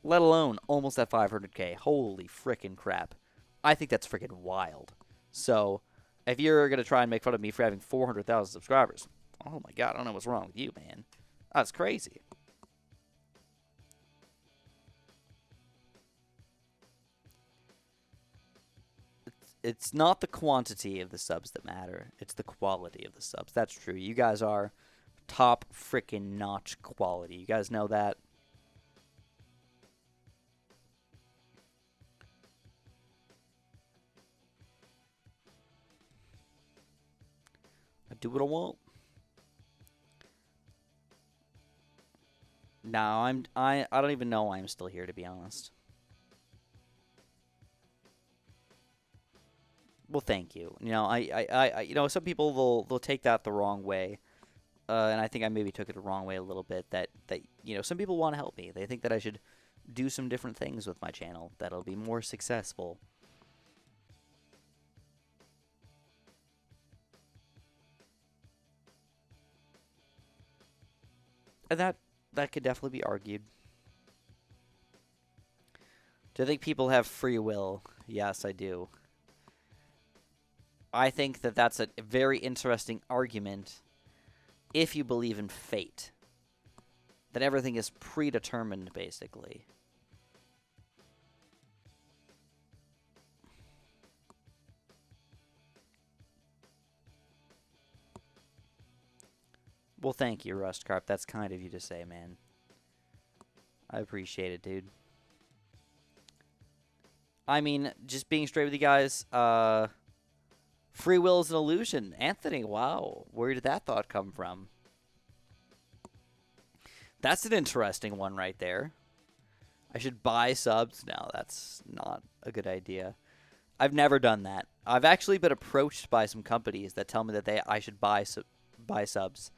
Let alone almost at 500K. Holy freaking crap! I think that's freaking wild. So, if you're gonna try and make fun of me for having 400,000 subscribers, oh my god, I don't know what's wrong with you, man. That's crazy. It's not the quantity of the subs that matter. It's the quality of the subs. That's true. You guys are top freaking notch quality. You guys know that? I do what I want. No, I don't even know why I'm still here, to be honest. Well, thank you. You know, some people they'll take that the wrong way, and I think I maybe took it the wrong way a little bit. That some people want to help me. They think that I should do some different things with my channel that'll be more successful. And that could definitely be argued. Do I think people have free will? Yes, I do. I think that that's a very interesting argument if you believe in fate. That everything is predetermined, basically. Well, thank you, Rustcarp. That's kind of you to say, man. I appreciate it, dude. I mean, just being straight with you guys, free will is an illusion. Anthony, wow. Where did that thought come from? That's an interesting one right there. I should buy subs? No, that's not a good idea. I've never done that. I've actually been approached by some companies that tell me that I should buy subs.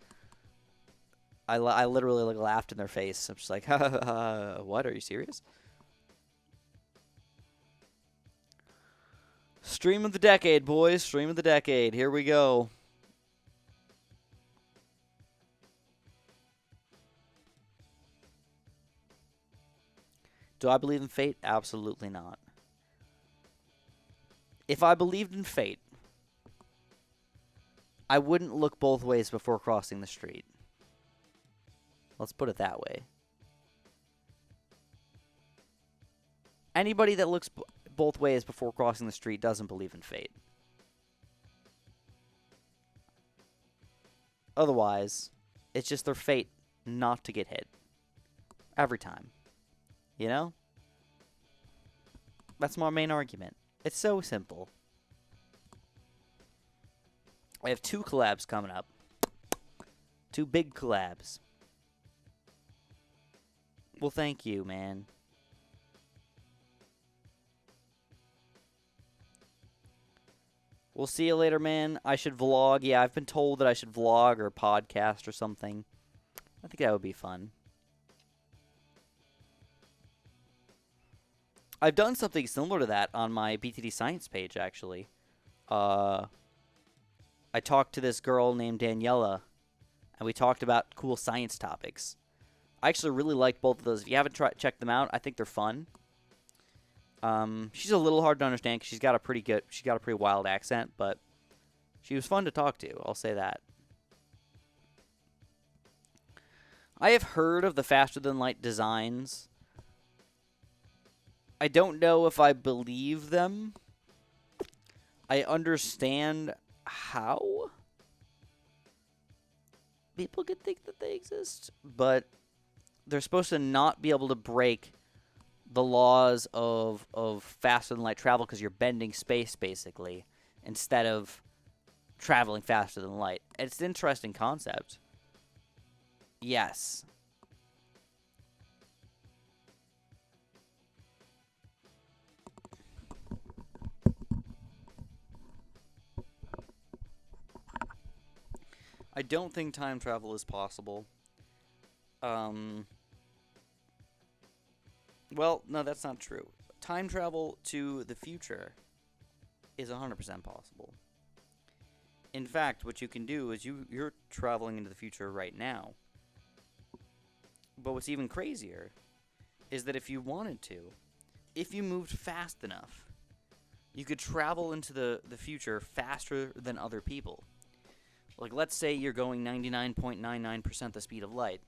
I literally laughed in their face. I'm just like, what? Are you serious? Stream of the decade, boys. Stream of the decade. Here we go. Do I believe in fate? Absolutely not. If I believed in fate, I wouldn't look both ways before crossing the street. Let's put it that way. Anybody that looks both ways before crossing the street doesn't believe in fate. Otherwise, it's just their fate not to get hit. Every time. You know? That's my main argument. It's so simple. I have 2 collabs coming up. 2 big collabs. Well, thank you, man. We'll see you later, man. I should vlog. Yeah, I've been told that I should vlog or podcast or something. I think that would be fun. I've done something similar to that on my BTD Science page, actually. I talked to this girl named Daniela, and we talked about cool science topics. I actually really like both of those. If you haven't checked them out, I think they're fun. She's a little hard to understand because she's got a pretty wild accent, but she was fun to talk to. I'll say that. I have heard of the faster than light designs. I don't know if I believe them. I understand how people could think that they exist, but they're supposed to not be able to break the laws of faster than light travel because you're bending space basically instead of traveling faster than light. It's an interesting concept. Yes. I don't think time travel is possible. Um, well, no, that's not true. Time travel to the future is 100% possible. In fact, what you can do is you're traveling into the future right now. But what's even crazier is that if you wanted to, if you moved fast enough, you could travel into the future faster than other people. Like, let's say you're going 99.99% the speed of light.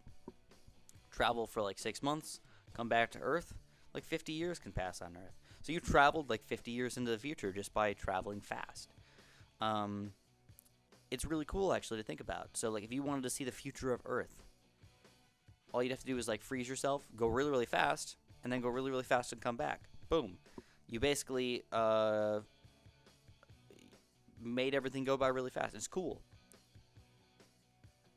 Travel for like 6 months, come back to Earth, like 50 years can pass on Earth. So you traveled like 50 years into the future just by traveling fast. It's really cool actually to think about. So like if you wanted to see the future of Earth, all you'd have to do is like freeze yourself, go really, really fast, and then go really, really fast and come back. Boom. You basically made everything go by really fast. It's cool.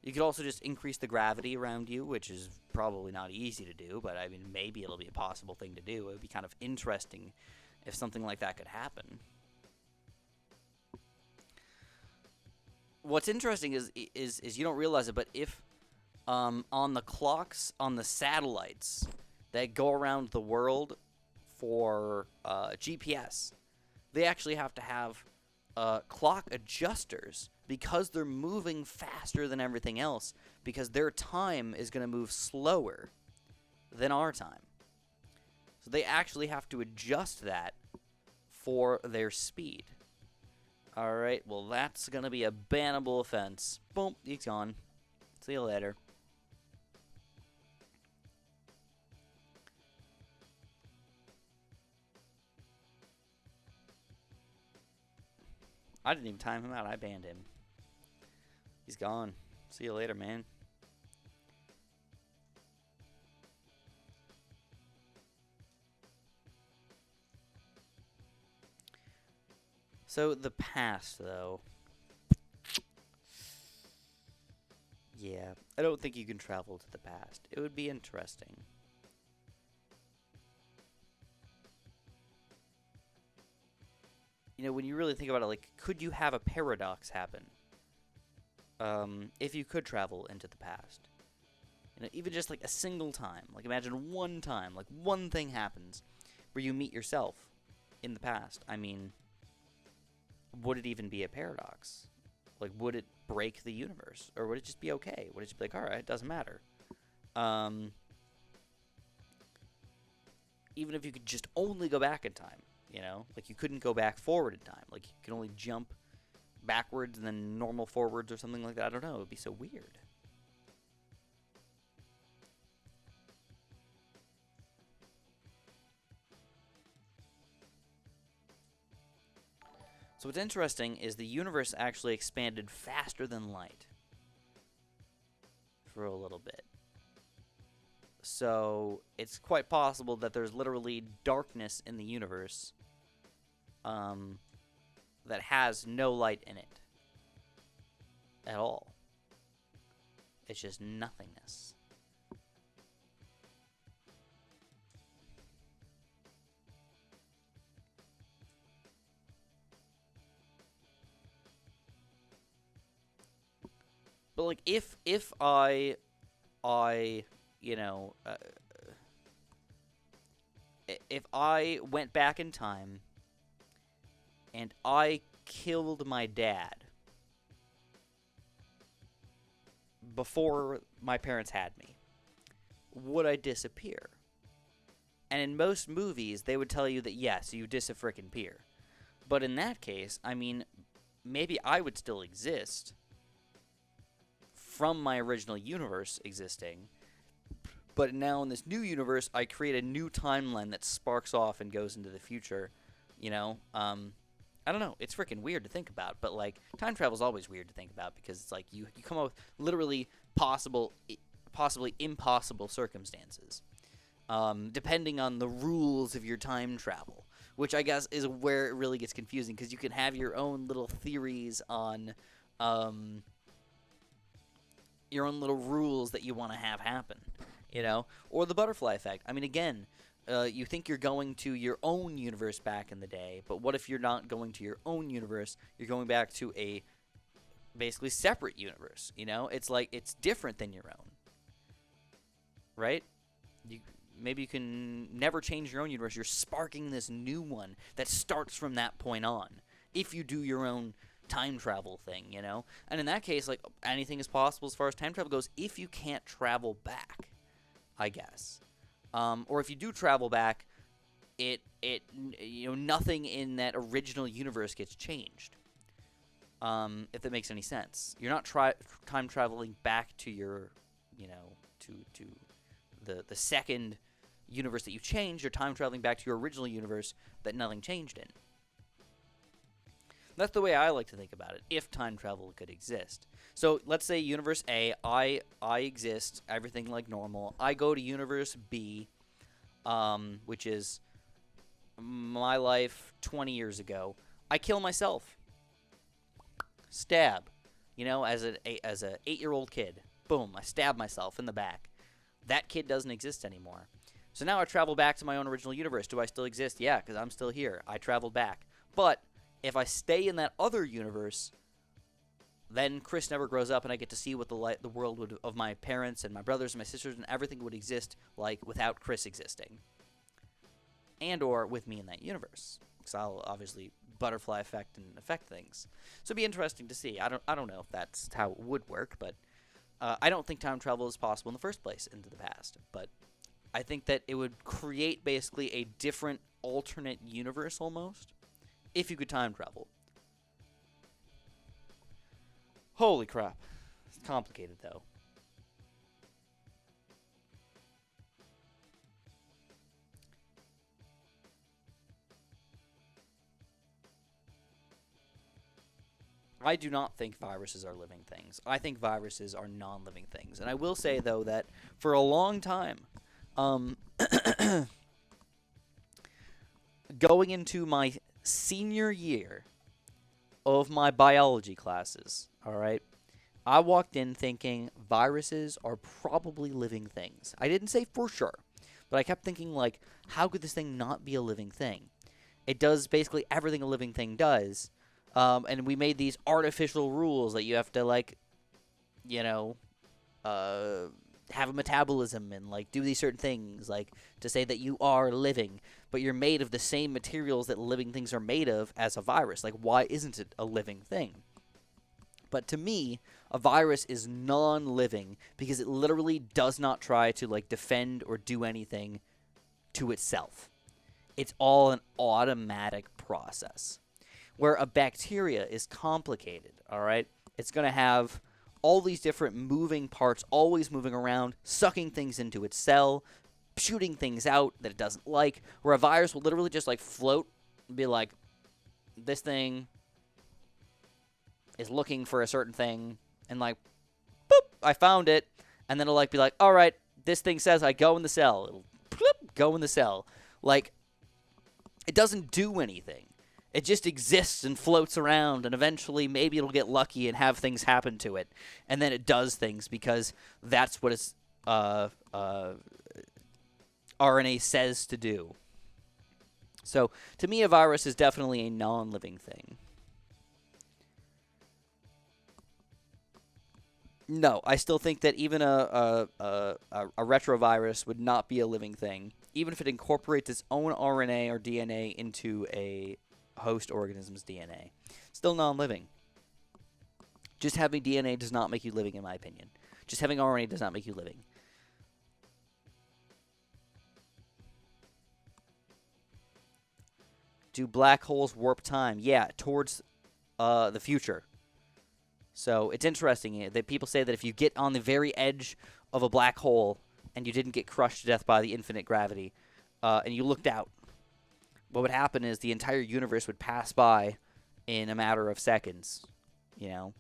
You could also just increase the gravity around you, which is probably not easy to do, but I mean, maybe it'll be a possible thing to do. It would be kind of interesting if something like that could happen. What's interesting is you don't realize it, but if on the clocks on the satellites that go around the world for GPS, they actually have to have clock adjusters because they're moving faster than everything else because their time is going to move slower than our time. So they actually have to adjust that for their speed. All right, well, that's going to be a bannable offense. Boom, he's gone. See you later. I didn't even time him out. I banned him. He's gone. See you later, man. So, the past, though. Yeah, I don't think you can travel to the past. It would be interesting. You know, when you really think about it, like, could you have a paradox happen? If you could travel into the past. You know, even just like a single time. Like, imagine one time, like, one thing happens where you meet yourself in the past. I mean, would it even be a paradox? Like, would it break the universe? Or would it just be okay? Would it just be like, alright, it doesn't matter? Even if you could just only go back in time, you know? Like, you couldn't go back forward in time. Like, you could only jump backwards and then normal forwards or something like that. I don't know. It would be so weird. So what's interesting is the universe actually expanded faster than light for a little bit. So it's quite possible that there's literally darkness in the universe that has no light in it at all. It's just nothingness. But like if I you know if I went back in time and I killed my dad before my parents had me, would I disappear? And in most movies, they would tell you that yes, you dis-a-frickin-peer. But in that case, I mean, maybe I would still exist from my original universe existing, but now in this new universe, I create a new timeline that sparks off and goes into the future. You know, I I don't know. It's freaking weird to think about, but like time travel is always weird to think about because it's like you come up with literally possibly impossible circumstances, depending on the rules of your time travel, which I guess is where it really gets confusing because you can have your own little theories on your own little rules that you want to have happen, or the butterfly effect. I mean, again, you think you're going to your own universe back in the day, but what if you're not going to your own universe? You're going back to a basically separate universe. It's like it's different than your own, right? Maybe you can never change your own universe. You're sparking this new one that starts from that point on. If you do your own time travel thing, and in that case, like anything is possible as far as time travel goes, if you can't travel back, I guess, or if you do travel back, it nothing in that original universe gets changed. If that makes any sense, you're not time traveling back to your, to the second universe that you changed. You're time traveling back to your original universe that nothing changed in. That's the way I like to think about it, if time travel could exist. So let's say Universe A, I exist, everything like normal. I go to Universe B, which is my life 20 years ago. I kill myself. Stab. As a 8-year-old kid. Boom, I stab myself in the back. That kid doesn't exist anymore. So now I travel back to my own original universe. Do I still exist? Yeah, because I'm still here. I traveled back. But if I stay in that other universe, then Chris never grows up, and I get to see what the world of my parents and my brothers and my sisters and everything would exist like without Chris existing, and or with me in that universe. Because I'll obviously butterfly effect and affect things. So it'd be interesting to see. I don't know if that's how it would work, but I don't think time travel is possible in the first place into the past. But I think that it would create basically a different alternate universe almost. If you could time travel. Holy crap. It's complicated, though. I do not think viruses are living things. I think viruses are non-living things. And I will say, though, that for a long time, going into my senior year of my biology classes, all right, I walked in thinking viruses are probably living things. I didn't say for sure, but I kept thinking, like, how could this thing not be a living thing? It does basically everything a living thing does, and we made these artificial rules that you have to, like, have a metabolism and, like, do these certain things, like, to say that you are living, but you're made of the same materials that living things are made of as a virus. Like, why isn't it a living thing? But to me, a virus is non-living because it literally does not try to, like, defend or do anything to itself. It's all an automatic process. Where a bacteria is complicated, all right? It's going to have all these different moving parts always moving around, sucking things into its cell, shooting things out that it doesn't like, where a virus will literally just, like, float and be like, this thing is looking for a certain thing, and, like, boop, I found it, and then it'll, like, be like, all right, this thing says I go in the cell. It'll bloop, go in the cell. Like, it doesn't do anything. It just exists and floats around, and eventually maybe it'll get lucky and have things happen to it. And then it does things because that's what its RNA says to do. So, to me, a virus is definitely a non-living thing. No, I still think that even a retrovirus would not be a living thing, even if it incorporates its own RNA or DNA into a host organism's DNA. Still non-living. Just having DNA does not make you living, in my opinion. Just having RNA does not make you living. Do black holes warp time? Yeah, towards the future. So it's interesting that people say that if you get on the very edge of a black hole and you didn't get crushed to death by the infinite gravity, and you looked out, what would happen is the entire universe would pass by in a matter of seconds. You know,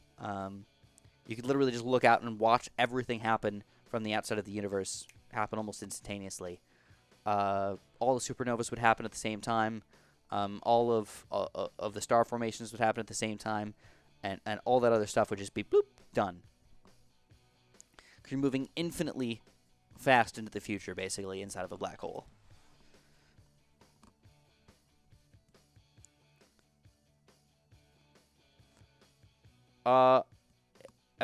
you could literally just look out and watch everything happen from the outside of the universe happen almost instantaneously. All the supernovas would happen at the same time. All of the star formations would happen at the same time, and all that other stuff would just be bloop done. 'Cause you're moving infinitely fast into the future, basically inside of a black hole. A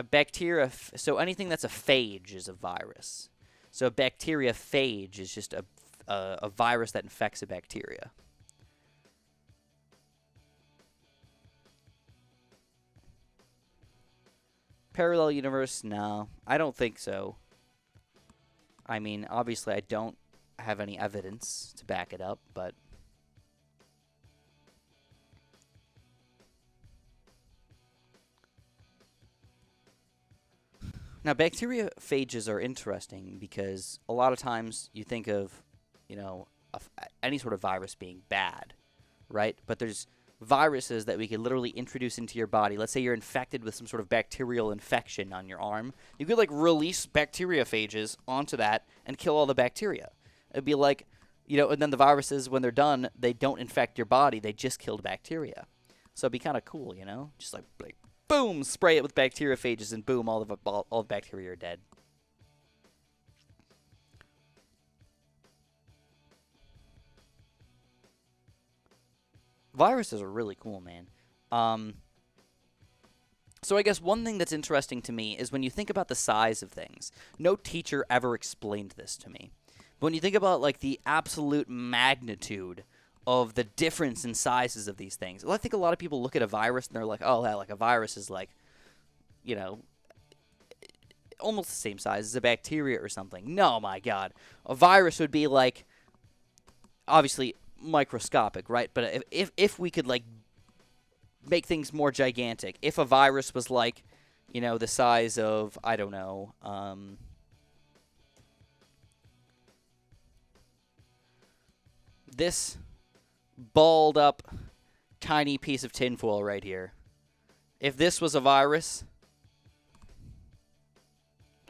bacteria. So anything that's a phage is a virus. So a bacteriophage is just a virus that infects a bacteria. Parallel universe? No, I don't think so. I mean, obviously, I don't have any evidence to back it up, but now bacteriophages are interesting because a lot of times you think of, you know, any sort of virus being bad, right? But there's viruses that we could literally introduce into your body. Let's say you're infected with some sort of bacterial infection on your arm. You could like release bacteriophages onto that and kill all the bacteria. It'd be like, you know, and then the viruses, when they're done, they don't infect your body. They just killed bacteria. So it'd be kind of cool, you know? Just like boom, spray it with bacteriophages and boom, all the bacteria are dead. Viruses are really cool, man. So I guess one thing that's interesting to me is when you think about the size of things. No teacher ever explained this to me. But when you think about like the absolute magnitude of the difference in sizes of these things, well, I think a lot of people look at a virus and they're like, oh, yeah, like a virus is like, you know, almost the same size as a bacteria or something. No, my God. A virus would be like, obviously microscopic, right? But if we could like make things more gigantic, if a virus was like, you know, the size of, I don't know, this balled up tiny piece of tinfoil right here. If this was a virus,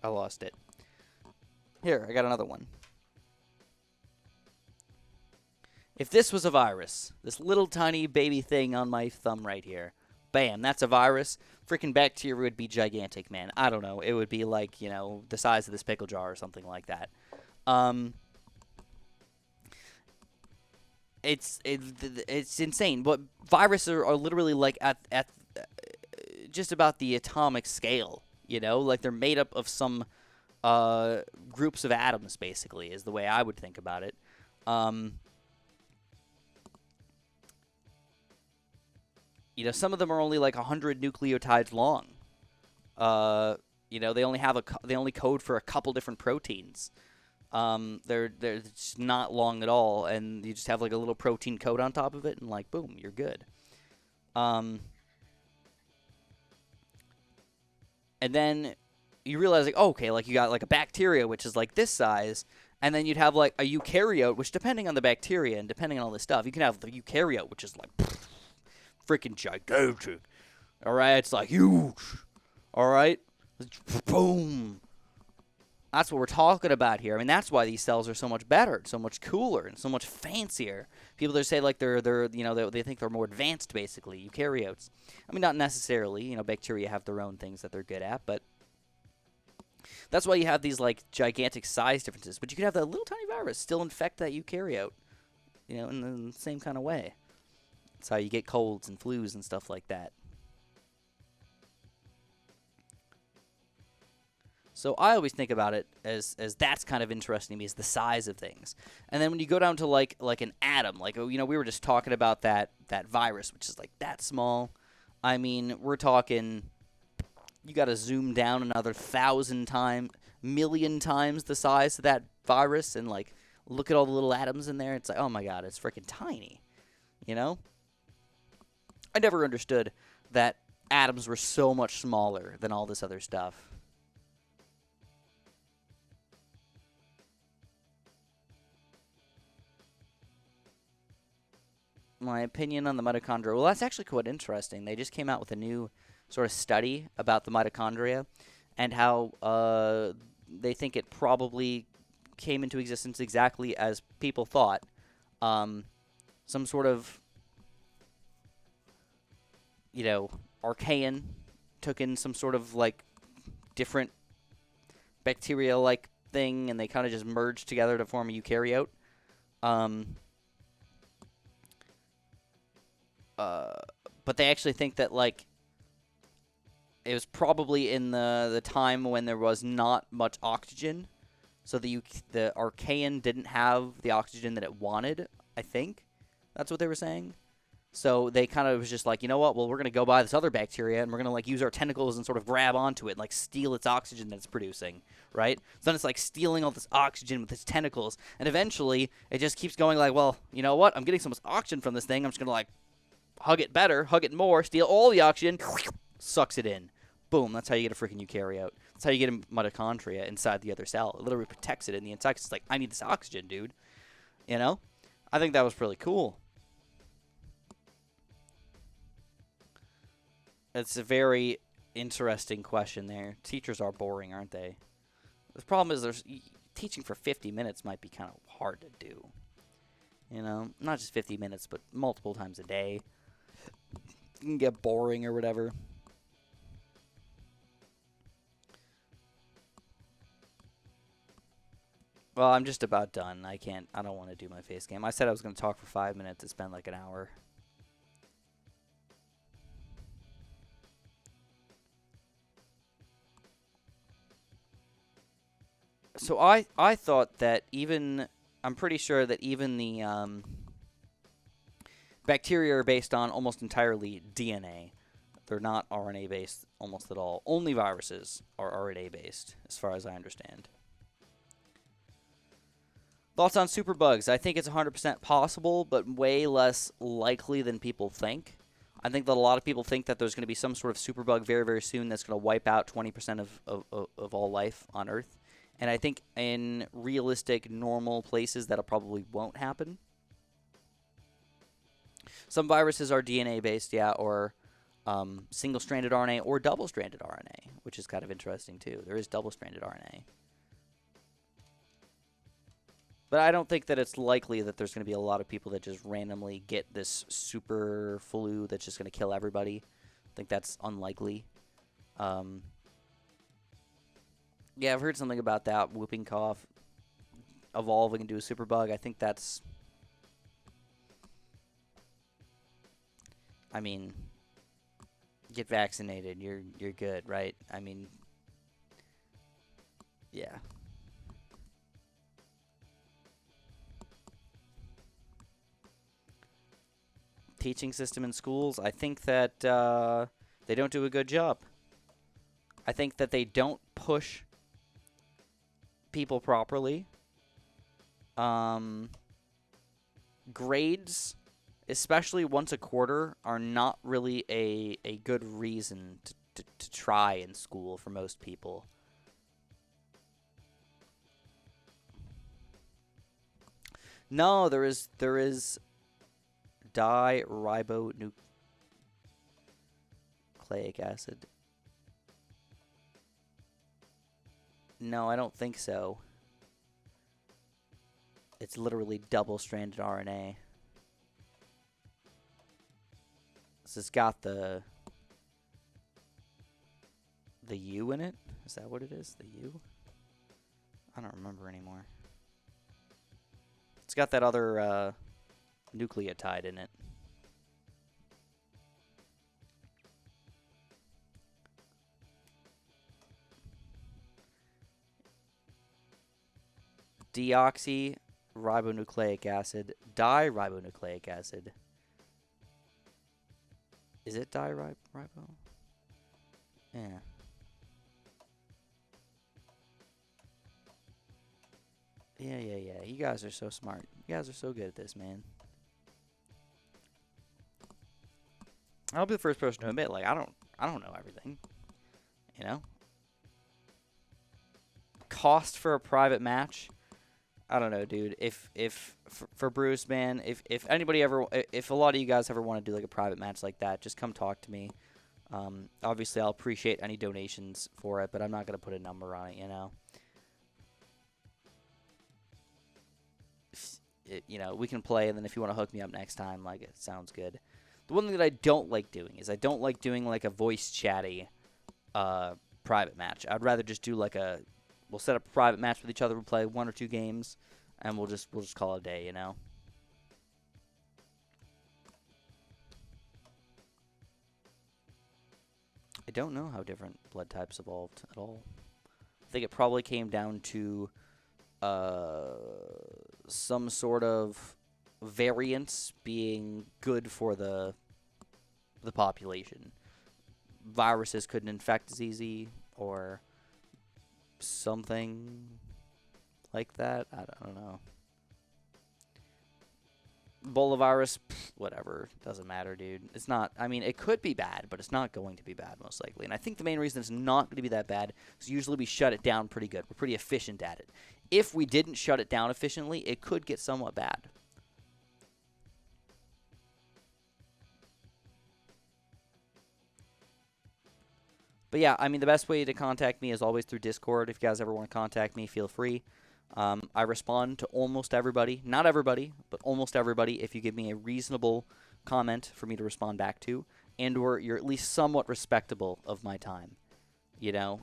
I lost it. Here, I got another one. If this was a virus, this little tiny baby thing on my thumb right here, bam, that's a virus. Freaking bacteria would be gigantic, man. I don't know. It would be like, you know, the size of this pickle jar or something like that. It's insane. But viruses are literally like at just about the atomic scale, you know? Like they're made up of some groups of atoms, basically, is the way I would think about it. You know, some of them are only like 100 nucleotides long. You know, they only code for a couple different proteins. They're just not long at all, and you just have like a little protein code on top of it, and like boom, you're good. And then you realize like, oh, okay, like you got like a bacteria which is like this size, and then you'd have like a eukaryote, which depending on the bacteria and depending on all this stuff, you can have the eukaryote, which is like freaking gigantic. All right, it's like huge. All right, boom. That's what we're talking about here. I mean, that's why these cells are so much better, so much cooler, and so much fancier. People that say like they're you know they think they're more advanced, basically eukaryotes. I mean, not necessarily. You know, bacteria have their own things that they're good at, but that's why you have these like gigantic size differences. But you could have that little tiny virus still infect that eukaryote, you know, in the same kind of way. That's how you get colds and flus and stuff like that. So I always think about it as that's kind of interesting to me, is the size of things. And then when you go down to like an atom, like, you know, we were just talking about that virus, which is like that small. I mean, we're talking, you got to zoom down another 1,000 times, million times the size of that virus, and like look at all the little atoms in there. It's like, oh my God, it's freaking tiny. You know? I never understood that atoms were so much smaller than all this other stuff. my opinion on the mitochondria. Well, that's actually quite interesting. They just came out with a new sort of study about the mitochondria and how they think it probably came into existence exactly as people thought. Some sort of, Archaean took in some sort of like different bacteria-like thing, and they kind of just merged together to form a eukaryote. But they actually think that like it was probably in the time when there was not much oxygen, so the Archaean didn't have the oxygen that it wanted. I think that's what they were saying. So they kind of was just like, you know what? Well, we're gonna go by this other bacteria, and we're gonna like use our tentacles and sort of grab onto it, and, like steal its oxygen that it's producing, right? So then it's like stealing all this oxygen with its tentacles, and eventually it just keeps going like, well, you know what? I'm getting so much oxygen from this thing, I'm just gonna like hug it better, hug it more, steal all the oxygen, sucks it in. Boom, that's how you get a freaking eukaryote. That's how you get a mitochondria inside the other cell. It literally protects it in the inside. It's like, I need this oxygen, dude. You know? I think that was really cool. It's a very interesting question there. Teachers are boring, aren't they? The problem is teaching for 50 minutes might be kind of hard to do. You know? Not just 50 minutes, but multiple times a day. It can get boring or whatever. Well, I'm just about done. I don't want to do my face game. I said I was going to talk for 5 minutes. It's been like an hour. So I thought that I'm pretty sure that even the bacteria are based on almost entirely DNA. They're not RNA based almost at all. Only viruses are RNA based, as far as I understand. Thoughts on superbugs? I think it's 100% possible, but way less likely than people think. I think that a lot of people think that there's going to be some sort of superbug very, very soon that's going to wipe out 20% of all life on Earth. And I think in realistic, normal places, that'll probably won't happen. Some viruses are DNA-based, yeah, or single-stranded RNA or double-stranded RNA, which is kind of interesting, too. There is double-stranded RNA. But I don't think that it's likely that there's going to be a lot of people that just randomly get this super flu that's just going to kill everybody. I think that's unlikely. Yeah, I've heard something about that, whooping cough evolving into a superbug. I think that's... I mean, get vaccinated. You're good, right? I mean, yeah. Teaching system in schools, I think that they don't do a good job. I think that they don't push people properly. Grades, especially once a quarter, are not really a good reason to try in school for most people. No, there is diribonucleic acid. No, I don't think so. It's literally double-stranded RNA. So it's got the U in it? Is that what it is? The U? I don't remember anymore. It's got that other nucleotide in it. Deoxyribonucleic acid, diribonucleic acid. Is it diribo? Yeah. Yeah. You guys are so smart. You guys are so good at this, man. I'll be the first person to admit, like, I don't know everything. You know? Cost for a private match? I don't know, dude. For Bruce, man, if anybody ever, if a lot of you guys ever want to do like a private match like that, just come talk to me. Obviously, I'll appreciate any donations for it, but I'm not gonna put a number on it, you know. You know, we can play, and then if you want to hook me up next time, like, it sounds good. The one thing that I don't like doing is I don't like doing like a voice chatty private match. I'd rather just do like we'll set up a private match with each other, we'll play 1 or 2 games, and we'll just call it a day, you know. I don't know how different blood types evolved at all. I think it probably came down to some sort of variance being good for the population. Viruses couldn't infect as easy, or something like that. I don't know. Ebola virus, whatever, doesn't matter, dude. It's not, I mean, it could be bad, but it's not going to be bad, most likely. And I think the main reason it's not going to be that bad is usually we shut it down pretty good. We're pretty efficient at it. If we didn't shut it down efficiently, it could get somewhat bad. But yeah, I mean, the best way to contact me is always through Discord. If you guys ever want to contact me, feel free. I respond to almost everybody. Not everybody, but almost everybody if you give me a reasonable comment for me to respond back to, and or you're at least somewhat respectable of my time. You know,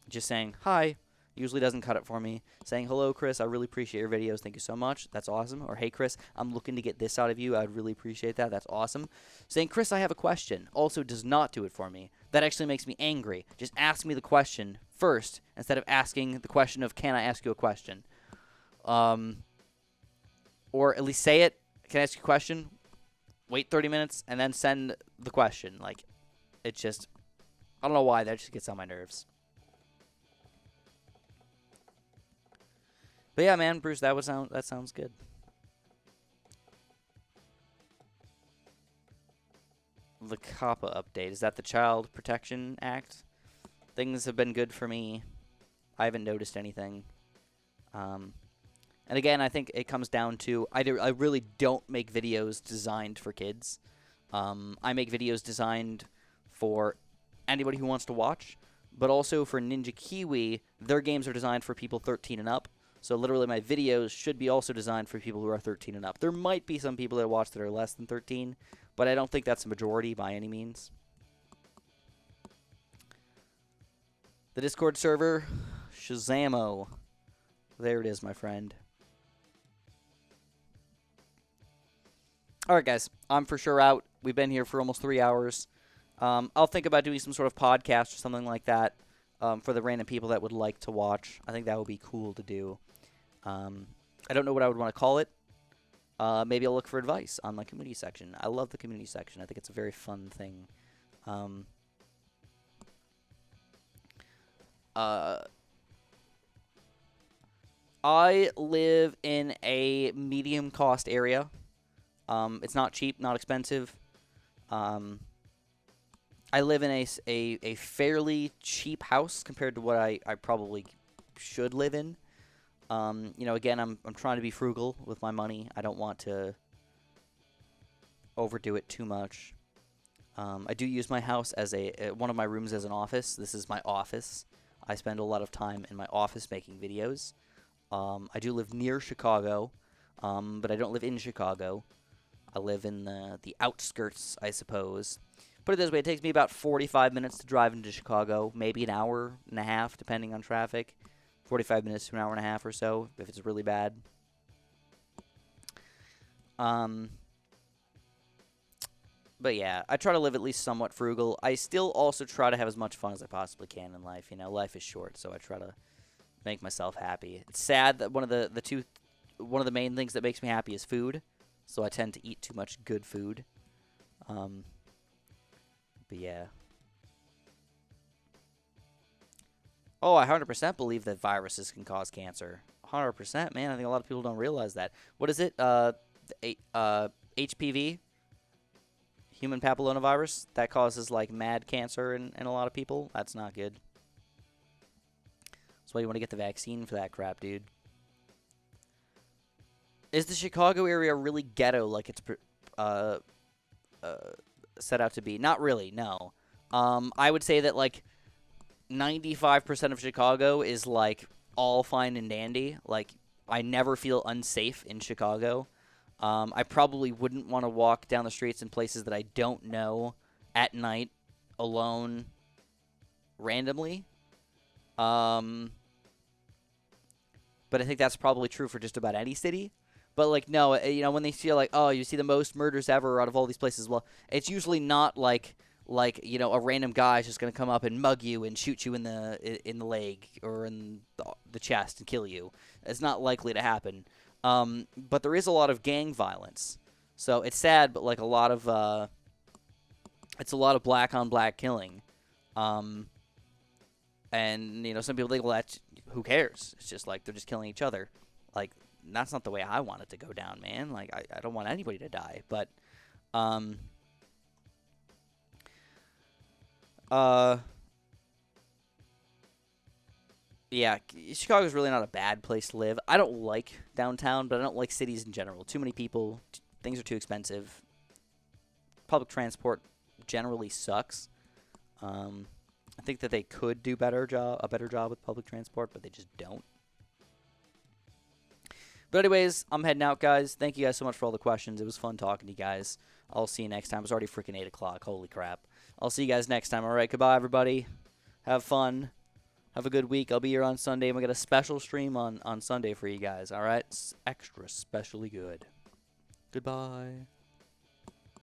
just saying hi usually doesn't cut it for me. Saying, hello, Chris, I really appreciate your videos. Thank you so much. That's awesome. Or, hey, Chris, I'm looking to get this out of you. I'd really appreciate that. That's awesome. Saying, Chris, I have a question, also does not do it for me. That actually makes me angry. Just ask me the question first instead of asking the question of, can I ask you a question? Or at least say it. Can I ask you a question? Wait 30 minutes and then send the question. Like, it just, I don't know why. That just gets on my nerves. But yeah, man, Bruce, that sounds good. The COPPA update. Is that the Child Protection Act? Things have been good for me. I haven't noticed anything. And again, I think it comes down to I really don't make videos designed for kids. I make videos designed for anybody who wants to watch, but also for Ninja Kiwi, their games are designed for people 13 and up. So literally my videos should be also designed for people who are 13 and up. There might be some people that watch that are less than 13, but I don't think that's a majority by any means. The Discord server, Shazamo. There it is, my friend. Alright, guys. I'm for sure out. We've been here for almost 3 hours. I'll think about doing some sort of podcast or something like that for the random people that would like to watch. I think that would be cool to do. I don't know what I would want to call it. Maybe I'll look for advice on my community section. I love the community section. I think it's a very fun thing. I live in a medium cost area. It's not cheap, not expensive. I live in a fairly cheap house compared to what I probably should live in. You know, again, I'm trying to be frugal with my money. I don't want to overdo it too much. I do use my house as one of my rooms as an office. This is my office. I spend a lot of time in my office making videos. I do live near Chicago, but I don't live in Chicago. I live in the outskirts, I suppose. Put it this way, it takes me about 45 minutes to drive into Chicago, maybe an hour and a half, depending on traffic. 45 minutes to an hour and a half or so, if it's really bad. But yeah, I try to live at least somewhat frugal. I still also try to have as much fun as I possibly can in life. You know, life is short, so I try to make myself happy. It's sad that one of the main things that makes me happy is food, so I tend to eat too much good food. But yeah. Oh, I 100% believe that viruses can cause cancer. 100%, man. I think a lot of people don't realize that. What is it? HPV? Human papillomavirus? That causes, like, mad cancer in a lot of people. That's not good. That's why you want to get the vaccine for that crap, dude. Is the Chicago area really ghetto like it's uh, uh, set out to be? Not really, no. I would say that like 95% of Chicago is like all fine and dandy. Like I never feel unsafe in Chicago. I probably wouldn't want to walk down the streets in places that I don't know at night alone randomly. Um, but I think that's probably true for just about any city. But like no, when they see like, oh, you see the most murders ever out of all these places, well, it's usually not like a random guy is just gonna come up and mug you and shoot you in the leg or in the chest and kill you. It's not likely to happen. But there is a lot of gang violence, so it's sad, but like it's a lot of black on black killing. Um, and some people think, well, that's who cares? It's just like they're just killing each other. Like that's not the way I want it to go down, man. Like I don't want anybody to die, but um, uh, yeah, Chicago's really not a bad place to live. I don't like downtown, but I don't like cities in general. Too many people, things are too expensive. Public transport generally sucks. I think that they could do a better job with public transport, but they just don't. But anyways, I'm heading out, guys. Thank you guys so much for all the questions. It was fun talking to you guys. I'll see you next time. It's already freaking 8 o'clock. Holy crap. I'll see you guys next time. All right, goodbye, everybody. Have fun. Have a good week. I'll be here on Sunday. We got a special stream on Sunday for you guys. All right? It's extra specially good. Goodbye.